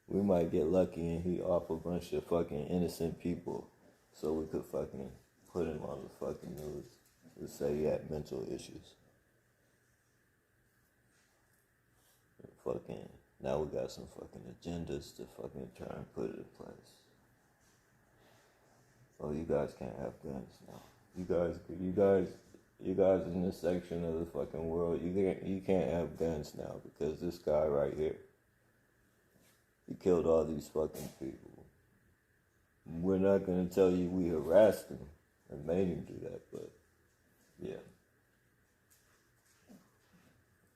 We might get lucky and he off a bunch of fucking innocent people so we could fucking put him on the fucking news to say he had mental issues. And fucking, now we got some fucking agendas to fucking try and put it in place. Oh, you guys can't have guns now. You guys in this section of the fucking world, you can't have guns now because this guy right here, he killed all these fucking people. We're not gonna tell you we harassed him and made him do that, but yeah.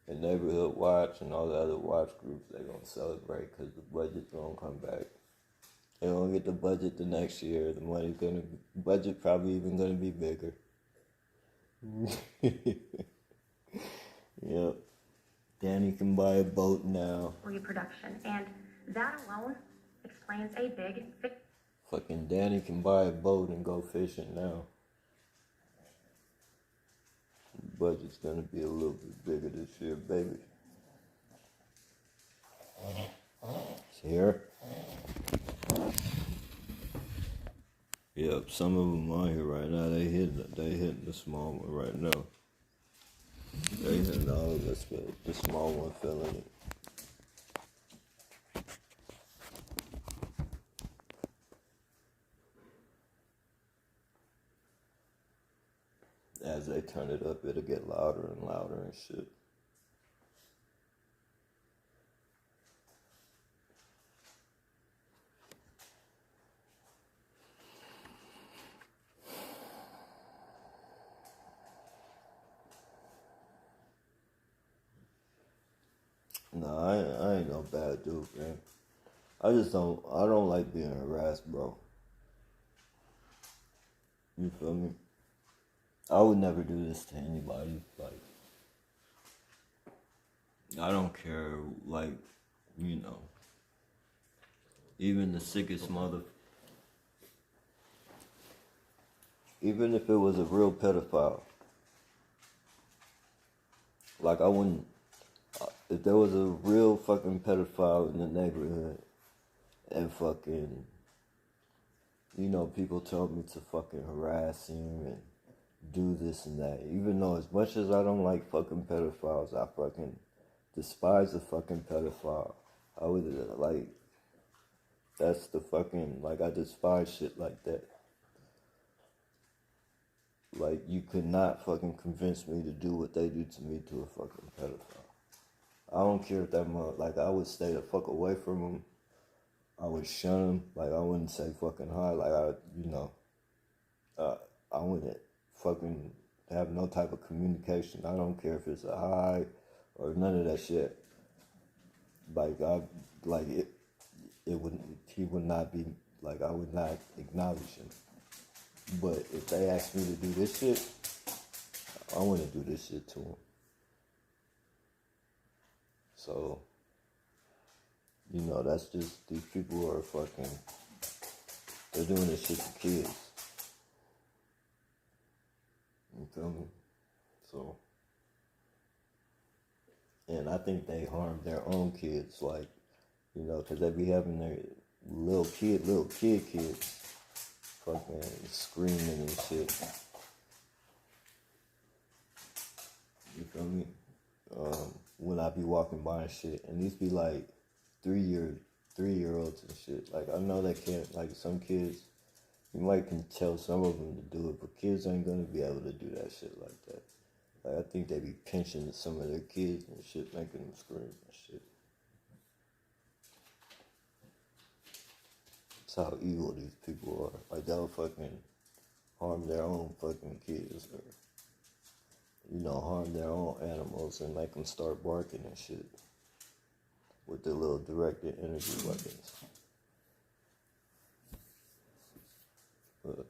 And Neighborhood Watch and all the other watch groups, they're gonna celebrate because the budget's gonna come back. They're gonna get the budget the next year. The budget probably even gonna be bigger. Yep. Danny can buy a boat now. Reproduction, and that alone explains a big. Fucking Danny can buy a boat and go fishing now. The budget's gonna be a little bit bigger this year, baby. It's here. Yep, some of them on here right now, they hitting the small one right now. They hitting all of us, but the small one feeling it. As they turn it up, it'll get louder and louder and shit. No, I ain't no bad dude, man. I don't like being harassed, bro. You feel me? I would never do this to anybody. Like, I don't care, like, you know, even the sickest even if it was a real pedophile, like, I wouldn't, if there was a real fucking pedophile in the neighborhood and fucking, you know, people told me to fucking harass him and do this and that, even though as much as I don't like fucking pedophiles, I fucking despise a fucking pedophile. I would, like, that's the fucking, like, I despise shit like that. Like, you could not fucking convince me to do what they do to me to a fucking pedophile. I don't care if that like, I would stay the fuck away from them. I would shun them. Like, I wouldn't say fucking hi. Like, I wouldn't fucking have no type of communication. I don't care if it's a hi or none of that shit. Like, he would not be, like, I would not acknowledge him. But if they ask me to do this shit, I want to do this shit to him. So, you know, that's just, these people are fucking, they're doing this shit to kids. You feel me? So, and I think they harm their own kids, like, you know, because they be having their little kids fucking screaming and shit. You feel me? When I be walking by and shit, and these be like 3-year-olds and shit. Like, I know they can't, like, some kids, you might can tell some of them to do it, but kids ain't gonna be able to do that shit like that. Like, I think they be pinching some of their kids and shit, making them scream and shit. That's how evil these people are. Like, they'll fucking harm their own fucking kids, or, you know, harm their own animals and make them start barking and shit with their little directed energy weapons. But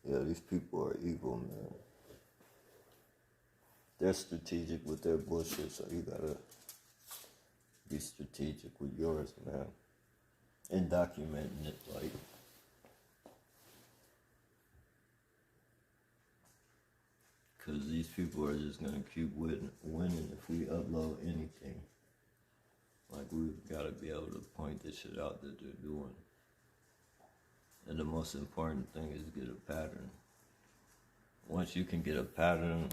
yeah, these people are evil, man. They're strategic with their bullshit, so you gotta be strategic with yours, man. And documenting it, like, because these people are just gonna keep winning if we upload anything. Like, we've gotta be able to point this shit out that they're doing. And the most important thing is get a pattern. Once you can get a pattern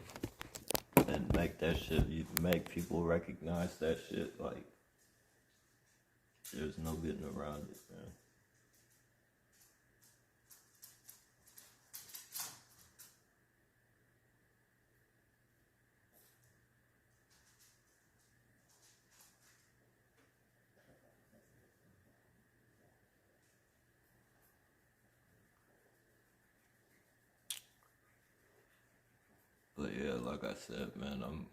and make that shit, you make people recognize that shit, like, there's no getting around it, man. But yeah, like I said, man, I'm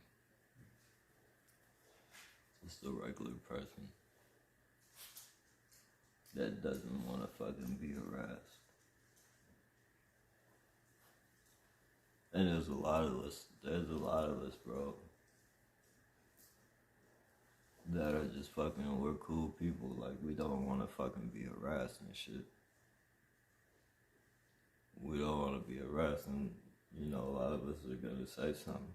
just a regular person that doesn't want to fucking be harassed. And there's a lot of us, bro, that are just fucking, we're cool people, like, we don't want to fucking be harassed and shit. We don't want to be harassed, and, you know, a lot of us are gonna say something.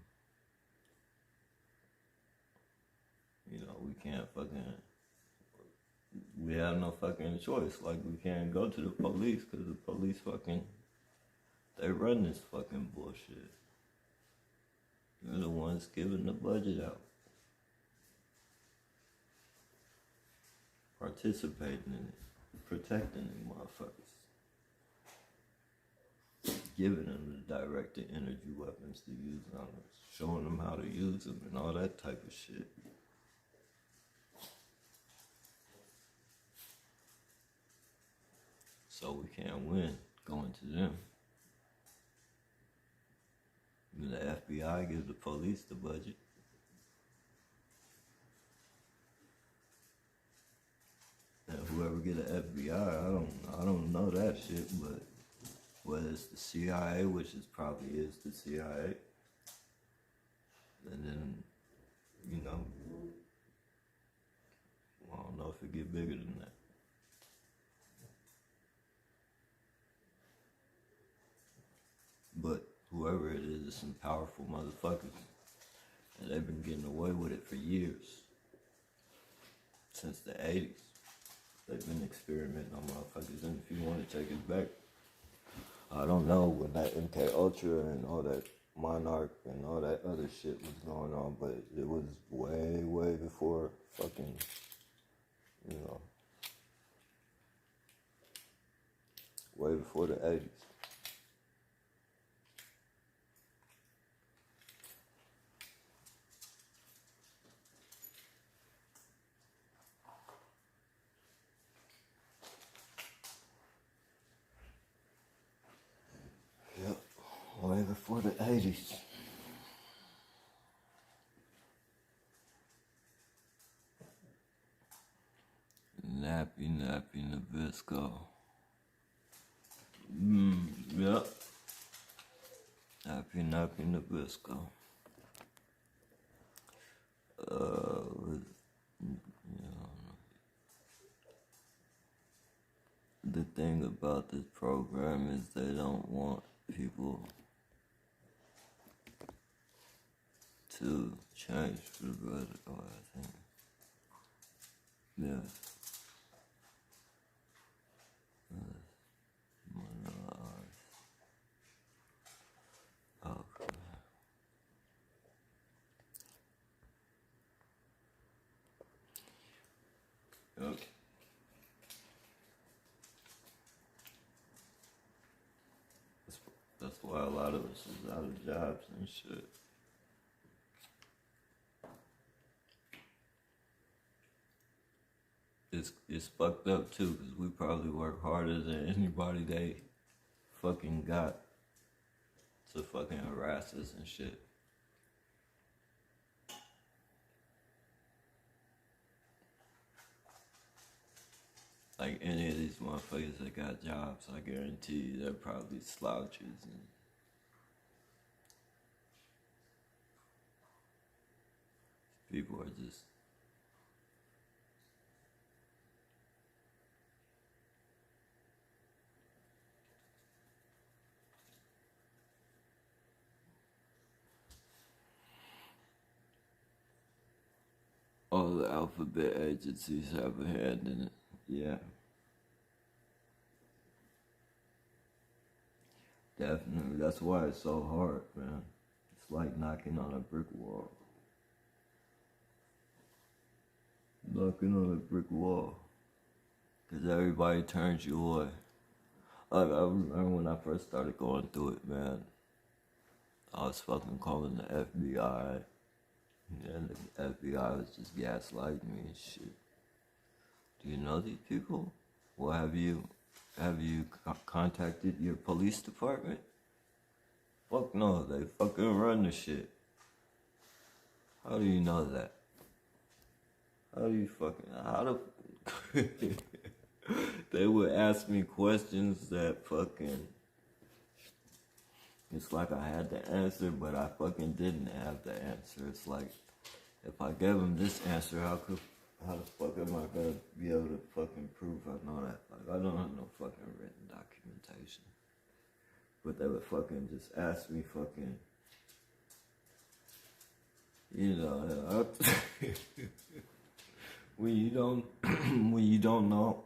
we can't fucking, we have no fucking choice. Like, we can't go to the police because the police fucking, they run this fucking bullshit. They're the ones giving the budget out. Participating in it. Protecting them motherfuckers. Giving them the directed energy weapons to use on us. Showing them how to use them and all that type of shit. So we can't win going to them. The FBI gives the police the budget. And whoever get an FBI, I don't know that shit, but whether it's the CIA, which probably is the CIA, and then, you know, I don't know if it get bigger than that. But whoever it is some powerful motherfuckers. And they've been getting away with it for years. Since the 80s. They've been experimenting on motherfuckers. And if you want to take it back, I don't know when that MK Ultra and all that Monarch and all that other shit was going on, but it was way, way before fucking, you know, way before the 80s. Yep, way before the 80s. Nappy Nabisco. Yep. Nappy Nabisco. The thing about this program is they don't want people to change for the better, I think. Yeah. Okay. Okay. That's why a lot of us is out of jobs and shit. It's fucked up too, because we probably work harder than anybody they fucking got to fucking harass us and shit. Like any of these motherfuckers that got jobs, I guarantee you they're probably slouches and people are just all the alphabet agencies have a hand in it. Yeah. Definitely. That's why it's so hard, man. It's like knocking on a brick wall. Knocking on a brick wall. Because everybody turns you away. I remember when I first started going through it, man. I was fucking calling the FBI. And the FBI was just gaslighting me and shit. Do you know these people? Well, have you contacted your police department? Fuck no, they fucking run the shit. How do you know that? How do they would ask me questions that fucking, it's like I had the answer, but I fucking didn't have the answer. It's like, if I gave them this answer, how the fuck am I gonna be able to fucking prove I know that? Like, I don't have no fucking written documentation. But they would fucking just ask me fucking, you know, when you don't when you don't know,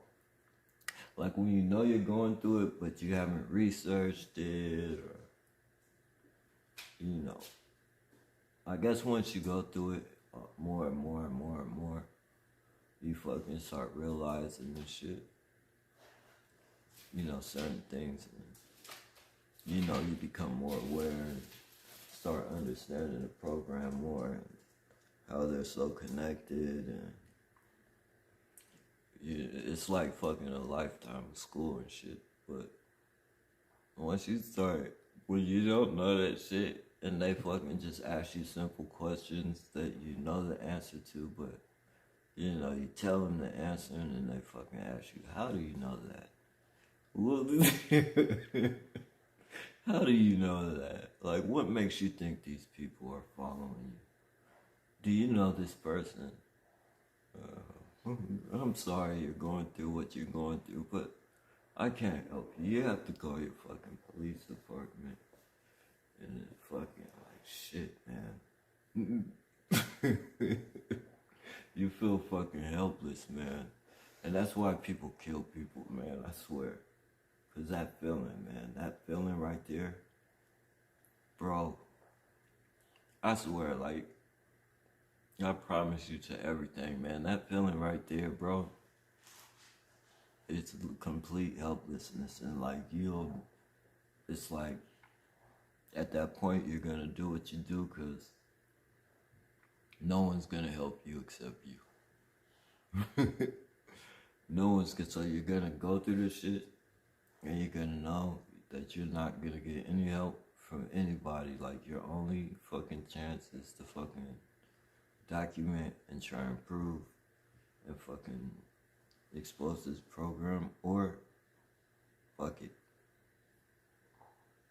like when you know you're going through it but you haven't researched it, or you know, I guess once you go through it more and more and more and more, you fucking start realizing this shit, you know, certain things, and, you know, you become more aware and start understanding the program more and how they're so connected, and it's like fucking a lifetime of school and shit. But once you start, when you don't know that shit and they fucking just ask you simple questions that you know the answer to, but you know, you tell them the answer and then they fucking ask you, how do you know that? Well, how do you know that? Like, what makes you think these people are following you? Do you know this person? I'm sorry you're going through what you're going through, but I can't help you. You have to call your fucking police department. And then fucking like, shit, man. You feel fucking helpless, man. And that's why people kill people, man, I swear. Cause that feeling, man, that feeling right there, bro, I swear, like, I promise you to everything, man, that feeling right there, bro, it's complete helplessness. And like, it's like, at that point, you're gonna do what you do cause no one's gonna help you except you. No one's gonna, so you're gonna go through this shit and you're gonna know that you're not gonna get any help from anybody. Like, your only fucking chance is to fucking document and try and prove and fucking expose this program, or fuck it.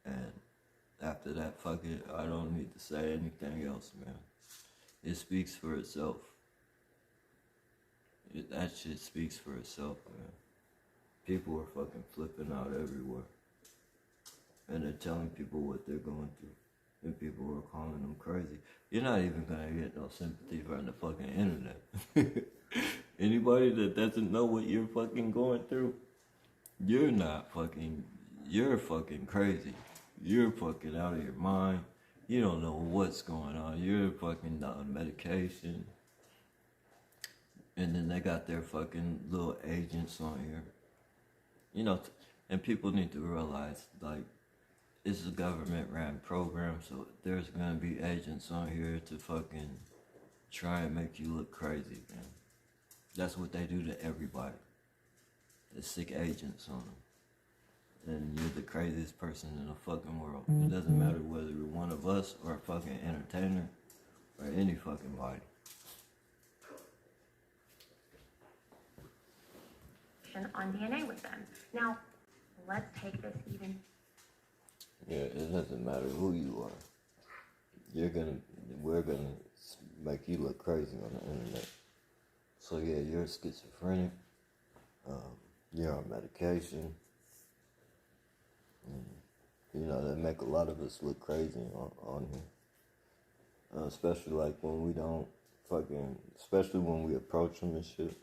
And after that, fuck it, I don't need to say anything else, man. It speaks for itself. That shit speaks for itself, man. People are fucking flipping out everywhere. And they're telling people what they're going through. And people are calling them crazy. You're not even gonna get no sympathy from the fucking internet. Anybody that doesn't know what you're fucking going through, you're fucking crazy. You're fucking out of your mind. You don't know what's going on. You're fucking on medication. And then they got their fucking little agents on here. You know, and people need to realize, like, it's a government-ran program, so there's gonna be agents on here to fucking try and make you look crazy, man. That's what they do to everybody. There's sick agents on them. And you're the craziest person in the fucking world. It doesn't matter whether you're one of us or a fucking entertainer or any fucking body. On DNA with them. Now, let's take this even. Yeah, it doesn't matter who you are. We're gonna make you look crazy on the internet. So yeah, you're schizophrenic. You're on medication. You know, they make a lot of us look crazy on here. Especially like when we don't especially when we approach them and shit.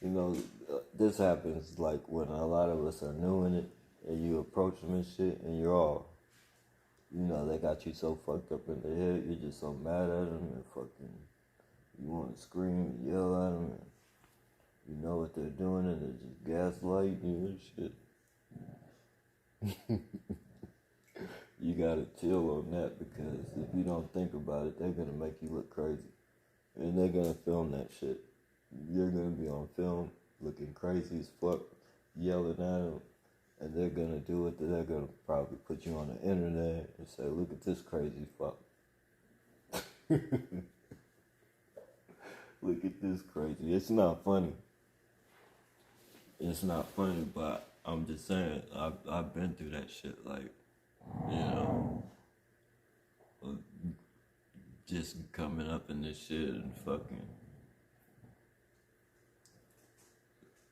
You know, this happens like when a lot of us are new in it and you approach them and shit and you're all, you know, they got you so fucked up in the head, you're just so mad at them and fucking, you want to scream and yell at them and you know what they're doing and they're just gaslighting you and shit. You gotta chill on that, because if you don't think about it, they're gonna make you look crazy. And they're gonna film that shit. You're gonna be on film looking crazy as fuck, yelling at them, and they're gonna do it. They're gonna probably put you on the internet and say, look at this crazy fuck. Look at this crazy. It's not funny. It's not funny, but I'm just saying, I've been through that shit, like, you know, just coming up in this shit and fucking,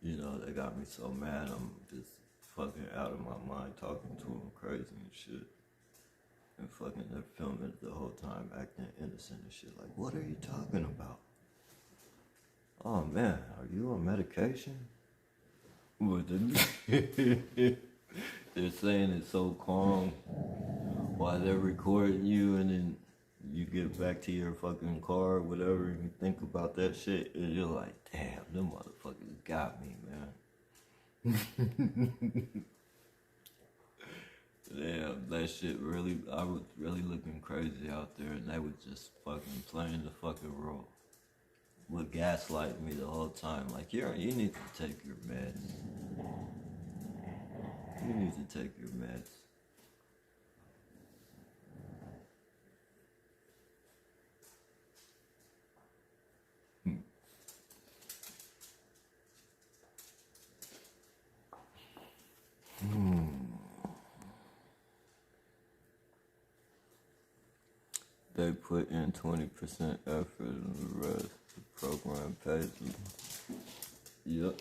you know, they got me so mad, I'm just fucking out of my mind talking to them crazy and shit. And fucking they're filming it the whole time, acting innocent and shit, like, what are you talking about? oh man, are you on medication? But they're saying it's so calm while they're recording you, and then you get back to your fucking car or whatever, and you think about that shit, and you're like, damn, them motherfuckers got me, man. Damn, that shit really, I was really looking crazy out there, and they was just fucking playing the fucking role. Would gaslight me the whole time, like, you need to take your meds. You need to take your meds. They put in 20% effort and the rest. The program pays them. Yep.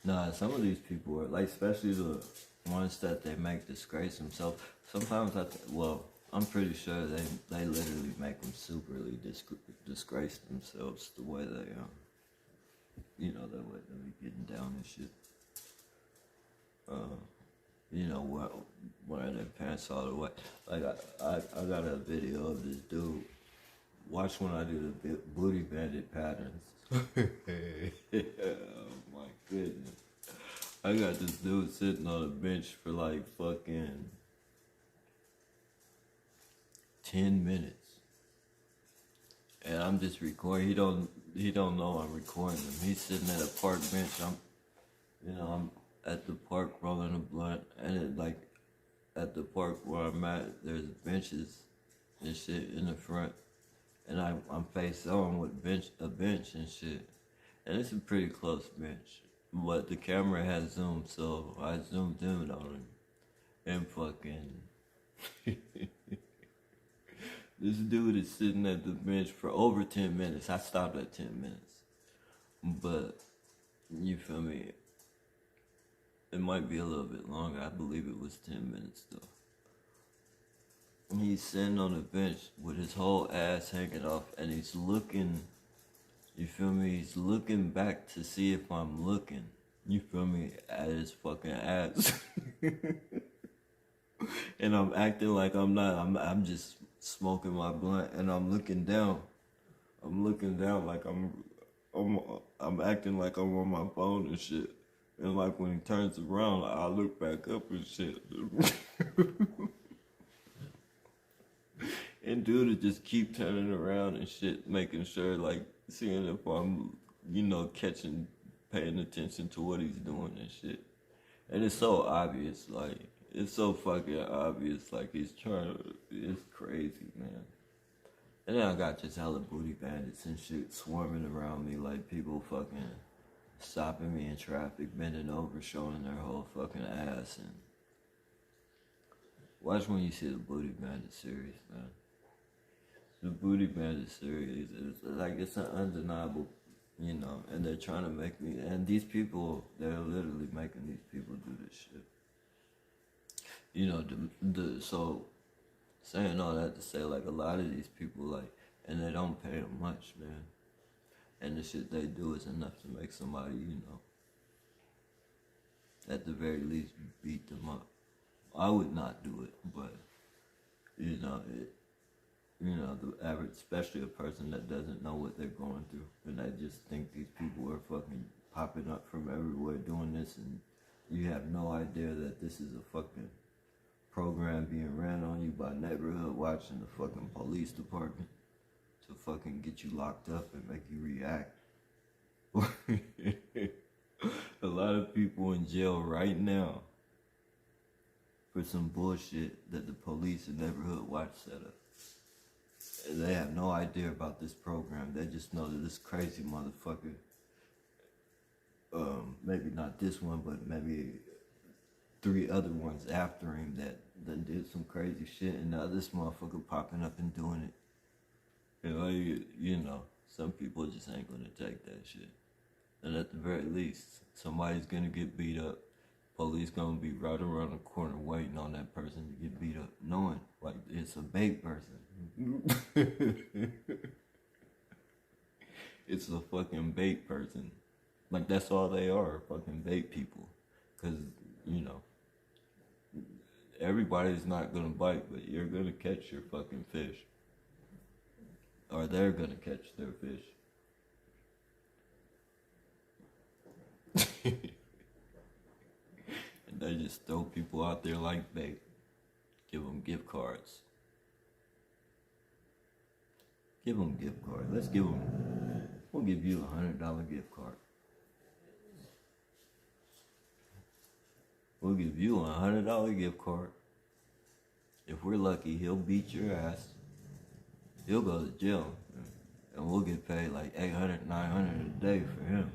Nah, some of these people are, like, especially the ones that they make disgrace themselves. Sometimes I'm pretty sure they literally make them superly disgrace themselves the way they, the way they be getting down and shit. Wearing their pants all the way. Like, I got a video of this dude. Watch when I do the booty bandit patterns. Oh my goodness. I got this dude sitting on a bench for like fucking 10 minutes. And I'm just recording. He don't know I'm recording him. He's sitting at a park bench. I'm at the park rolling a blunt, and at the park where I'm at, there's benches and shit in the front, and I'm face on with a bench and shit, and it's a pretty close bench, but the camera has zoom, so I zoomed in on him, and fucking this dude is sitting at the bench for over 10 minutes. I stopped at 10 minutes, but you feel me? It might be a little bit longer. I believe it was 10 minutes though. And he's sitting on the bench with his whole ass hanging off, and he's looking, you feel me? He's looking back to see if I'm looking, you feel me, at his fucking ass. And I'm acting like I'm not. I'm just smoking my blunt, and I'm looking down. I'm looking down like I'm acting like I'm on my phone and shit. And like when he turns around, I look back up and shit. And dude would just keep turning around and shit, making sure, like, seeing if I'm, paying attention to what he's doing and shit. And it's so obvious, like, it's so fucking obvious, like, it's crazy, man. And then I got just hella booty bandits and shit swarming around me, like, people fucking stopping me in traffic, bending over, showing their whole fucking ass. And watch when you see the Booty Bandit series, man. The Booty Bandit series is like, it's an undeniable, and they're trying to make me, and these people, they're literally making these people do this shit. So saying all that to say, like, a lot of these people, like, and they don't pay them much, man. And the shit they do is enough to make somebody, at the very least, beat them up. I would not do it, but, the average, especially a person that doesn't know what they're going through, and they just think these people are fucking popping up from everywhere doing this, and you have no idea that this is a fucking program being ran on you by Neighborhood Watch and the fucking police department to fucking get you locked up and make you react. A lot of people in jail right now for some bullshit that the police and Neighborhood Watch set up. And they have no idea about this program. They just know that this crazy motherfucker, maybe not this one, but maybe 3 other ones after him that did some crazy shit, and now this motherfucker popping up and doing it. And some people just ain't gonna take that shit. And at the very least, somebody's gonna get beat up. Police gonna be right around the corner waiting on that person to get beat up, knowing like it's a bait person. It's a fucking bait person. Like, that's all they are, fucking bait people. Because, you know, everybody's not gonna bite, but you're gonna catch your fucking fish. Or they're gonna catch their fish. And they just throw people out there like bait. Give them gift cards. Give them gift cards. Let's give them, we'll give you $100 gift card. We'll give you a $100 gift card. If we're lucky, he'll beat your ass. He'll go to jail. And we'll get paid like $800, $900 a day for him.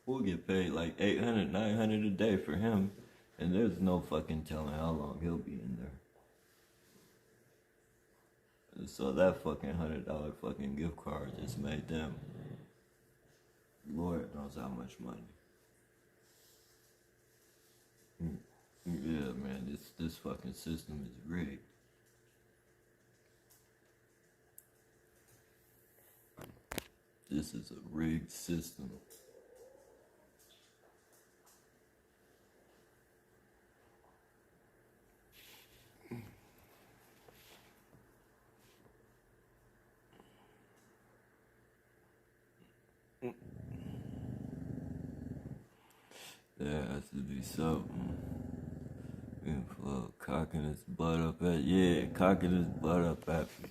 We'll get paid like $800, $900 a day for him. And there's no fucking telling how long he'll be in there. And so that fucking $100 fucking gift card just made them, Lord knows how much money. Yeah, man, this fucking system is rigged. This is a rigged system. There has to be something. Cocking his butt up at, cocking his butt up at me.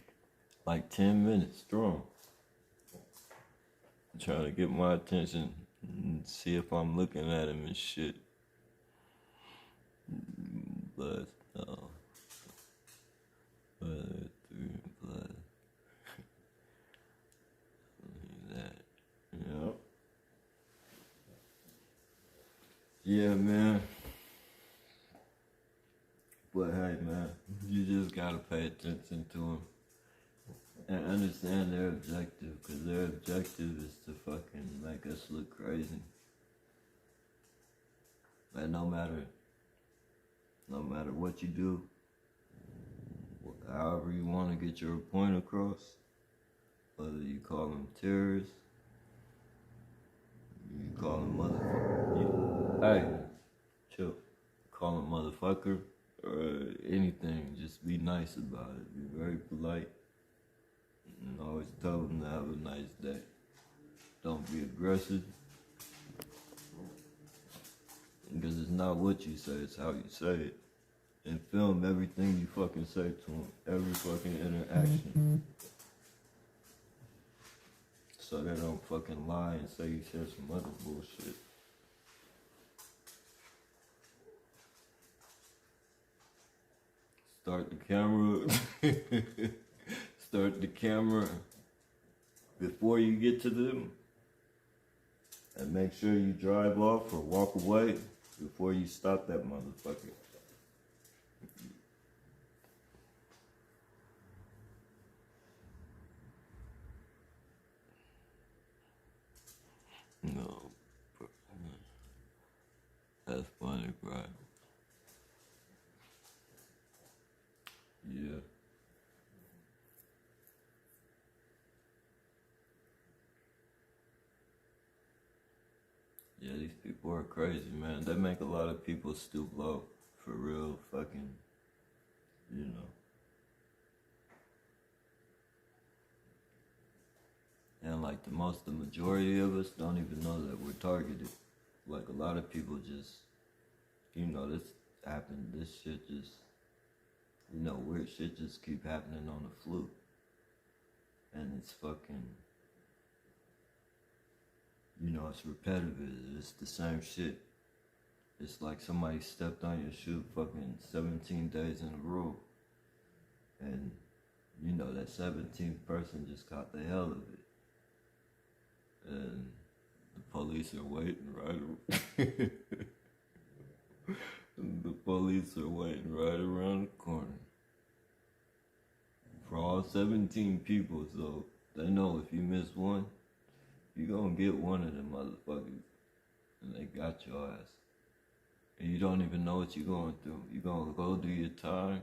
Like 10 minutes strong. Trying to get my attention and see if I'm looking at him and shit. Blood, no. Blood, blood. That, yep. Yeah, man. But hey, man, you just gotta pay attention to them and understand their objective, because their objective is to fucking make us look crazy. And no matter what you do, however you want to get your point across, whether you call them terrorists, you call them motherfucker, hey, chill, call them motherfucker, or anything, just be nice about it, be very polite, and always tell them to have a nice day. Don't be aggressive, because it's not what you say, it's how you say it. And film everything you fucking say to them, every fucking interaction. So they don't fucking lie and say you said some other bullshit. Start the camera. Start the camera before you get to them. And make sure you drive off or walk away before you stop that motherfucker. No. That's funny, bro. Yeah. Yeah, these people are crazy, man. They make a lot of people stoop low. For real, fucking, you know. And like the majority of us don't even know that we're targeted. Like a lot of people just, you know, this happened, this shit just, you know, weird shit just keep happening on the fluke. And it's fucking, you know, it's repetitive, it's the same shit. It's like somebody stepped on your shoe fucking 17 days in a row. And, you know, that 17th person just caught the hell of it. And the police are waiting the police are waiting right around the corner for all 17 people, so they know if you miss one, you gonna get one of them motherfuckers, and they got your ass. And you don't even know what you're going through. You gonna go do your time,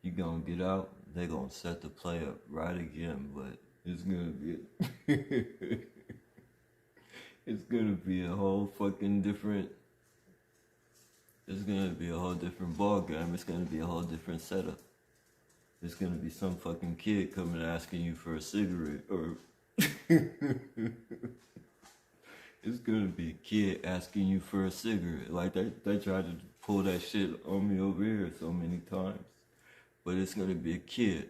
You gonna get out, they gonna set the play up right again, but it's gonna be it's gonna be a whole fucking different, it's gonna be a whole different ball game. It's gonna be a whole different setup. It's gonna be some fucking kid coming asking you for a cigarette, or it's gonna be a kid asking you for a cigarette. Like they tried to pull that shit on me over here so many times. But it's gonna be a kid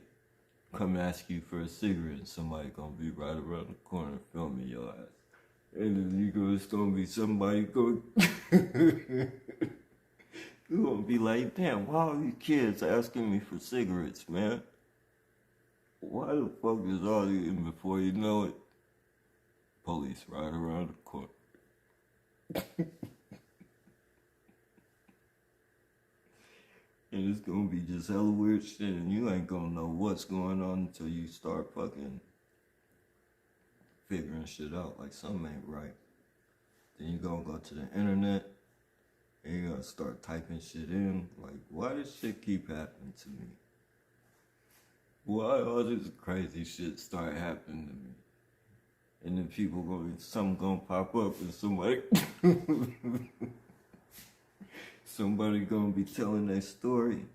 come ask you for a cigarette, and somebody gonna be right around the corner filming your ass. And then it's gonna be somebody going you gonna be like, damn, why are these kids asking me for cigarettes, man? Why the fuck is all these? And before you know it, police right around the corner. And it's gonna be just hella weird shit, and you ain't gonna know what's going on until you start fucking figuring shit out, like something ain't right. Then you gonna go to the internet, and you gotta start typing shit in, like, why does shit keep happening to me? Why all this crazy shit start happening to me? And then something gonna pop up, and somebody gonna be telling their story,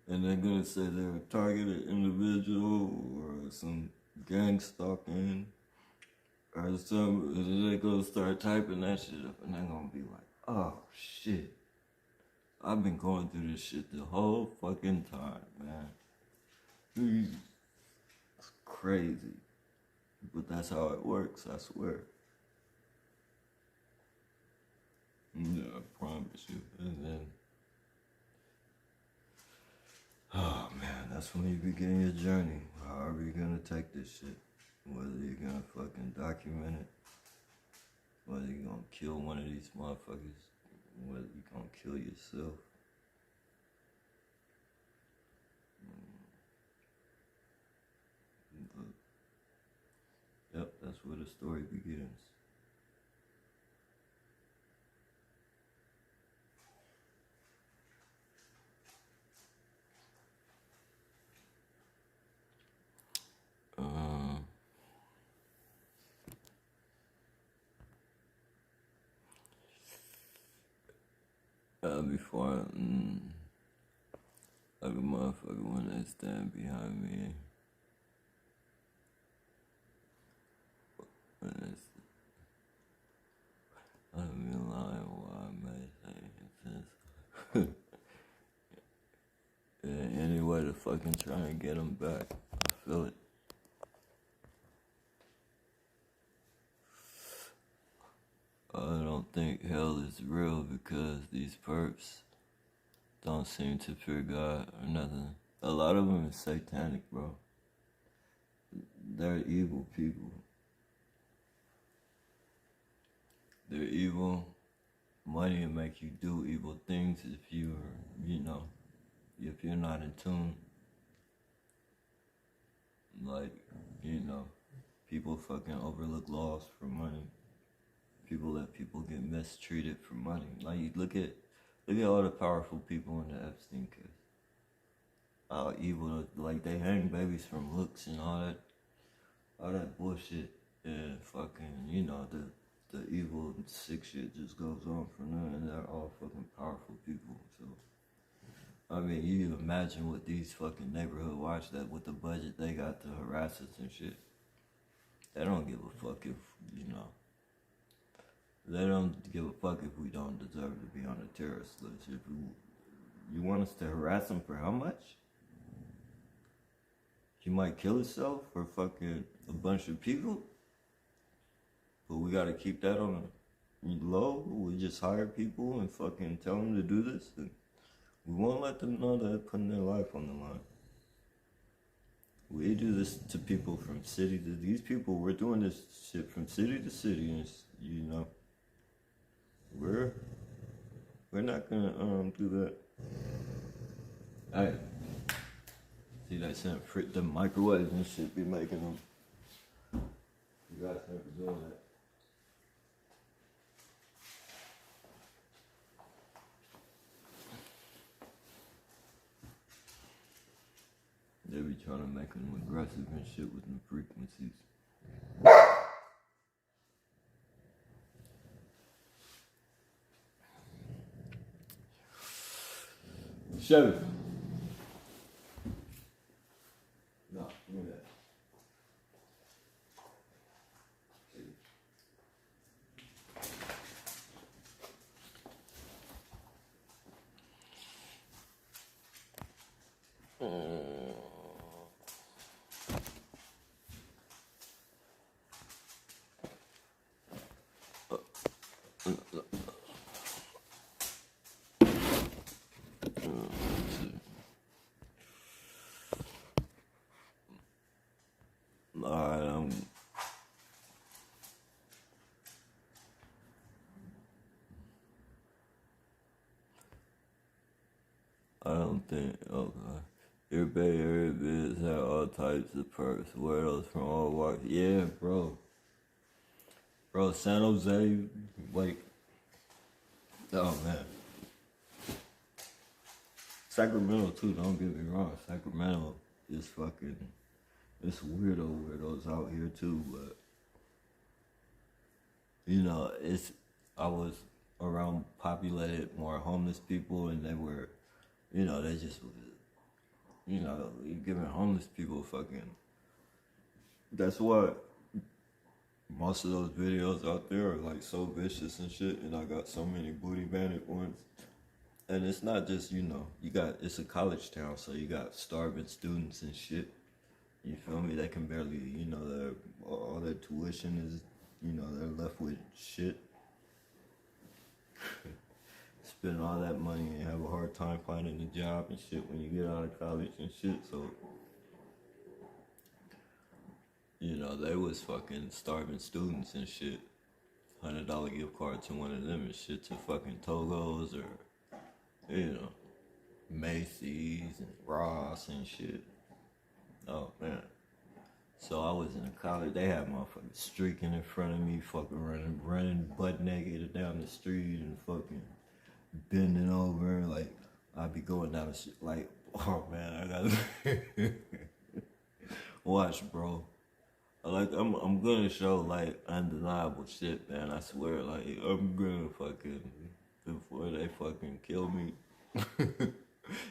and they're gonna say they're a targeted individual or some gang stalking or something, and they're gonna start typing that shit up, and they're gonna be like, oh shit, I've been going through this shit the whole fucking time, man. It's crazy, but that's how it works, I swear. Yeah, I promise you. And then, oh man, that's when you begin your journey. However you're gonna take this shit. Whether you're gonna fucking document it, whether you're gonna kill one of these motherfuckers, whether you're gonna kill yourself. But, yep, that's where the story begins. Before like a motherfucker when they stand behind me. I'm lying why I may say it. Any way to fucking try and get them back. I feel it. I don't think hell is real because these perps don't seem to fear God or nothing. A lot of them is satanic, bro. They're evil people. They're evil. Money will make you do evil things if you're not in tune. Like, people fucking overlook laws for money. People let people get mistreated for money. Like, you look at all the powerful people in the Epstein case. How evil, like, they hang babies from looks and all that bullshit. And fucking, the evil and sick shit just goes on from there, and they're all fucking powerful people. So, I mean, you imagine what these fucking neighborhood watch that with the budget they got to harass us and shit. They don't give a fuck if, they don't give a fuck if we don't deserve to be on a terrorist list. If you want us to harass them for how much? He might kill himself for fucking a bunch of people? But we gotta keep that on the low. We just hire people and fucking tell them to do this. And we won't let them know that they're putting their life on the line. We do this to people from city to these people. We're doing this shit from city to city, and we're not gonna do that. Alright. See that shit, the microwaves and shit be making them. You guys never doing that. trying to make them aggressive and shit with the frequencies. Chevy. No, give me that. Alright, I don't think, okay. Your Bay Area biz have all types of perks, weirdos from all walks. Yeah, bro. Bro, San Jose, like, oh man. Sacramento too, don't get me wrong. Sacramento is fucking, it's weirdos out here too, but, you know, I was around populated more homeless people and they were, you know, they just was, you know, you're giving homeless people fucking, that's what most of those videos out there are like so vicious and shit, and I got so many booty bandit ones. And it's not just, you know, it's a college town, so you got starving students and shit. You feel me? They can barely, you know, all their tuition is, you know, they're left with shit. Spend all that money and have a hard time finding a job and shit when you get out of college and shit, so. You know, they was fucking starving students and shit. $100 gift card to one of them and shit to fucking Togo's or, you know, Macy's and Ross and shit. Oh, man. So I was in a college, they had motherfuckers streaking in front of me, fucking running butt naked down the street and fucking bending over. Like, I'd be going down the street, like, oh, man, I gotta watch, bro. Like, I'm gonna show, like, undeniable shit, man. I swear, like, I'm gonna fucking, before they fucking kill me,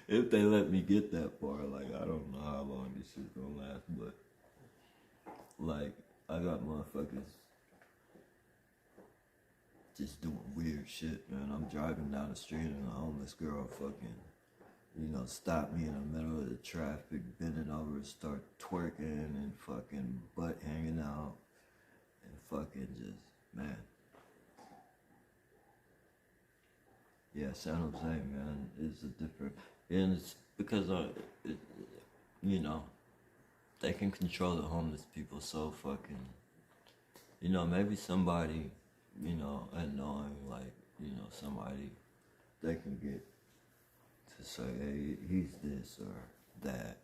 if they let me get that far, like, I don't know how long this shit's gonna last, but, like, I got motherfuckers just doing weird shit, man. I'm driving down the street and a homeless girl fucking, you know, stop me in the middle of the traffic, bending over, start twerking and fucking butt hanging out and fucking just, man. Yeah, San Jose, man, is a different, and it's because, you know, they can control the homeless people so fucking, you know, maybe somebody, you know, annoying, like, you know, somebody they can get to say, hey, he's this or that,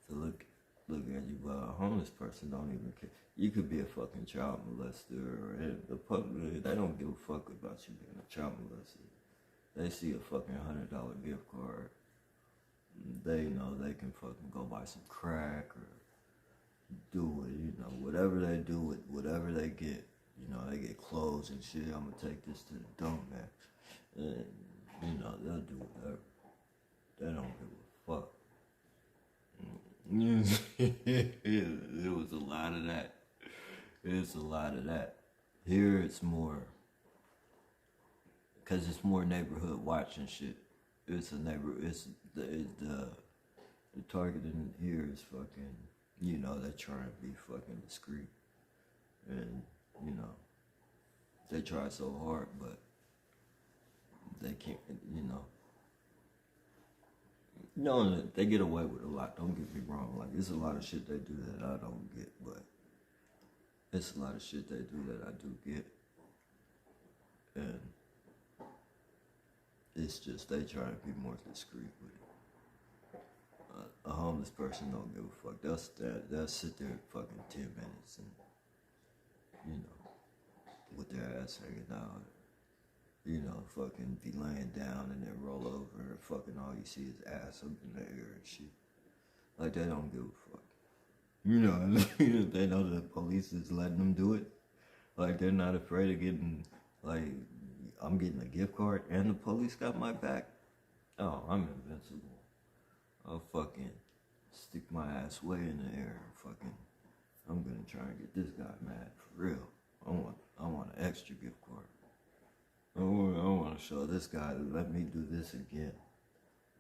to look at you, but a homeless person don't even care. You could be a fucking child molester, or the public, they don't give a fuck about you being a child molester. They see a fucking $100 gift card, they know they can fucking go buy some crack or do it, you know, whatever they do with whatever they get. You know, they get clothes and shit. I'm gonna take this to the dump, man. And, you know, they'll do whatever. They don't give a fuck. It was a lot of that. It's a lot of that. Here it's more, cause it's more neighborhood watching shit. It's a the targeting here is fucking, you know, they're trying to be fucking discreet. And, you know, they try so hard, but they can't, you know. No, they get away with a lot, don't get me wrong. Like, there's a lot of shit they do that I don't get, but it's a lot of shit they do that I do get. And it's just they try to be more discreet with it. A homeless person don't give a fuck. They'll sit there fucking 10 minutes and, you know, with their ass hanging out. You know, fucking be laying down and then roll over and fucking all you see is ass up in the air and shit. Like, they don't give a fuck. You know, they know the police is letting them do it. Like, they're not afraid of getting, like, I'm getting a gift card and the police got my back. Oh, I'm invincible. I'll fucking stick my ass way in the air and fucking, I'm gonna try and get this guy mad for real. I want an extra gift card. I want to show this guy to let me do this again.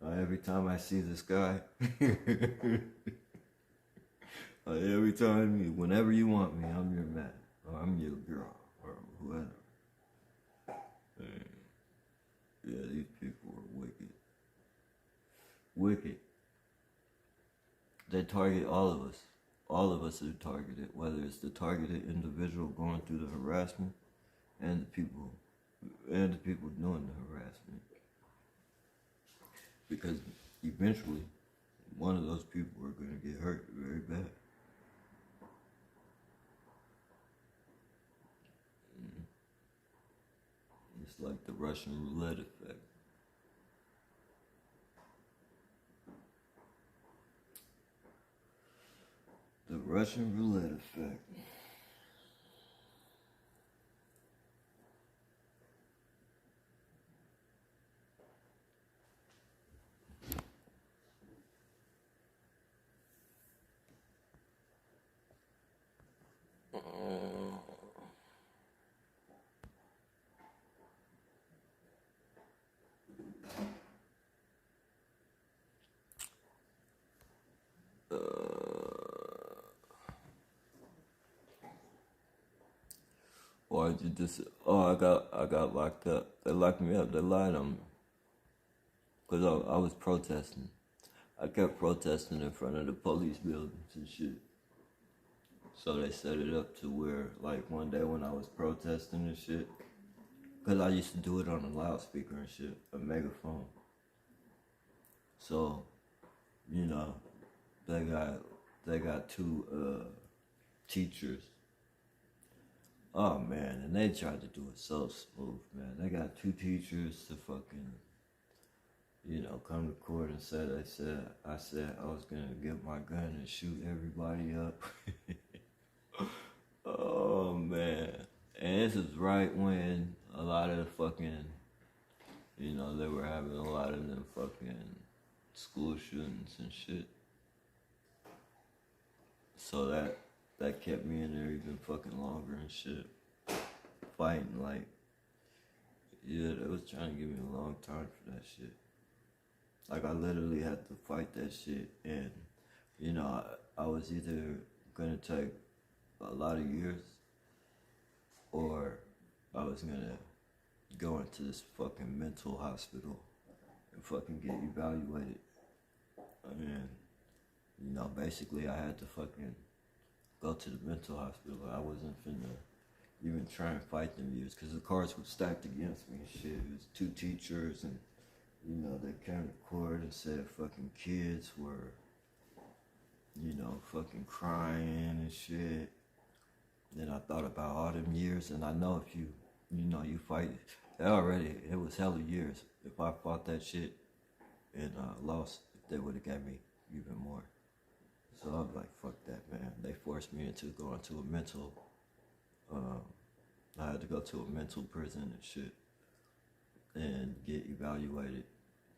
Every time I see this guy, every time, whenever you want me, I'm your man, or I'm your girl, or whoever. Yeah, these people are wicked. Wicked. They target all of us. All of us are targeted, whether it's the targeted individual going through the harassment and the people doing the harassment. Because eventually, one of those people are going to get hurt very bad. It's like the Russian roulette effect. The Russian roulette effect. Why'd you just? Oh, I got locked up. They locked me up. They lied on me. Cause I was protesting. I kept protesting in front of the police buildings and shit. So they set it up to where, like, one day when I was protesting and shit, cause I used to do it on a loudspeaker and shit, a megaphone. So, you know, they got two teachers. Oh man, and they tried to do it so smooth, man. They got two teachers to fucking, you know, come to court and I said I was gonna get my gun and shoot everybody up. Oh man. And this is right when a lot of the fucking, you know, they were having a lot of them fucking school shootings and shit. So that kept me in there even fucking longer and shit. Fighting, like, yeah, they was trying to give me a long time for that shit. Like, I literally had to fight that shit, and, you know, I was either gonna take a lot of years, or I was gonna go into this fucking mental hospital and fucking get evaluated. I mean, you know, basically I had to fucking go to the mental hospital. I wasn't finna even try and fight them years, because the cards were stacked against me and shit. It was two teachers, and, you know, they came to court and said fucking kids were, you know, fucking crying and shit. Then I thought about all them years, and I know if you know, you fight, it was hella years. If I fought that shit and lost, they would have got me even more. So I was like, fuck that, man. They forced me into going to a mental, I had to go to a mental prison and shit and get evaluated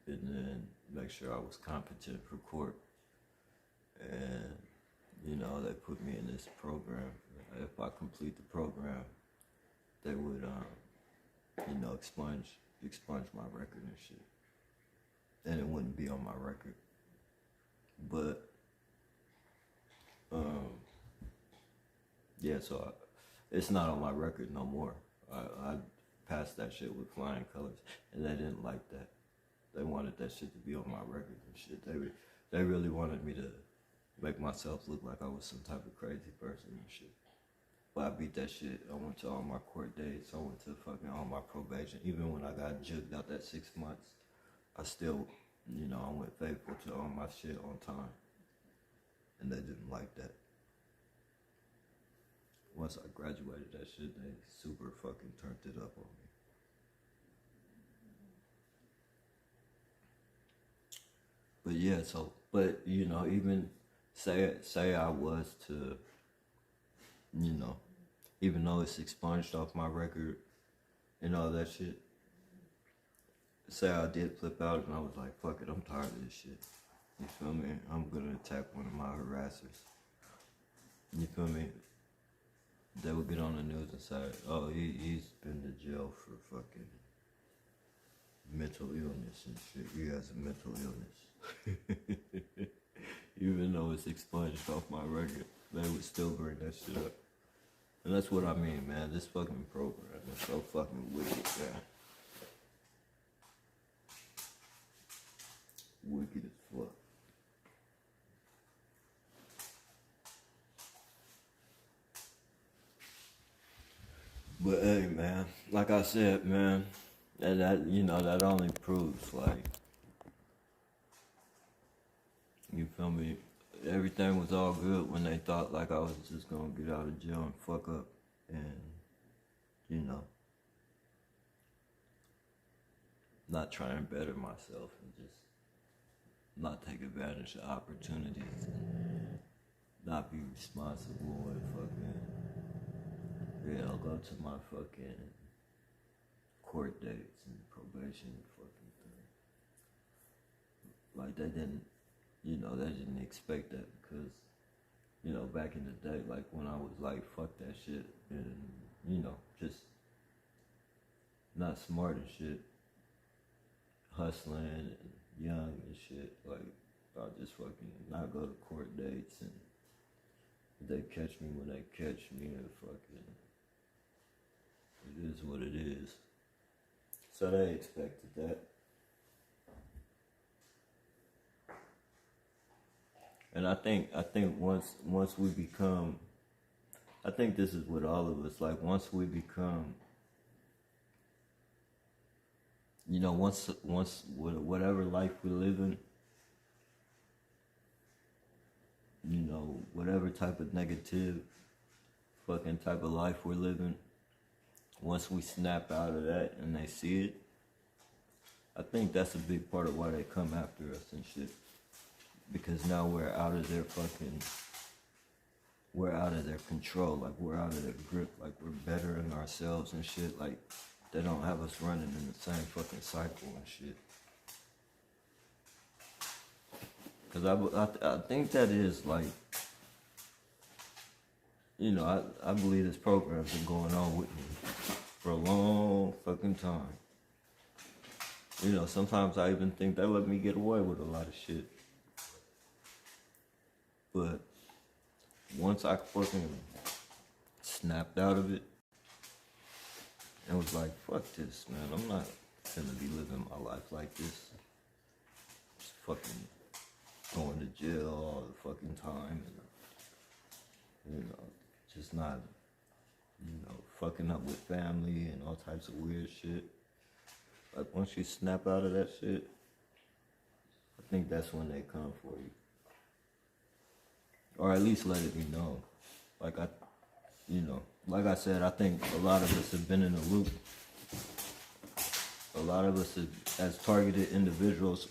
and then make sure I was competent for court. And, you know, they put me in this program. If I complete the program, they would, you know, expunge my record and shit. And it wouldn't be on my record. But, yeah, so it's not on my record no more. I passed that shit with flying colors, and they didn't like that. They wanted that shit to be on my record and shit. They really wanted me to make myself look like I was some type of crazy person and shit. But I beat that shit. I went to all my court dates. I went to fucking all my probation. Even when I got jugged out that 6 months, I still, you know, I went faithful to all my shit on time. And they didn't like that. Once I graduated that shit, they super fucking turned it up on me. But yeah, so But, you know, even say I was to, you know, even though it's expunged off my record and all that shit, say I did flip out and I was like, fuck it, I'm tired of this shit. You feel me? I'm gonna attack one of my harassers. You feel me? They would get on the news and say, oh, he's been to jail for fucking mental illness and shit. He has a mental illness. Even though it's expunged off my record, they would still bring that shit up. And that's what I mean, man. This fucking program is so fucking wicked, man. Wicked as fuck. But hey, man, like I said, man, that you know, that only proves, like, you feel me? Everything was all good when they thought like I was just gonna get out of jail and fuck up and, you know, not try and better myself and just not take advantage of opportunities and not be responsible and fucking, yeah, I'll go to my fucking court dates and probation fucking thing. Like they didn't, you know, they didn't expect that because, you know, back in the day, like when I was like, fuck that shit and, you know, just not smart and shit, hustling and young and shit, like I'll just fucking not go to court dates and they catch me when they catch me and fucking, it is what it is. So they expected that. And I think once we become, I think this is with all of us, like once we become, you know, once whatever life we live in, you know, whatever type of negative fucking type of life we're living, once we snap out of that and they see it, I think that's a big part of why they come after us and shit. Because now we're out of their control, like we're out of their grip, like we're better in ourselves and shit, like they don't have us running in the same fucking cycle and shit. Cause I think that is like, you know, I believe this program's been going on with me for a long fucking time. You know, sometimes I even think they let me get away with a lot of shit. But once I fucking snapped out of it and was like, fuck this, man, I'm not gonna be living my life like this. Just fucking going to jail all the fucking time and, you know, just not, you know, fucking up with family and all types of weird shit. Like once you snap out of that shit, I think that's when they come for you. Or at least let it be known. Like you know, like I said, I think a lot of us have been in a loop. A lot of us as targeted individuals,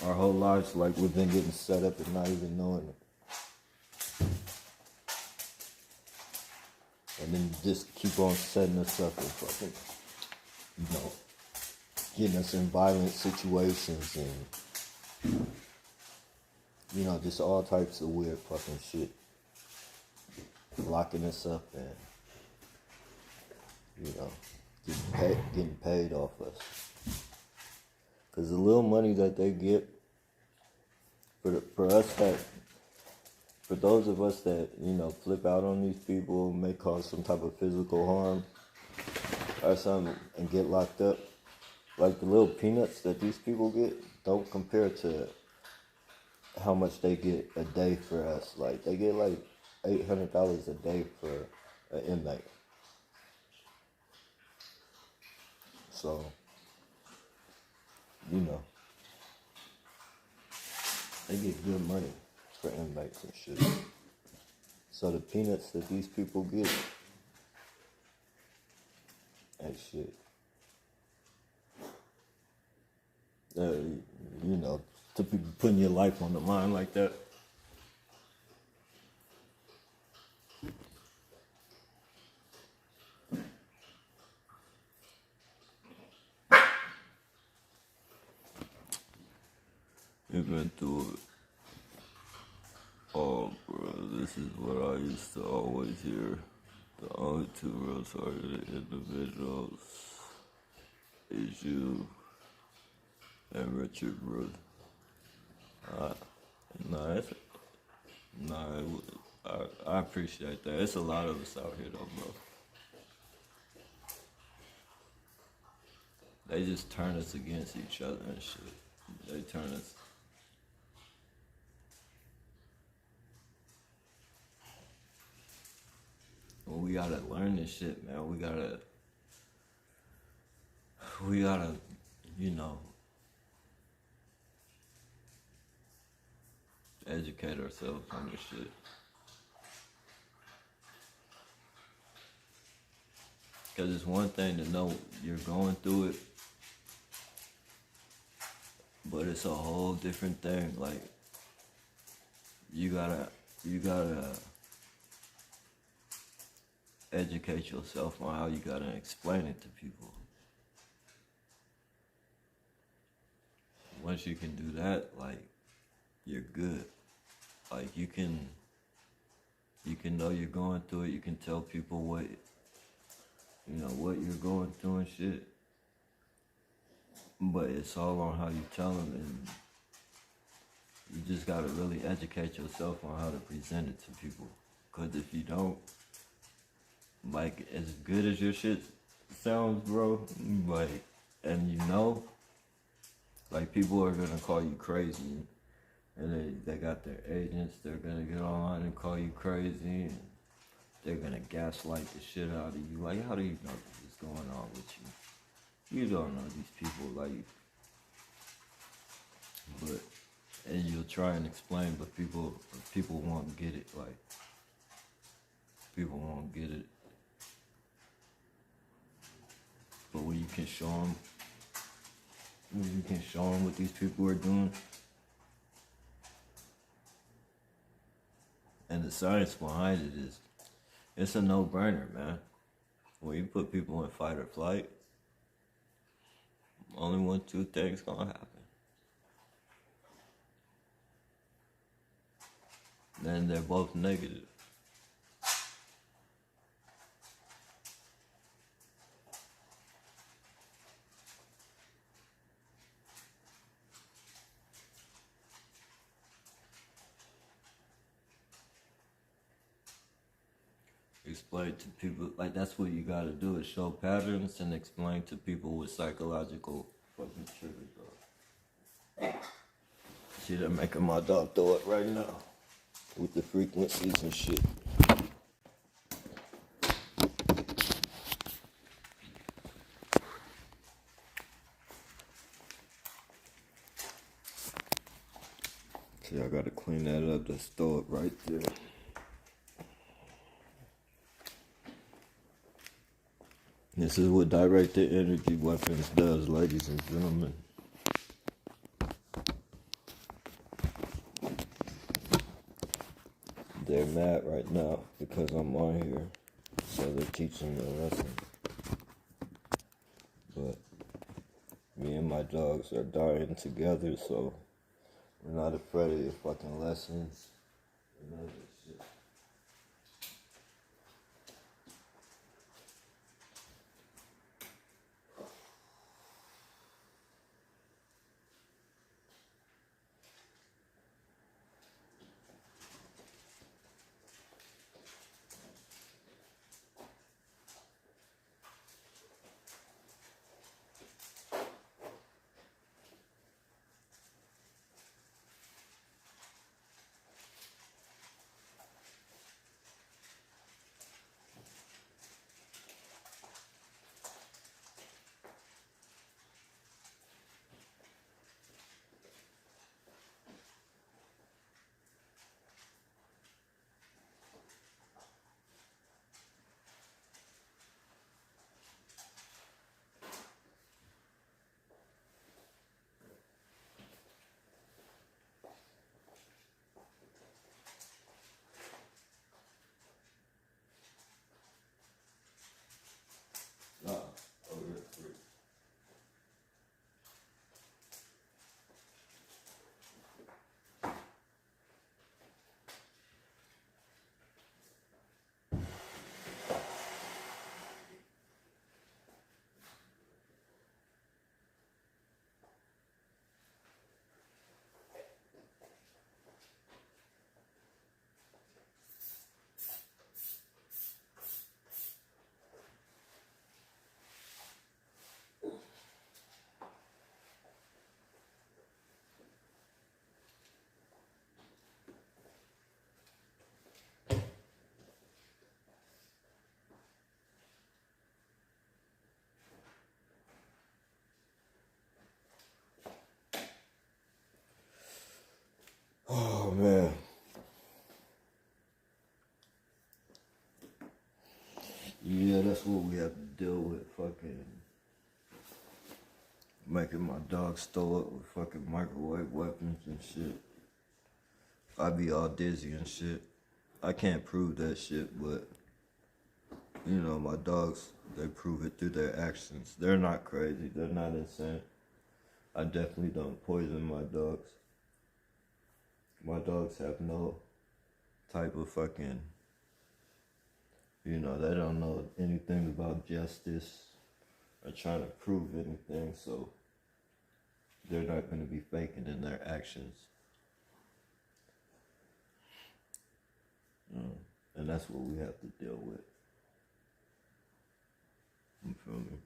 our whole lives, like we've been getting set up and not even knowing it. And then just keep on setting us up and fucking, you know, getting us in violent situations and, you know, just all types of weird fucking shit. Locking us up and, you know, getting paid off us. Because the little money that they get, for those of us that, you know, flip out on these people, may cause some type of physical harm or something and get locked up, like the little peanuts that these people get don't compare to how much they get a day for us. Like they get like $800 a day for an inmate. So, you know, they get good money for inmates and shit. So the peanuts that these people get ain't shit. You know, to people putting your life on the line like that. You've been through it. Oh, bro, this is what I used to always hear. The only two real targeted individuals is you and Richard Ruth. I appreciate that. It's a lot of us out here though, bro. They just turn us against each other and shit. They turn us. Well, we gotta learn this shit, man. We gotta, you know, educate ourselves on this shit. Because it's one thing to know you're going through it, but it's a whole different thing. Like, you gotta educate yourself on how you gotta explain it to people. Once you can do that, like, you're good. Like, you can know you're going through it. You can tell people what you're going through and shit. But it's all on how you tell them, and you just gotta really educate yourself on how to present it to people. Cause if you don't, like, as good as your shit sounds, bro, like, and you know, like, people are gonna call you crazy, and they got their agents, they're gonna get online and call you crazy, and they're gonna gaslight the shit out of you. Like, how do you know this is going on with you? You don't know these people, like, but, and you'll try and explain, but people won't get it, like, people won't get it. But when you can show them what these people are doing, and the science behind it is, it's a no-brainer, man. When you put people in fight or flight, only two things gonna happen. Then they're both negative. Explain to people, like, that's what you gotta do, is show patterns and explain to people with psychological fucking triggers, bro. See, they're making my dog throw it right now with the frequencies and shit. See, I gotta clean that up, just throw it right there. This is what directed energy weapons does, ladies and gentlemen. They're mad right now because I'm on here, so they're teaching me a lesson. But me and my dogs are dying together, so we're not afraid of your fucking lessons. None of this shit. dog stole up with fucking microwave weapons and shit, I'd be all dizzy and shit. I can't prove that shit, but you know, my dogs, they prove it through their actions. They're not crazy. They're not insane. I definitely don't poison my dogs. My dogs have no type of fucking, you know, they don't know anything about justice or trying to prove anything, so they're not going to be faking in their actions. And that's what we have to deal with. You feel me?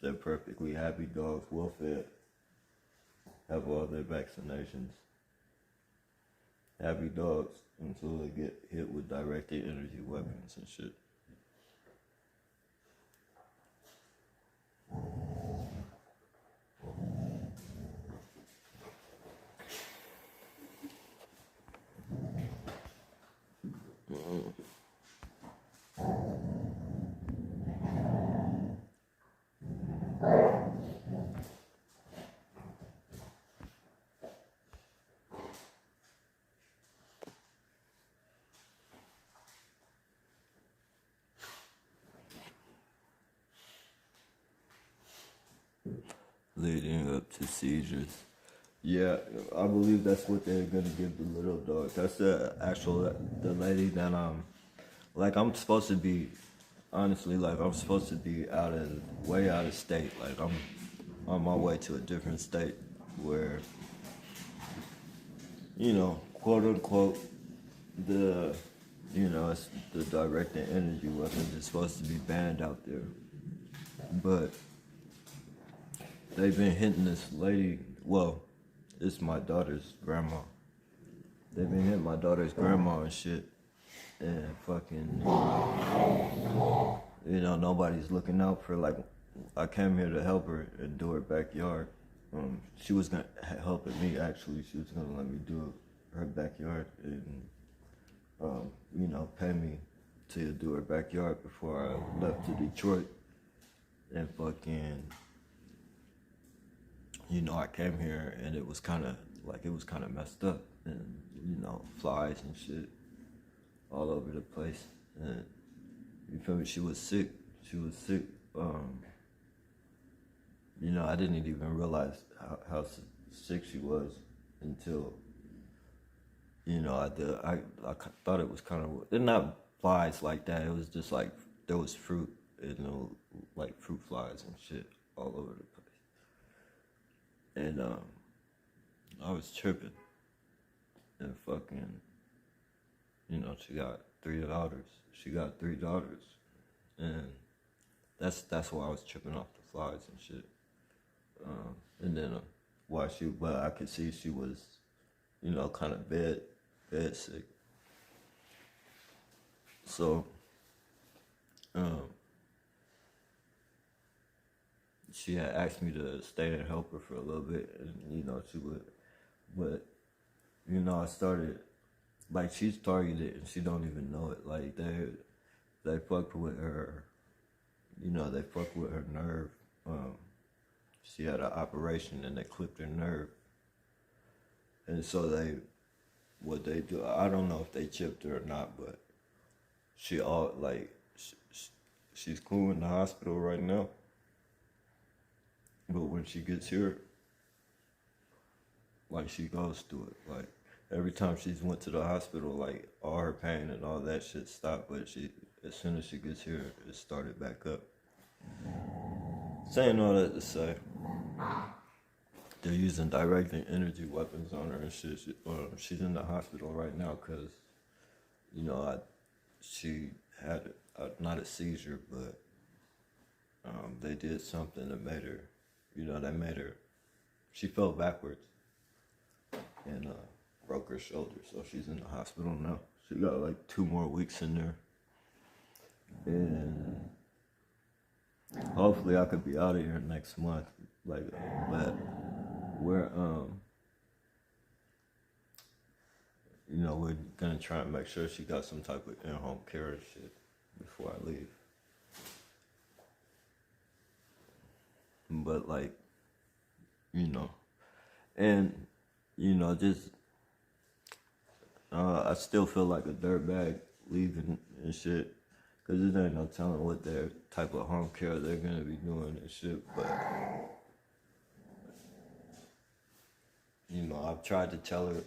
They're perfectly happy dogs, well fed, have all their vaccinations. Happy dogs until they get hit with directed energy weapons and shit. Leading up to seizures. Yeah, I believe that's what they're gonna give the little dog. That's the lady that I'm supposed to be, honestly, like I'm supposed to be way out of state. Like I'm on my way to a different state where, you know, quote unquote, it's the directed energy weapons is supposed to be banned out there. But they've been hitting this lady, well, it's my daughter's grandma. They've been hitting my daughter's grandma and shit. And fucking, you know, nobody's looking out for, like, I came here to help her and do her backyard. She was gonna help me, actually. She was gonna let me do her backyard and, you know, pay me to do her backyard before I left to Detroit. And fucking, you know, I came here and it was kind of messed up, and you know, flies and shit all over the place. And you feel me? She was sick. You know, I didn't even realize how sick she was until, you know, I thought it was kind of, they're not flies like that. It was just like there was fruit, you know, like fruit flies and shit all over the place. And I was tripping, and fucking, you know, she got three daughters, and that's why I was tripping off the flies and shit. And then but I could see she was, you know, kind of bed sick. So, she had asked me to stay and help her for a little bit, and you know she would, but you know I started, like, she's targeted and she don't even know it. Like they fucked with her, you know, they fucked with her nerve. She had an operation and they clipped her nerve, and so what they do, I don't know if they chipped her or not, but she's cool in the hospital right now. But when she gets here, like, she goes through it. Like, every time she's went to the hospital, like, all her pain and all that shit stopped. But as soon as she gets here, it started back up. Saying all that to say, they're using directing energy weapons on her and shit. She's in the hospital right now because, you know, she had not a seizure, but they did something that made her, you know, she fell backwards and broke her shoulder, so she's in the hospital now. She got like 2 more weeks in there, and hopefully I could be out of here next month. Like, but we're you know, we're gonna try and make sure she got some type of in-home care and shit before I leave. But like, you know. And, you know, just, I still feel like a dirtbag leaving and shit. Because there ain't no telling what their type of home care they're going to be doing and shit. But, you know, I've tried to tell her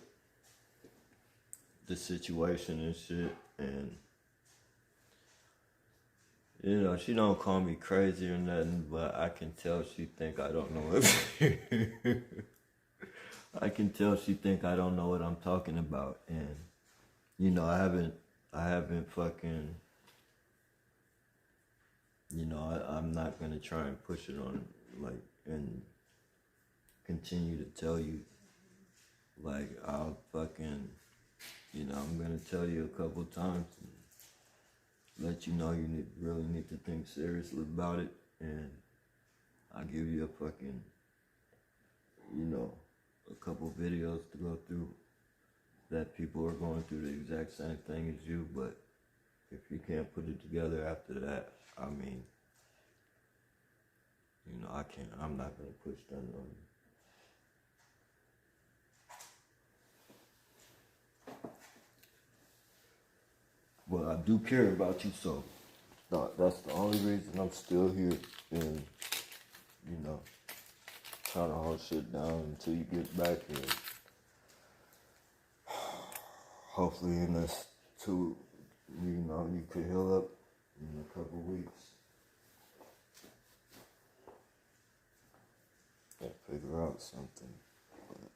the situation and shit. And, you know, she don't call me crazy or nothing, but I can tell she think I don't know it. I can tell she think I don't know what I'm talking about. And, you know, I haven't fucking, you know, I'm not gonna try and push it on, like, and continue to tell you, like, I'll fucking, you know, I'm gonna tell you a couple times and let you know you really need to think seriously about it, and I'll give you a fucking, you know, a couple videos to go through that people are going through the exact same thing as you, but if you can't put it together after that, I mean, you know, I'm not gonna push that on you. But I do care about you, so that's the only reason I'm still here, and, you know, trying to hold shit down until you get back here. Hopefully in this you know, you could heal up in a couple weeks. And figure out something. But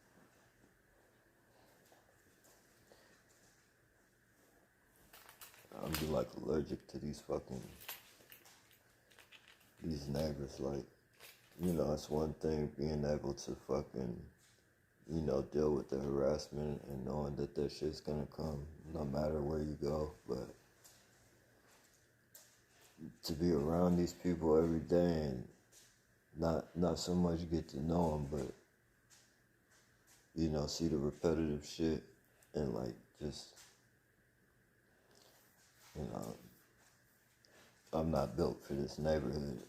I'm be like allergic to these neighbors. Like, you know, it's one thing being able to fucking, you know, deal with the harassment and knowing that that shit's gonna come no matter where you go, but to be around these people every day and not so much get to know them, but, you know, see the repetitive shit and, like, just, you know, I'm not built for this neighborhood.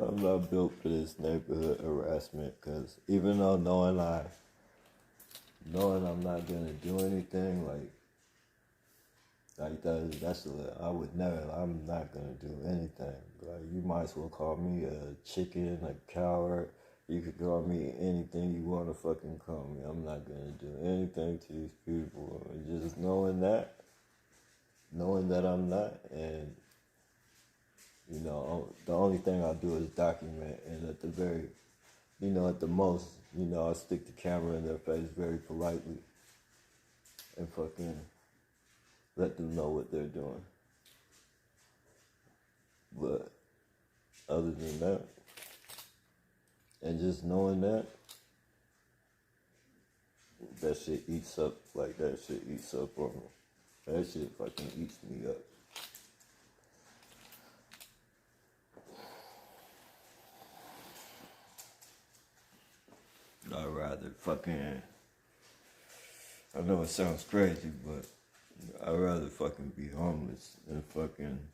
I'm not built for this neighborhood harassment, because even though knowing I'm not gonna do anything, like that's I would never. I'm not gonna do anything. Like, you might as well call me a chicken, a coward. You could call me anything you want to fucking call me. I'm not gonna do anything to these people. And just knowing that I'm not, and, you know, the only thing I do is document, and at the very, you know, at the most, you know, I stick the camera in their face very politely and fucking let them know what they're doing. But other than that, and just knowing that shit eats up, like, that shit eats up on me. That shit fucking eats me up. I'd rather fucking, I know it sounds crazy, but I'd rather fucking be homeless than fucking,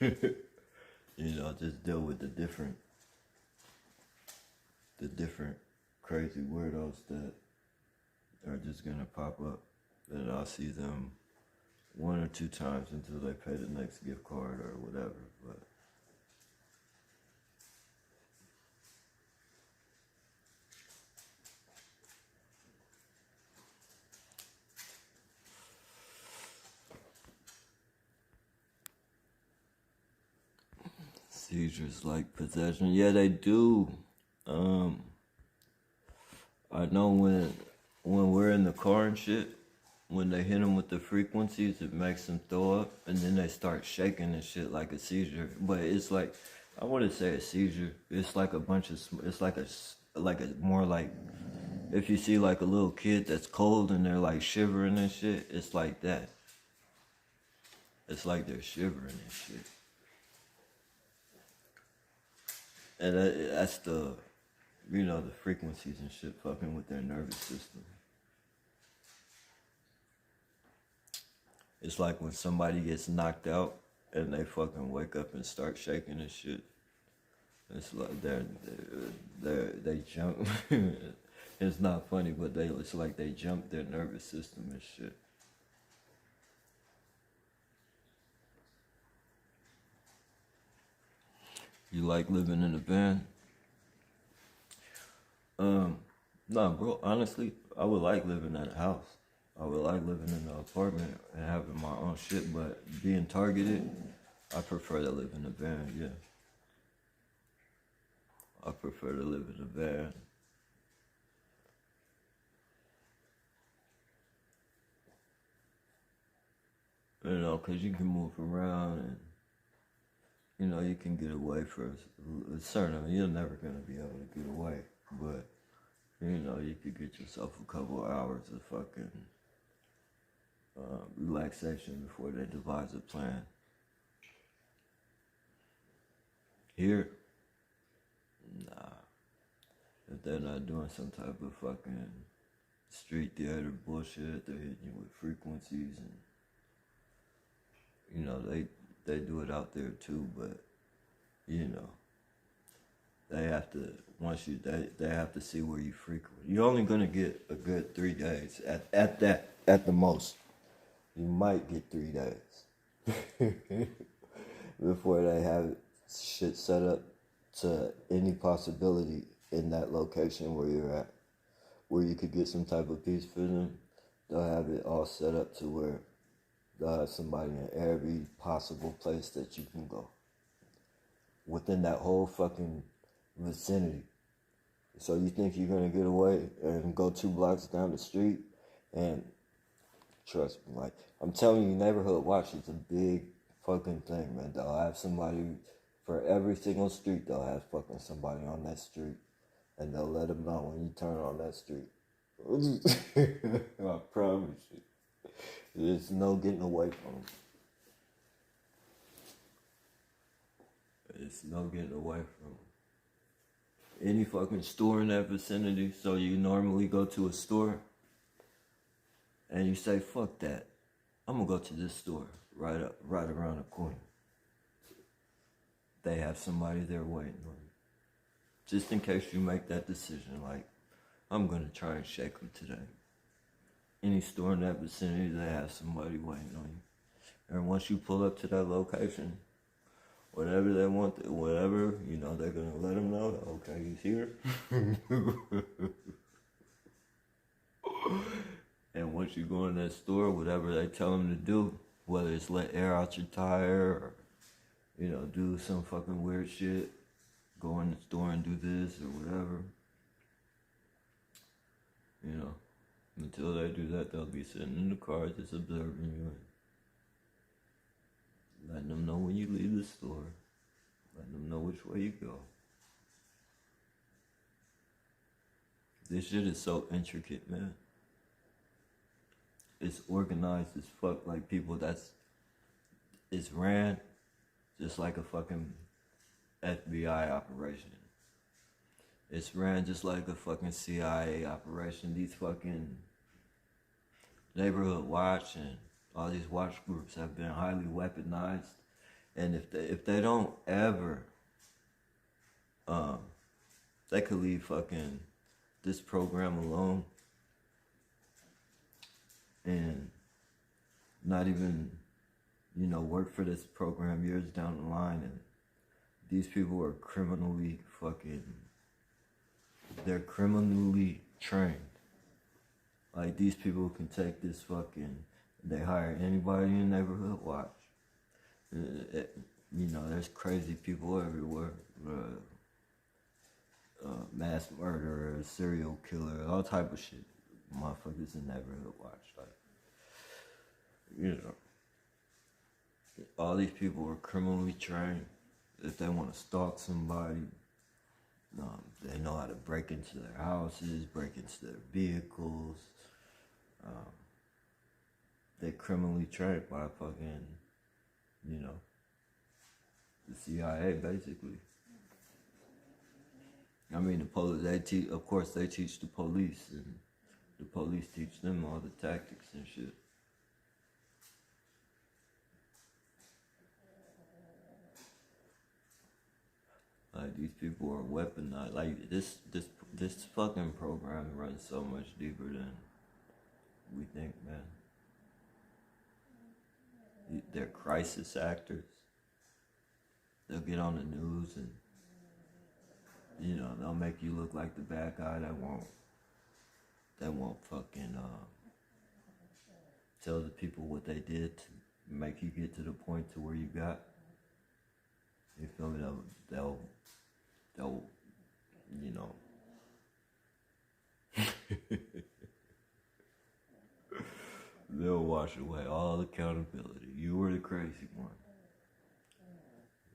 you know, just deal with the different crazy weirdos that are just gonna pop up. And I'll see them 1 or 2 times until they pay the next gift card or whatever, but seizures like possession, yeah, they do. I know when we're in the car and shit, when they hit them with the frequencies, it makes them throw up, and then they start shaking and shit like a seizure. But it's like, I wouldn't say a seizure. It's like a bunch of, it's like a more like, if you see like a little kid that's cold and they're like shivering and shit, it's like that. It's like they're shivering and shit. And that's the, you know, the frequencies and shit fucking with their nervous system. It's like when somebody gets knocked out and they fucking wake up and start shaking and shit. It's like they jump. It's not funny, but it's like they jump their nervous system and shit. You like living in a van? Nah, bro, honestly, I would like living in a house. I would like living in an apartment and having my own shit, but being targeted, I prefer to live in a van, yeah. I prefer to live in a van. You know, because you can move around and, you know, you can get away for a certain, you're never going to be able to get away, but, you know, you could get yourself a couple hours of fucking relaxation before they devise a plan. Here, nah. If they're not doing some type of fucking street theater bullshit, they're hitting you with frequencies and, you know, they do it out there too, but, you know, they have to, they have to see where you frequent. You're only gonna get a good 3 days at the most. You might get 3 days before they have shit set up to any possibility in that location where you're at, where you could get some type of peace for them. They'll have it all set up to where they'll have somebody in every possible place that you can go within that whole fucking vicinity. So you think you're gonna get away and go 2 blocks down the street, and trust me, like, I'm telling you, neighborhood watch is a big fucking thing, man. They'll have somebody for every single street. They'll have fucking somebody on that street, and they'll let them know when you turn on that street. I promise you, there's no getting away from them. It's no getting away from them. Any fucking store in that vicinity. So you normally go to a store and you say, fuck that, I'm gonna go to this store right around the corner. They have somebody there waiting on you. Just in case you make that decision, like, I'm gonna try and shake them today. Any store in that vicinity, they have somebody waiting on you. And once you pull up to that location, whatever they want, whatever, you know, they're gonna let them know, okay, he's here. And once you go in that store, whatever they tell them to do, whether it's let air out your tire or, you know, do some fucking weird shit, go in the store and do this or whatever, you know, until they do that, they'll be sitting in the car just observing you and letting them know when you leave the store, letting them know which way you go. This shit is so intricate, man. It's organized as fuck, like people it's ran just like a fucking FBI operation. It's ran just like a fucking CIA operation. These fucking neighborhood watch and all these watch groups have been highly weaponized. And if they don't ever, they could leave fucking this program alone and not even, you know, work for this program years down the line. And these people are criminally they're criminally trained. Like, these people can take this fucking, they hire anybody in neighborhood watch. You know, there's crazy people everywhere. Mass murderer, serial killer, all type of shit. Motherfuckers in neighborhood watch. Like, you know, all these people are criminally trained. If they want to stalk somebody, they know how to break into their houses, break into their vehicles. They're criminally trained by fucking, you know, the CIA, basically. I mean, the police, of course, they teach the police, and the police teach them all the tactics and shit. Like, these people are weaponized. Like, this fucking program runs so much deeper than we think, man. They're crisis actors. They'll get on the news and, you know, they'll make you look like the bad guy that won't fucking tell the people what they did to make you get to the point to where you got. You feel me? They'll you know. They'll wash away all accountability. You were the crazy one.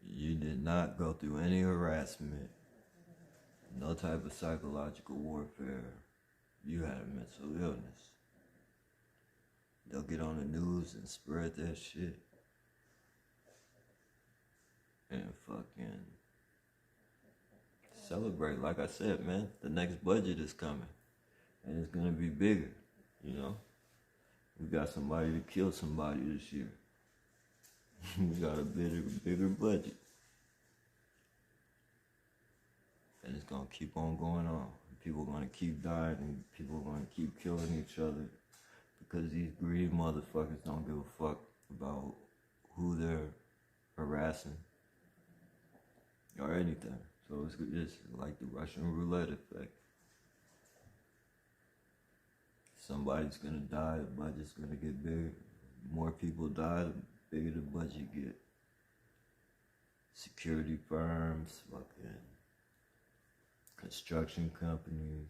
You did not go through any harassment, no type of psychological warfare. You had a mental illness. They'll get on the news and spread that shit. And fucking celebrate. Like I said, man, the next budget is coming. And it's gonna be bigger, you know? We got somebody to kill somebody this year. We got a bigger budget. And it's gonna keep on going on. People are gonna keep dying and people are gonna keep killing each other because these greedy motherfuckers don't give a fuck about who they're harassing or anything. So it's like the Russian roulette effect. Somebody's gonna die, the budget's gonna get bigger. More people die, the bigger the budget get. Security firms, fucking construction companies,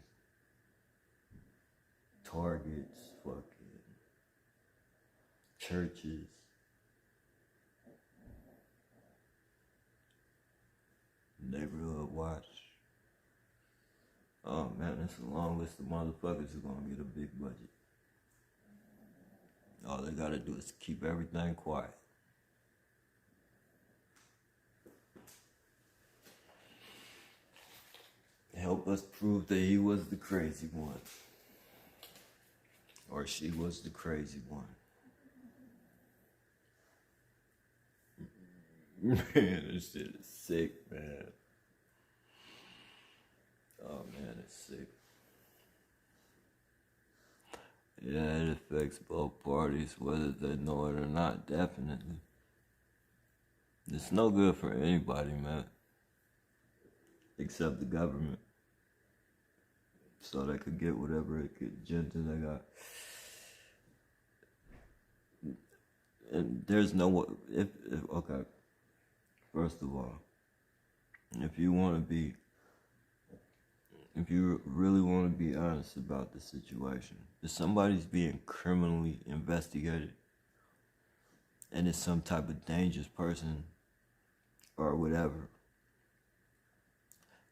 Targets, fucking churches. Neighborhood watch. Oh man, that's a long list of motherfuckers who gonna get a big budget. All they gotta do is keep everything quiet. Help us prove that he was the crazy one. Or she was the crazy one. Man, this shit is sick, man. Oh man, it's sick. Yeah, it affects both parties, whether they know it or not, definitely. It's no good for anybody, man. Except the government. So they could get whatever agenda they got. And there's no, okay. First of all, if you really want to be honest about the situation, if somebody's being criminally investigated and it's some type of dangerous person or whatever,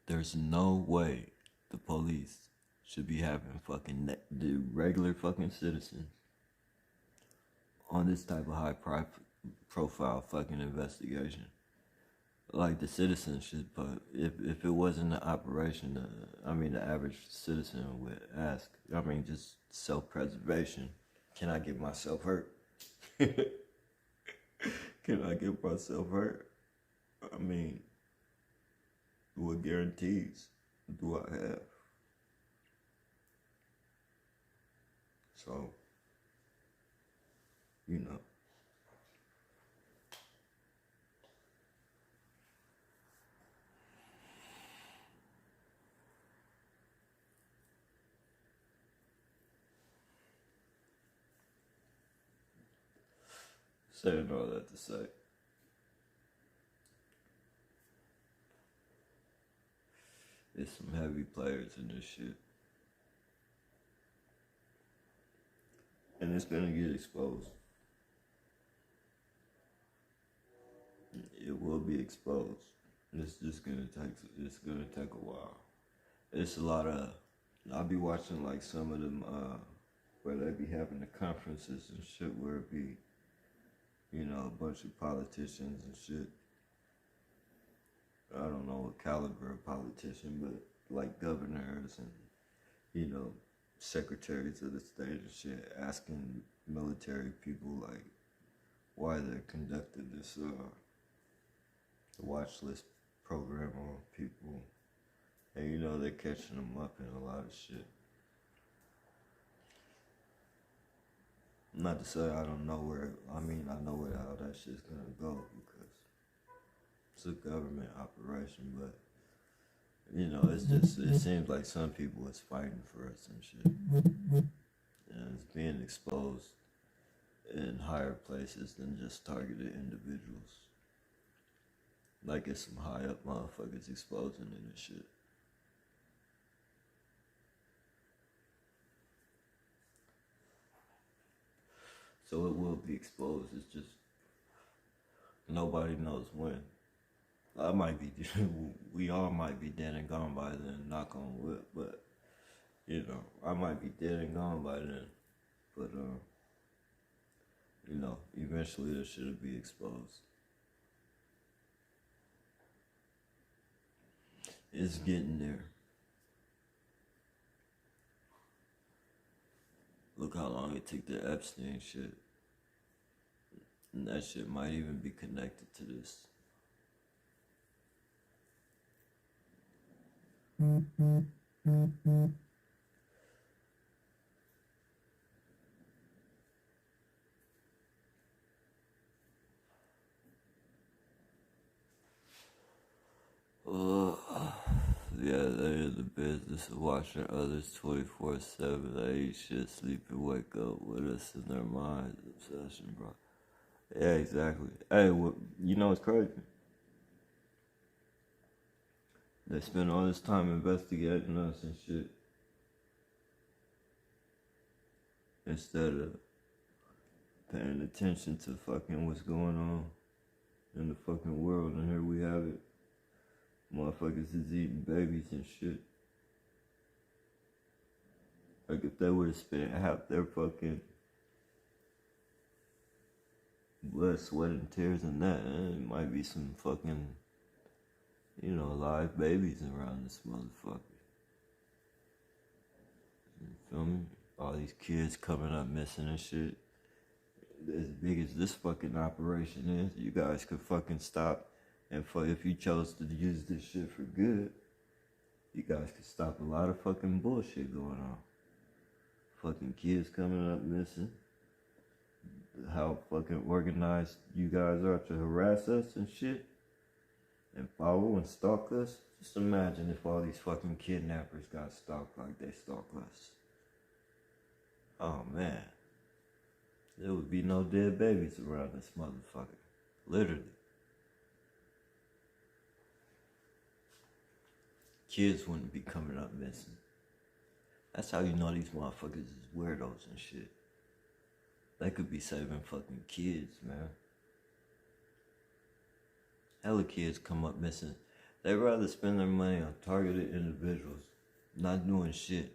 there's no way the police should be having fucking the regular fucking citizens on this type of high profile fucking investigation. Like the citizens should, but if it wasn't an operation, the average citizen would ask, just self-preservation. Can I get myself hurt? Can I get myself hurt? What guarantees do I have? So, saying all that to say, there's some heavy players in this shit. And it's gonna get exposed. It will be exposed. It's gonna take a while. It's a lot of, I'll be watching like some of them, where they be having the conferences and shit where it be, a bunch of politicians and shit. I don't know what caliber of politician, but like governors and, secretaries of the state and shit, asking military people like why they're conducting this watch list program on people. And you know, they're catching them up in a lot of shit. Not to say I don't know where, I mean, I know where how that shit's gonna go because it's a government operation, but you know, it's just, it seems like some people is fighting for us and shit. And it's being exposed in higher places than just targeted individuals. Like it's some high up motherfuckers exposing it and shit. So it will be exposed, it's just nobody knows when. I might be, we all might be dead and gone by then, knock on wood, but, you know, I might be dead and gone by then, but, you know, eventually this shit will be exposed. It's getting there. Look how long it took the Epstein shit. And that shit might even be connected to this. Yeah, they're in the business of watching others 24/7. They eat shit, sleep, and wake up with us in their minds. Obsession, bro. Yeah, exactly. Hey, you know what's crazy? They spend all this time investigating us and shit, instead of paying attention to fucking what's going on in the fucking world. And here we have it. Motherfuckers is eating babies and shit. Like if they would have spent half their fucking blood, sweat, and tears in that, it might be some fucking, you know, live babies around this motherfucker. You feel me? All these kids coming up missing and shit. As big as this fucking operation is, you guys could fucking stop. And if you chose to use this shit for good, you guys could stop a lot of fucking bullshit going on. Fucking kids coming up missing. How fucking organized you guys are to harass us and shit. And follow and stalk us. Just imagine if all these fucking kidnappers got stalked like they stalk us. Oh man. There would be no dead babies around this motherfucker. Literally. Kids wouldn't be coming up missing. That's how you know these motherfuckers is weirdos and shit. They could be saving fucking kids, man. Hella kids come up missing. They'd rather spend their money on targeted individuals, not doing shit.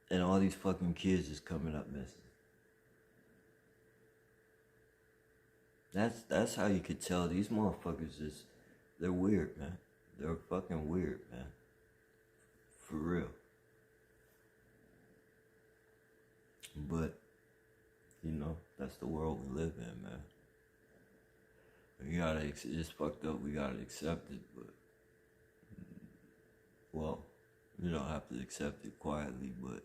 And all these fucking kids is coming up missing. That's how you could tell these motherfuckers they're weird, man. They're fucking weird, man. For real. But, you know, that's the world we live in, man. It's fucked up, we gotta accept it, but, well, you don't have to accept it quietly, but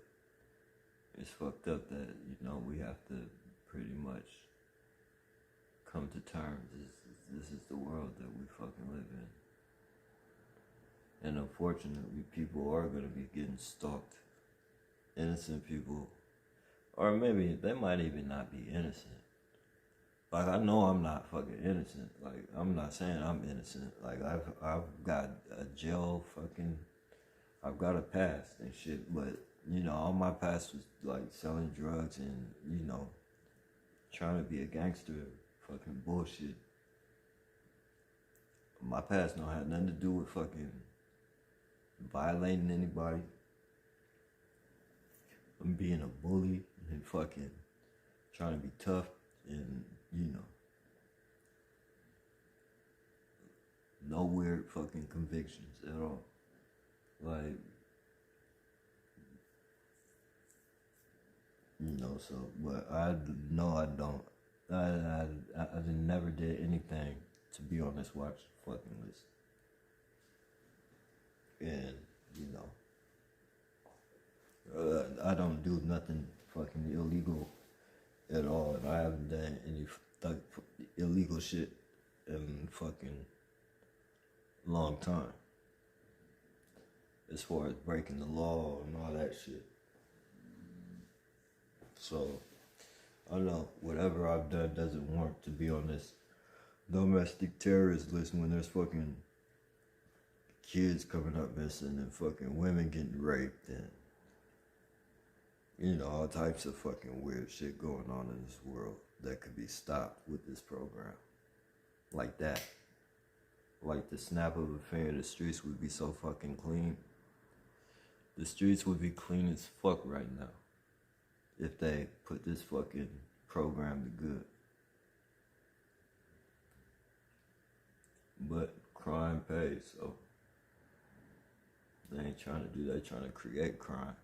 it's fucked up that, you know, we have to pretty much come to terms. This is the world that we fucking live in. And unfortunately, people are going to be getting stalked. Innocent people. Or maybe they might even not be innocent. Like, I know I'm not fucking innocent. Like, I'm not saying I'm innocent. Like, I've got a jail fucking... I've got a past and shit. But, you know, all my past was, like, selling drugs and, you know, trying to be a gangster. Fucking bullshit. My past don't have nothing to do with fucking... violating anybody. I'm being a bully and fucking trying to be tough and, you know, no weird fucking convictions at all. Like, you know, so, but I know I don't. I never did anything to be on this watch fucking list. And, you know, I don't do nothing fucking illegal at all, and I haven't done any illegal shit in fucking long time. As far as breaking the law and all that shit. So, I know whatever I've done doesn't warrant to be on this domestic terrorist list when there's fucking kids coming up missing and fucking women getting raped and, you know, all types of fucking weird shit going on in this world that could be stopped with this program. Like that. Like the snap of a finger, the streets would be so fucking clean. The streets would be clean as fuck right now if they put this fucking program to good. But crime pays, so they ain't trying to do that. They trying to create crime.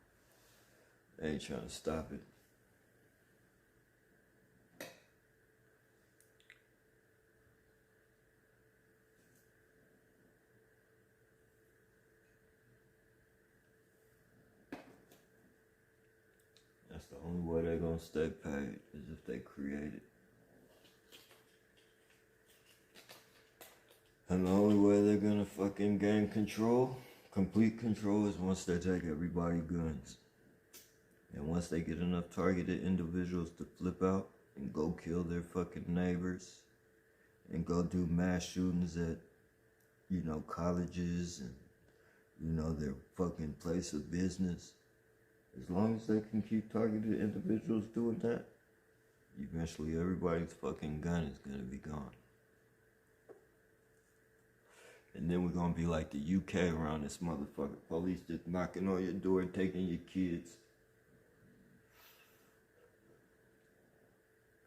They ain't trying to stop it. That's the only way they're gonna stay paid is if they create it. And the only way they're gonna fucking gain control, complete control, is once they take everybody's guns. And once they get enough targeted individuals to flip out and go kill their fucking neighbors and go do mass shootings at, you know, colleges and, you know, their fucking place of business. As long as they can keep targeted individuals doing that, eventually everybody's fucking gun is gonna be gone. And then we're gonna be like the UK around this motherfucker. Police just knocking on your door and taking your kids.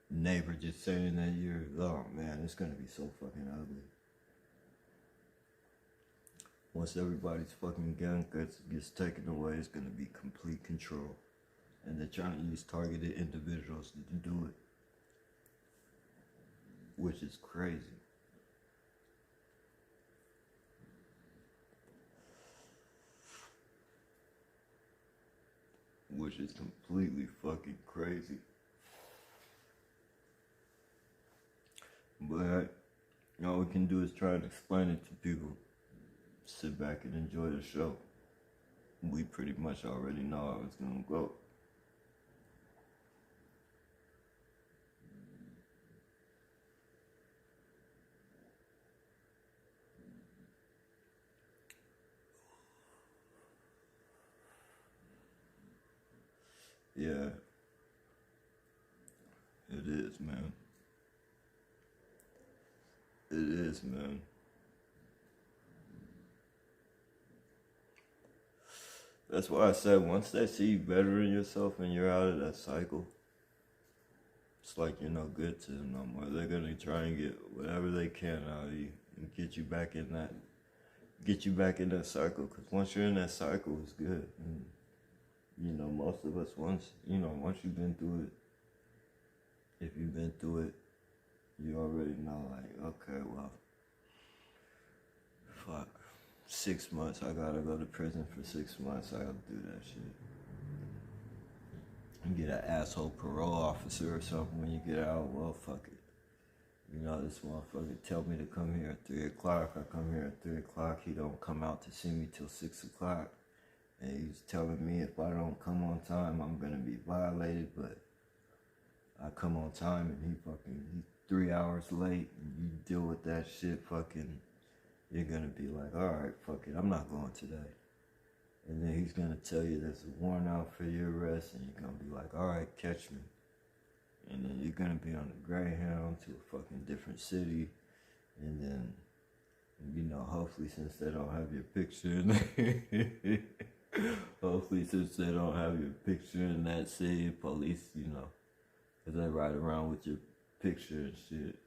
Neighbor just saying that you're, oh man, it's gonna be so fucking ugly. Once everybody's fucking gun gets taken away, it's gonna be complete control. And they're trying to use targeted individuals to do it. Which is crazy. Which is completely fucking crazy. But all we can do is try and explain it to people. Sit back and enjoy the show. We pretty much already know how it's gonna go. Yeah. It is, man. It is, man. That's why I said once they see you bettering yourself and you're out of that cycle, it's like you're no good to them no more. They're gonna try and get whatever they can out of you and get you back in that cycle. Cause once you're in that cycle, it's good. And, you know, most of us once you've been through it, if you've been through it, you already know, like, okay, well, fuck. 6 months, I gotta go to prison for 6 months, I gotta do that shit. And get an asshole parole officer or something when you get out, well, fuck it. You know, this motherfucker tell me to come here at 3 o'clock, I come here at 3 o'clock, he don't come out to see me till 6 o'clock. And he's telling me if I don't come on time, I'm gonna be violated, but I come on time and he's 3 hours late, and you deal with that shit, fucking, you're gonna be like, alright, fuck it, I'm not going today. And then he's gonna tell you there's a warrant out for your arrest, and you're gonna be like, alright, catch me. And then you're gonna be on a Greyhound to a fucking different city, and then, you know, hopefully since they don't have your picture in hopefully since they don't have your picture in that city, police, you know, because they ride around with your picture and shit.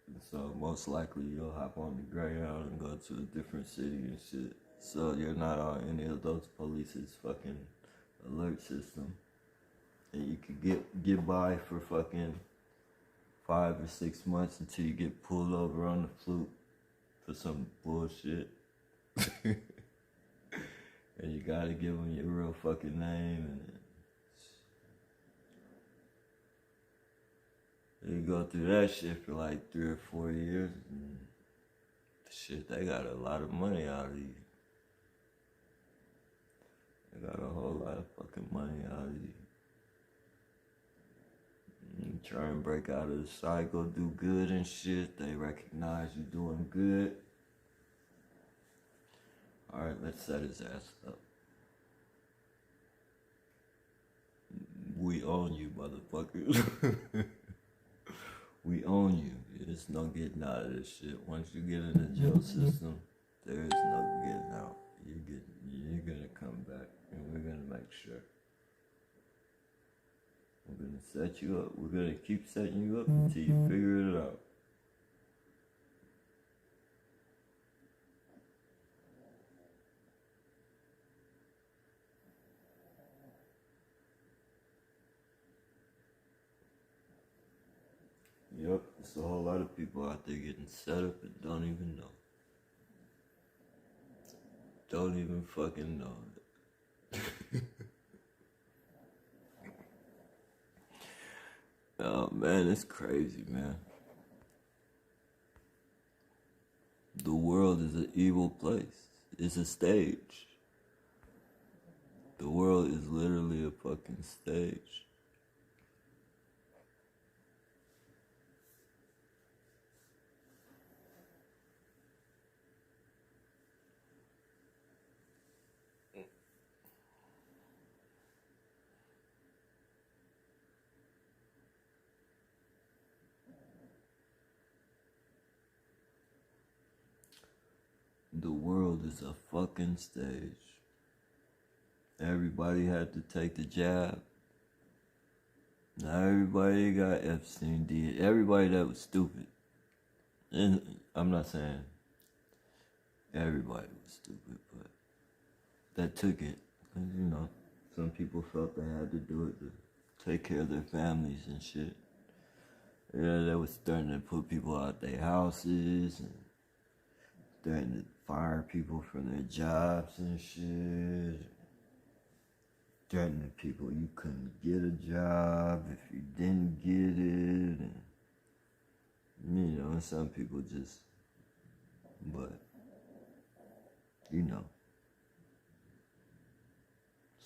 And so most likely you'll hop on the Greyhound and go to a different city and shit. So you're not on any of those police's fucking alert system. And you could get by for fucking 5 or 6 months until you get pulled over on the fluke for some bullshit. And you gotta give them your real fucking name, and you go through that shit for like 3 or 4 years, and shit, they got a lot of money out of you. They got a whole lot of fucking money out of you. You try and break out of the cycle, do good and shit, they recognize you doing good. Alright, let's set his ass up. We own you, motherfuckers. We own you. There's no getting out of this shit. Once you get in the jail system, there is no getting out. You're gonna come back, and we're gonna make sure. We're gonna set you up. We're gonna keep setting you up until you figure it out. Yep, there's a whole lot of people out there getting set up and don't even know. Don't even fucking know it. Oh man, it's crazy, man. The world is an evil place. It's a stage. The world is literally a fucking stage. The world is a fucking stage. Everybody had to take the jab. Not everybody got Epstein did. Everybody that was stupid. And I'm not saying everybody was stupid, but that took it. And, you know, some people felt they had to do it to take care of their families and shit. Yeah, they was starting to put people out their houses and starting to fire people from their jobs and shit. Threatening people you couldn't get a job if you didn't get it. And, you know, and some people just, but, you know,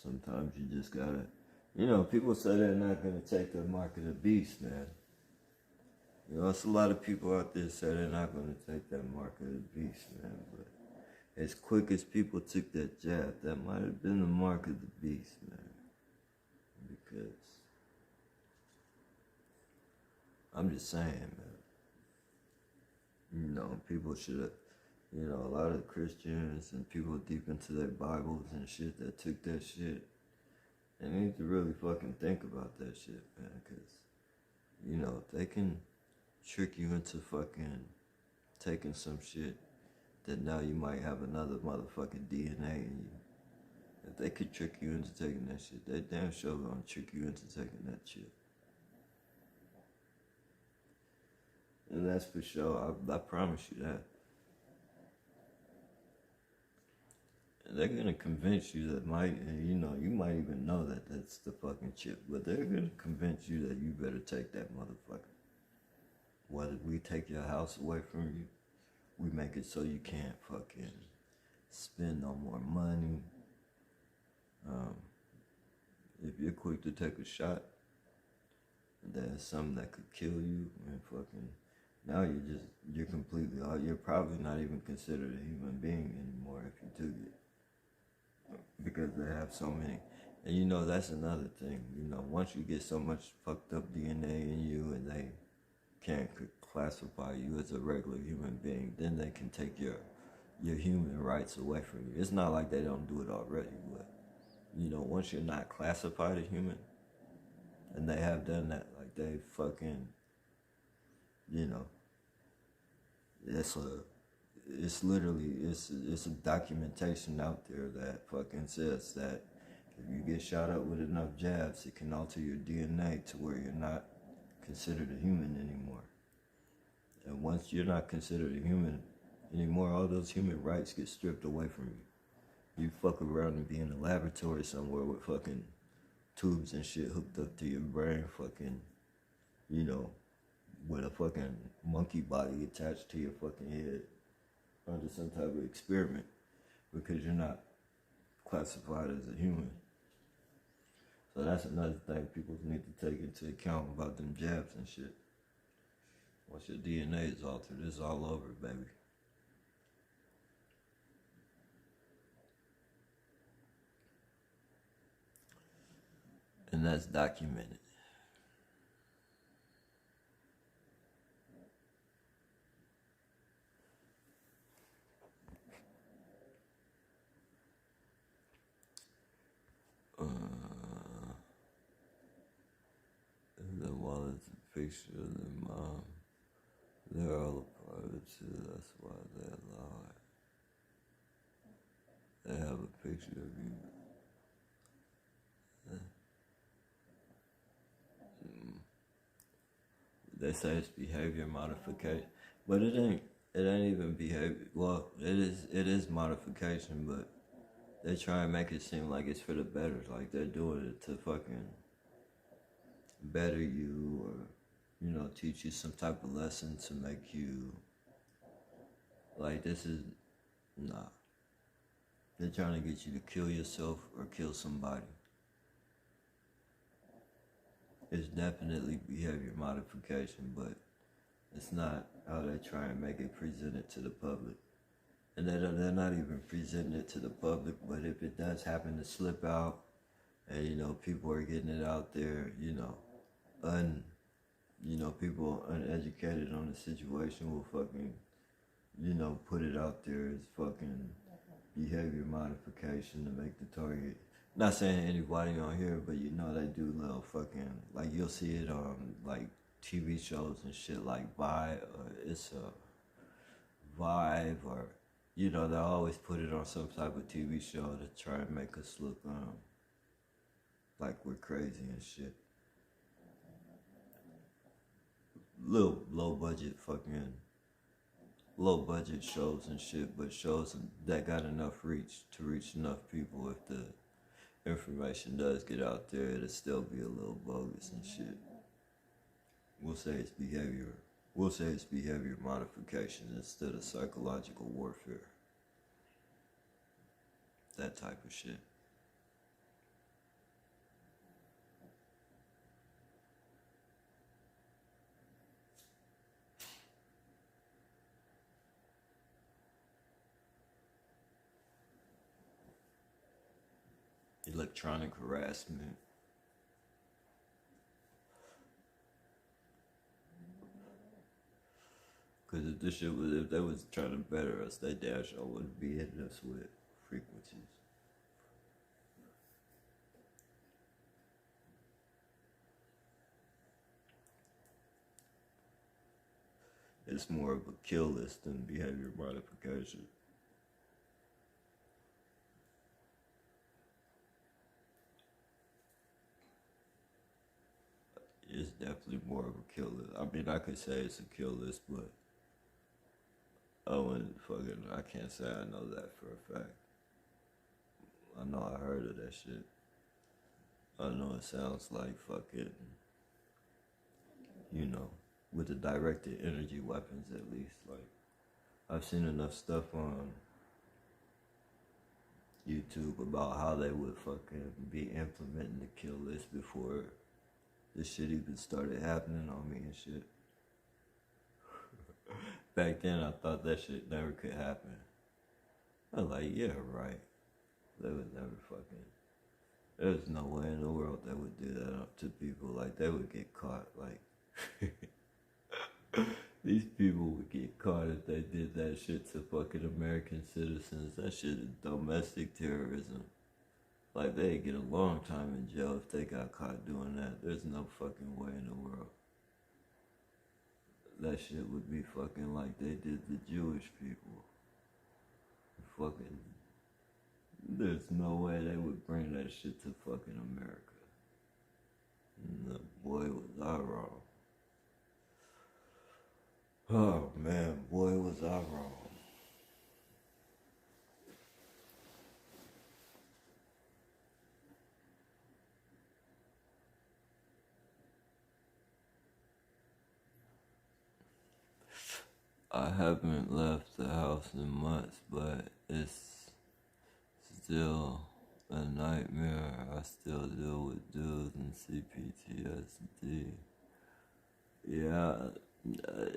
sometimes you just gotta, you know, people say they're not gonna take the mark of the beast, man. You know, it's a lot of people out there say they're not gonna take that mark of the beast, man, but as quick as people took that jab, that might have been the mark of the beast, man. Because I'm just saying, man. You know, people should have, you know, a lot of Christians and people deep into their Bibles and shit that took that shit, they need to really fucking think about that shit, man, because, you know, they can trick you into fucking taking some shit that now you might have another motherfucking DNA in you. If they could trick you into taking that shit, they damn sure gonna trick you into taking that shit. And that's for sure, I promise you that. And they're gonna convince you that you know, you might even know that that's the fucking chip, but they're gonna convince you that you better take that motherfucker. Whether we take your house away from you, we make it so you can't fucking spend no more money. If you're quick to take a shot, that's something that could kill you, and fucking, now you're completely, you're probably not even considered a human being anymore if you took it. Because they have so many. And you know, that's another thing. You know, once you get so much fucked up DNA in you and they can't classify you as a regular human being, then they can take your human rights away from you. It's not like they don't do it already, but, you know, once you're not classified a human, and they have done that, like they fucking, you know, it's a documentation out there that fucking says that if you get shot up with enough jabs, it can alter your DNA to where you're not considered a human anymore. And once you're not considered a human anymore, all those human rights get stripped away from you. You fuck around and be in a laboratory somewhere with fucking tubes and shit hooked up to your brain, fucking, you know, with a fucking monkey body attached to your fucking head under some type of experiment because you're not classified as a human. So that's another thing people need to take into account about them jabs and shit. Once your DNA is altered, it's all over, baby. And that's documented. And the wallet's a picture of their mom. They're all a part of it too, that's why they allow it. They have a picture of you. They say it's behavior modification, but it ain't even behavior. Well, it is modification, but they try and make it seem like it's for the better, like they're doing it to fucking better you or, you know, teach you some type of lesson to make you, like, this is, nah. They're trying to get you to kill yourself or kill somebody. It's definitely behavior modification, but it's not how they try and make it presented to the public. And they're not even presenting it to the public, but if it does happen to slip out, and, you know, people are getting it out there, you know, people uneducated on the situation will fucking, you know, put it out there as fucking behavior modification to make the target. Not saying anybody on here, but you know they do little fucking, like you'll see it on like TV shows and shit like Vibe, or it's a Vibe, or, you know, they always put it on some type of TV show to try and make us look like we're crazy and shit. Little low budget shows and shit, but shows that got enough reach to reach enough people. If the information does get out there, it'll still be a little bogus and shit. We'll say it's behavior modification instead of psychological warfare. That type of shit. Electronic harassment. Because if they was trying to better us, they damn sure wouldn't be hitting us with frequencies. It's more of a kill list than behavior modification. It's definitely more of a kill list. I mean, I could say it's a kill list, but I can't say I know that for a fact. I know I heard of that shit. I know it sounds like fucking, you know, with the directed energy weapons at least. Like, I've seen enough stuff on YouTube about how they would fucking be implementing the kill list before this shit even started happening on me and shit. Back then, I thought that shit never could happen. I was like, yeah, right. They would never fucking... There's no way in the world they would do that up to people. Like, they would get caught. Like, these people would get caught if they did that shit to fucking American citizens. That shit is domestic terrorism. Like, they'd get a long time in jail if they got caught doing that. There's no fucking way in the world. That shit would be fucking like they did the Jewish people. Fucking, there's no way they would bring that shit to fucking America. No, boy, was I wrong. Oh man, boy, was I wrong. I haven't left the house in months, but it's still a nightmare. I still deal with dudes and CPTSD. Yeah,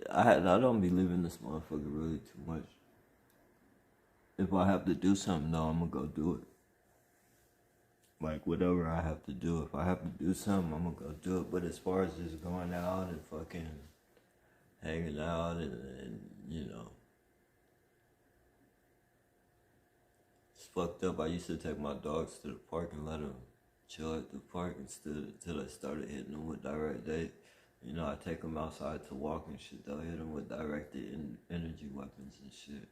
I don't be leaving this motherfucker really too much. If I have to do something, though, I'm gonna go do it. Like, whatever I have to do. If I have to do something, I'm gonna go do it. But as far as just going out and fucking hanging out and you know, it's fucked up. I used to take my dogs to the park and let them chill at the park until I started hitting them with direct date. You know, I take them outside to walk and shit. They'll hit them with directed energy weapons and shit.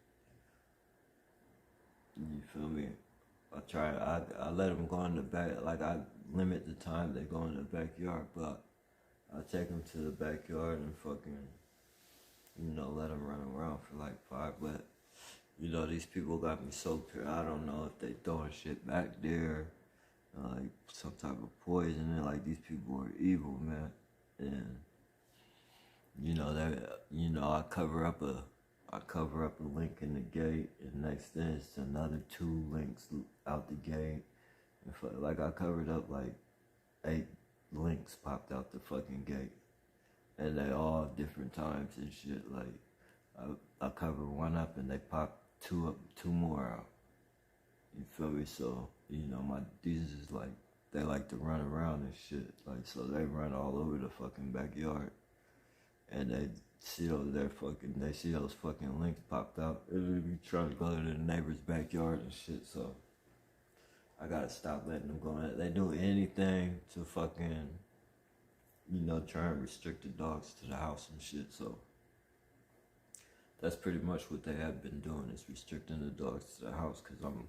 You feel me? I let them go in the back. Like, I limit the time they go in the backyard, but I take them to the backyard and fucking, you know, let them run around for like 5. But, you know, these people got me so pissed. I don't know if they throwing shit back there, like some type of poison. And like, these people are evil, man. And, you know, I cover up a link in the gate, and next thing it's another 2 links out the gate. And like, I covered up like 8 links popped out the fucking gate, and they all have different times and shit. Like, I cover one up and they pop 2 more out. You feel me? So, you know, these is like, they like to run around and shit. Like, so they run all over the fucking backyard, and they see those fucking links popped out. And they be trying to go to the neighbor's backyard and shit. So I gotta stop letting them go in. They do anything to fucking, you know, try and restrict the dogs to the house and shit. So that's pretty much what they have been doing, is restricting the dogs to the house. Cause I'm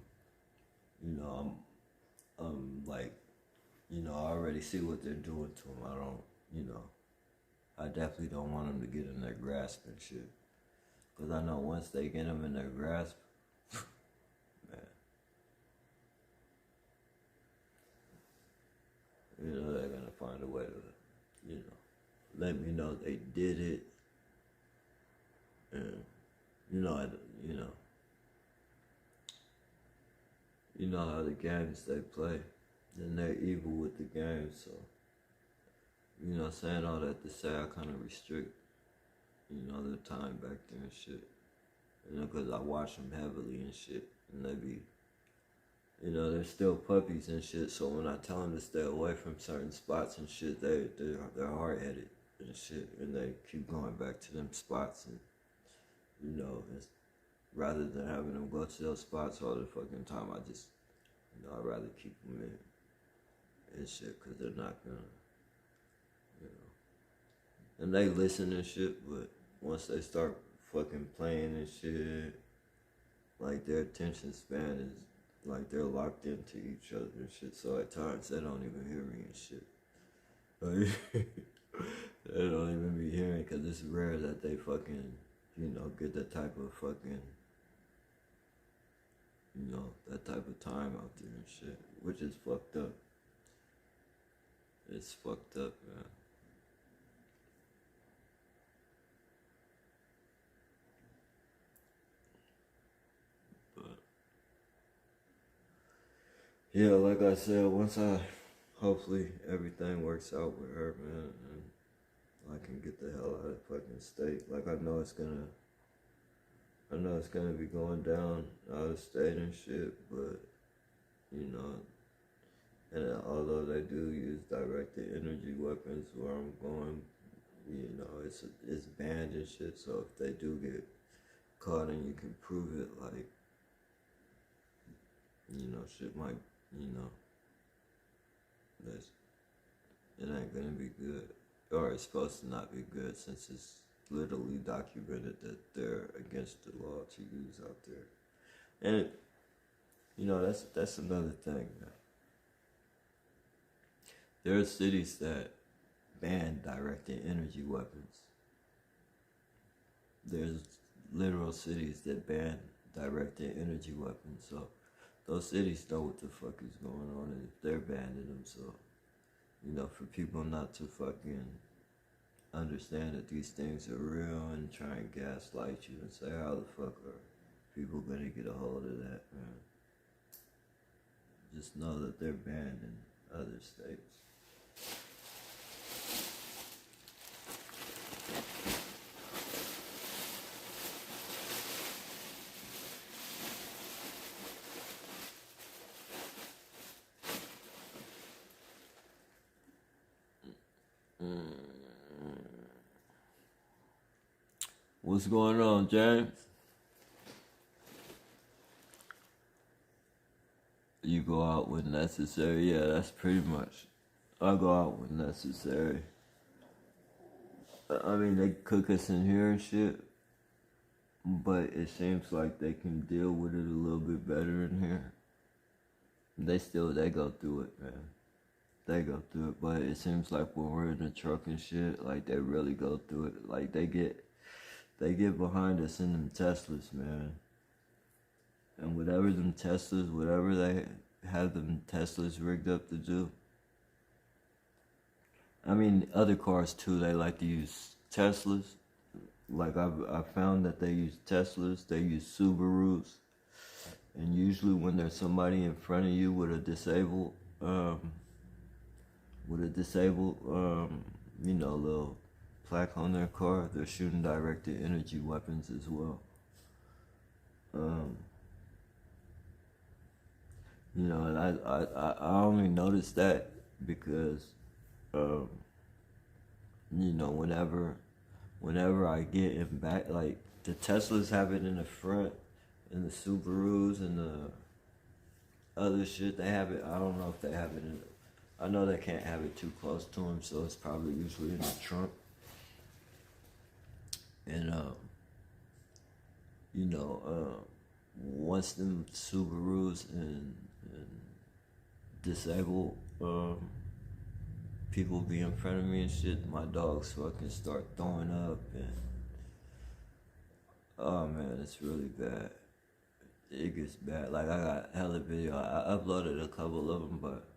like, you know, I already see what they're doing to them. I don't, you know, I definitely don't want them to get in their grasp and shit. Cause I know once they get them in their grasp, man, you know, they're gonna find a way to, you know, let me know they did it. And, you know how the games they play, and they're evil with the games. So, you know, saying all that to say, I kind of restrict, you know, their time back there and shit. You know, because I watch them heavily and shit, and they be, you know, they're still puppies and shit. So when I tell them to stay away from certain spots and shit, they're hard-headed and shit, and they keep going back to them spots. And, you know, rather than having them go to those spots all the fucking time, I just, you know, I'd rather keep them in and shit, because they're not gonna, you know. And they listen and shit, but once they start fucking playing and shit, like, their attention span is, like, they're locked into each other and shit. So at times they don't even hear me and shit. Like, they don't even be hearing, because it's rare that they fucking, you know, get that type of fucking, you know, that type of time out there and shit, which is fucked up. It's fucked up, man. But, yeah, like I said, hopefully everything works out with her, man, and I can get the hell out of the fucking state. Like, I know it's gonna be going down out of state and shit, but, you know, and although they do use directed energy weapons where I'm going, you know, it's banned and shit. So if they do get caught and you can prove it, like, you know, shit might, you know, it ain't gonna be good, or it's supposed to not be good, since it's literally documented that they're against the law to use out there. And, you know, that's another thing, man. There are cities that ban directed energy weapons. there's literal cities that ban directed energy weapons, so those cities know what the fuck is going on, and if they're banning them, so, you know, for people not to fucking understand that these things are real and try and gaslight you and say, how the fuck are people gonna get a hold of that, man? Just know that they're banned in other states. What's going on, James? You go out when necessary. Yeah, that's pretty much. I go out when necessary. I mean, they cook us in here and shit, but it seems like they can deal with it a little bit better in here. They go through it, man. They go through it, but it seems like when we're in the truck and shit, like they really go through it. Like they get behind us in them Teslas, man. And whatever they have them Teslas rigged up to do. I mean, other cars too, they like to use Teslas. Like I found that they use Teslas, they use Subarus. And usually when there's somebody in front of you with a disabled, little plaque on their car, they're shooting directed energy weapons as well. And I only noticed that because, whenever I get in back, like the Teslas have it in the front, and the Subarus and the other shit, they have it. I don't know if they have it in. I know they can't have it too close to them, so it's probably usually in the trunk. And once them Subarus and disabled people be in front of me and shit, my dogs fucking start throwing up, and oh man, it's really bad. It gets bad. Like I got hella video. I uploaded a couple of them, but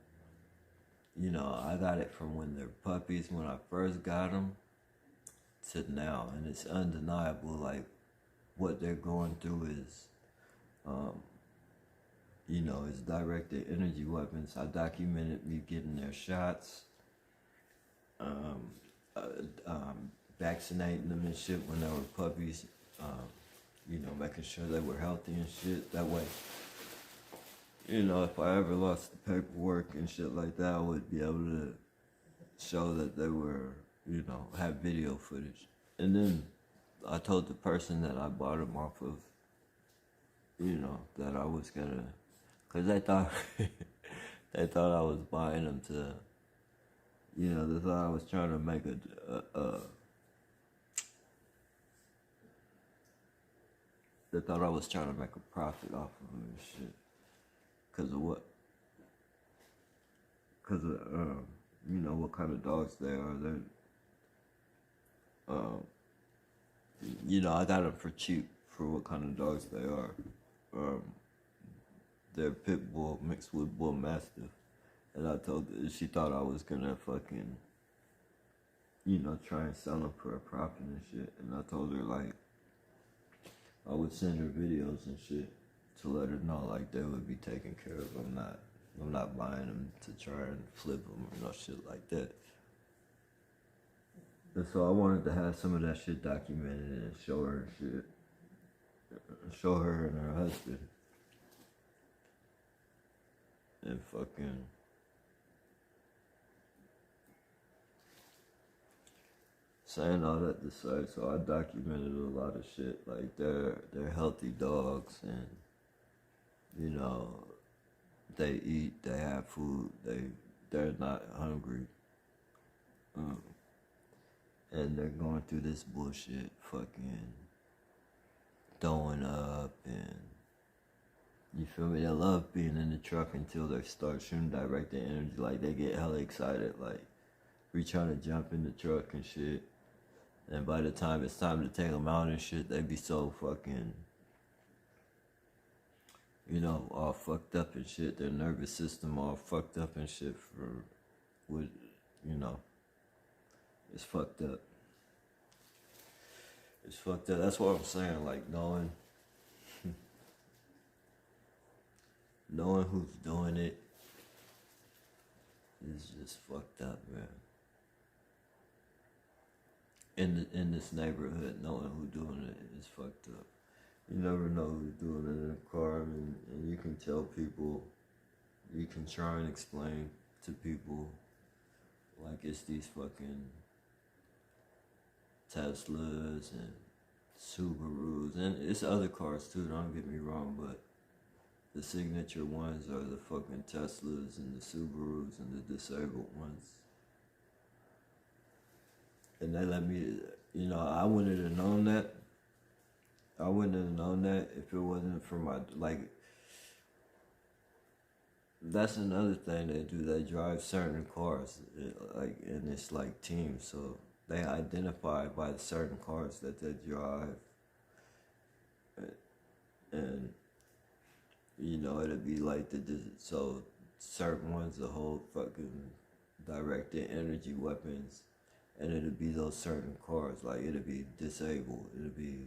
I got it from when they're puppies, when I first got them, to now, and it's undeniable. Like what they're going through is, it's directed energy weapons. I documented me getting their shots, vaccinating them and shit when they were puppies, making sure they were healthy and shit. That way, if I ever lost the paperwork and shit like that, I would be able to show that they were, have video footage. And then I told the person that I bought them off of, that I was gonna, cause they thought, they thought I was buying them to, they thought I was trying to make they thought I was trying to make a profit off of them and shit. Cause of what? Cause of, what kind of dogs they are. They're, I got them for cheap for what kind of dogs they are. They're pit bull mixed with bull mastiff. And I told her, she thought I was gonna fucking, try and sell them for a profit and shit. And I told her, like, I would send her videos and shit to let her know, like, they would be taken care of. I'm not buying them to try and flip them or no shit like that. And so I wanted to have some of that shit documented and show her shit. Show her and her husband. And fucking... saying all that to say, so I documented a lot of shit. Like, they're healthy dogs, and, they eat, they have food, they're not hungry. And they're going through this bullshit, fucking throwing up, and you feel me? They love being in the truck until they start shooting directed energy. Like, they get hella excited, like, we trying to jump in the truck and shit. And by the time it's time to take them out and shit, they be so fucking, you know, all fucked up and shit. Their nervous system all fucked up and shit with, you know, it's fucked up. It's fucked up. That's what I'm saying, like knowing who's doing it is just fucked up, man. In this neighborhood, knowing who's doing it is fucked up. You never know who's doing it in a car, and you can tell people, you can try and explain to people like it's these fucking Teslas and Subarus, and it's other cars too, don't get me wrong, but the signature ones are the fucking Teslas and the Subarus and the disabled ones. And they let me, you know, I wouldn't have known that. I wouldn't have known that if it wasn't for my, like, that's another thing they do. They drive certain cars, like, and it's like teams, so they identify by the certain cars that they drive. And, you know, it'll be like so certain ones will hold fucking directed energy weapons, and it'll be those certain cars, like it'll be disabled, it'll be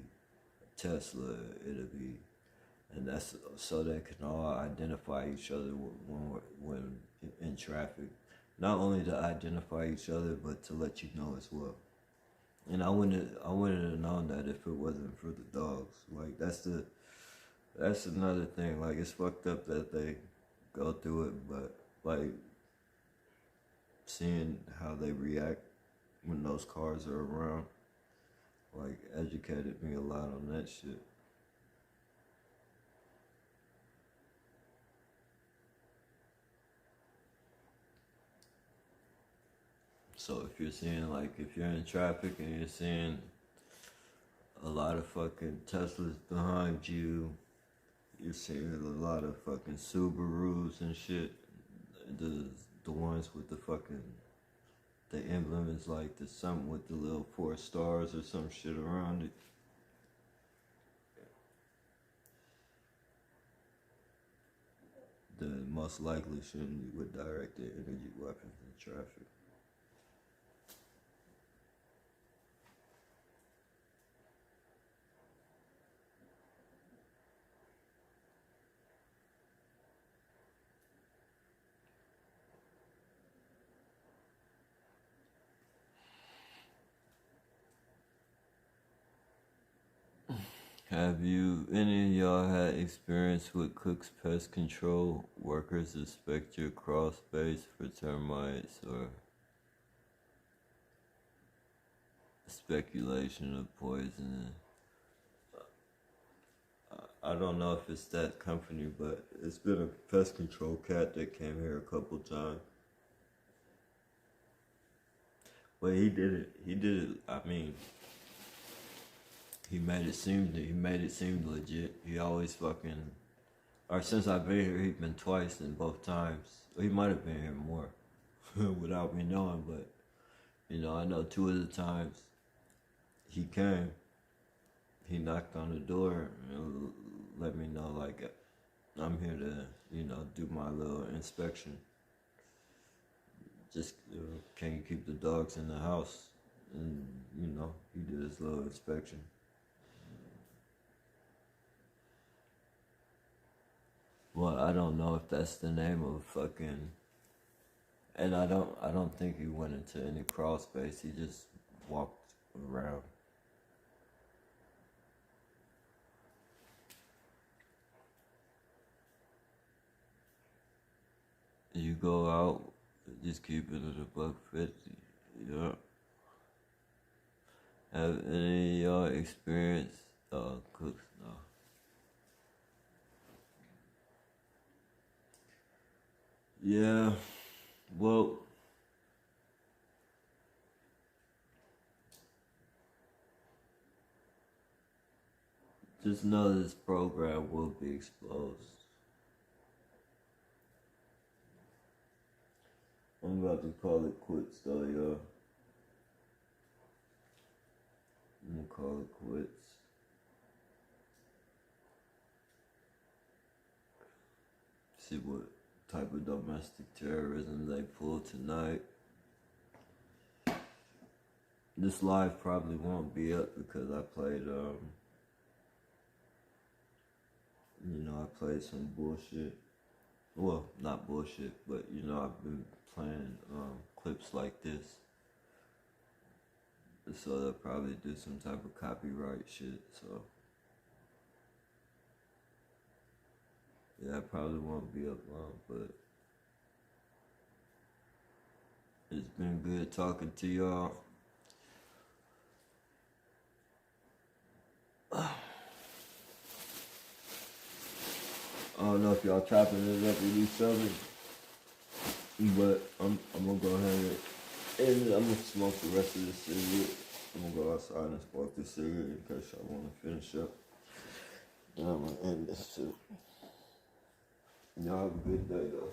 Tesla, it'll be, and that's so they can all identify each other when in traffic. Not only to identify each other, but to let you know as well. And I wouldn't have known that if it wasn't for the dogs. Like that's another thing. Like it's fucked up that they go through it, but like seeing how they react when those cars are around, like educated me a lot on that shit. So if you're seeing, like, if you're in traffic and you're seeing a lot of fucking Teslas behind you, you're seeing a lot of fucking Subarus and shit, the ones with the fucking, the emblem is like the something with the little 4 stars or some shit around it. The most likely shouldn't be with directed energy weapons in traffic. Have you, any of y'all had experience with Cook's Pest Control? Workers suspect your crawl space for termites or speculation of poisoning? I don't know if it's that company, but it's been a pest control cat that came here a couple times. But he did it, I mean, he made it seem legit. He always fucking, or since I've been here, he's been twice, and both times, he might have been here more without me knowing, but, you know, I know 2 of the times he came, he knocked on the door and let me know, like, I'm here to, you know, do my little inspection. Just, can you keep the dogs in the house? And, you know, he did his little inspection. Well, I don't know if that's the name of fucking, and I don't think he went into any crawl space. He just walked around. You go out, just keep it at $1.50. Yeah. Have any of y'all experienced cooks? No. Yeah, well, just know this program will be exposed. I'm about to call it quits though, y'all. gonna call it quits. See what type of domestic terrorism they pull tonight. This live probably won't be up because I played, I played some bullshit. Well, not bullshit, but I've been playing clips like this. So they'll probably do some type of copyright shit, so. Yeah, I probably won't be up long, but it's been good talking to y'all. I don't know if y'all chopping it up with each other, but I'm gonna go ahead and I'm gonna smoke the rest of this cigarette. I'm gonna go outside and smoke this cigarette in case y'all wanna finish up. And I'm gonna end this too. Y'all have a good day though.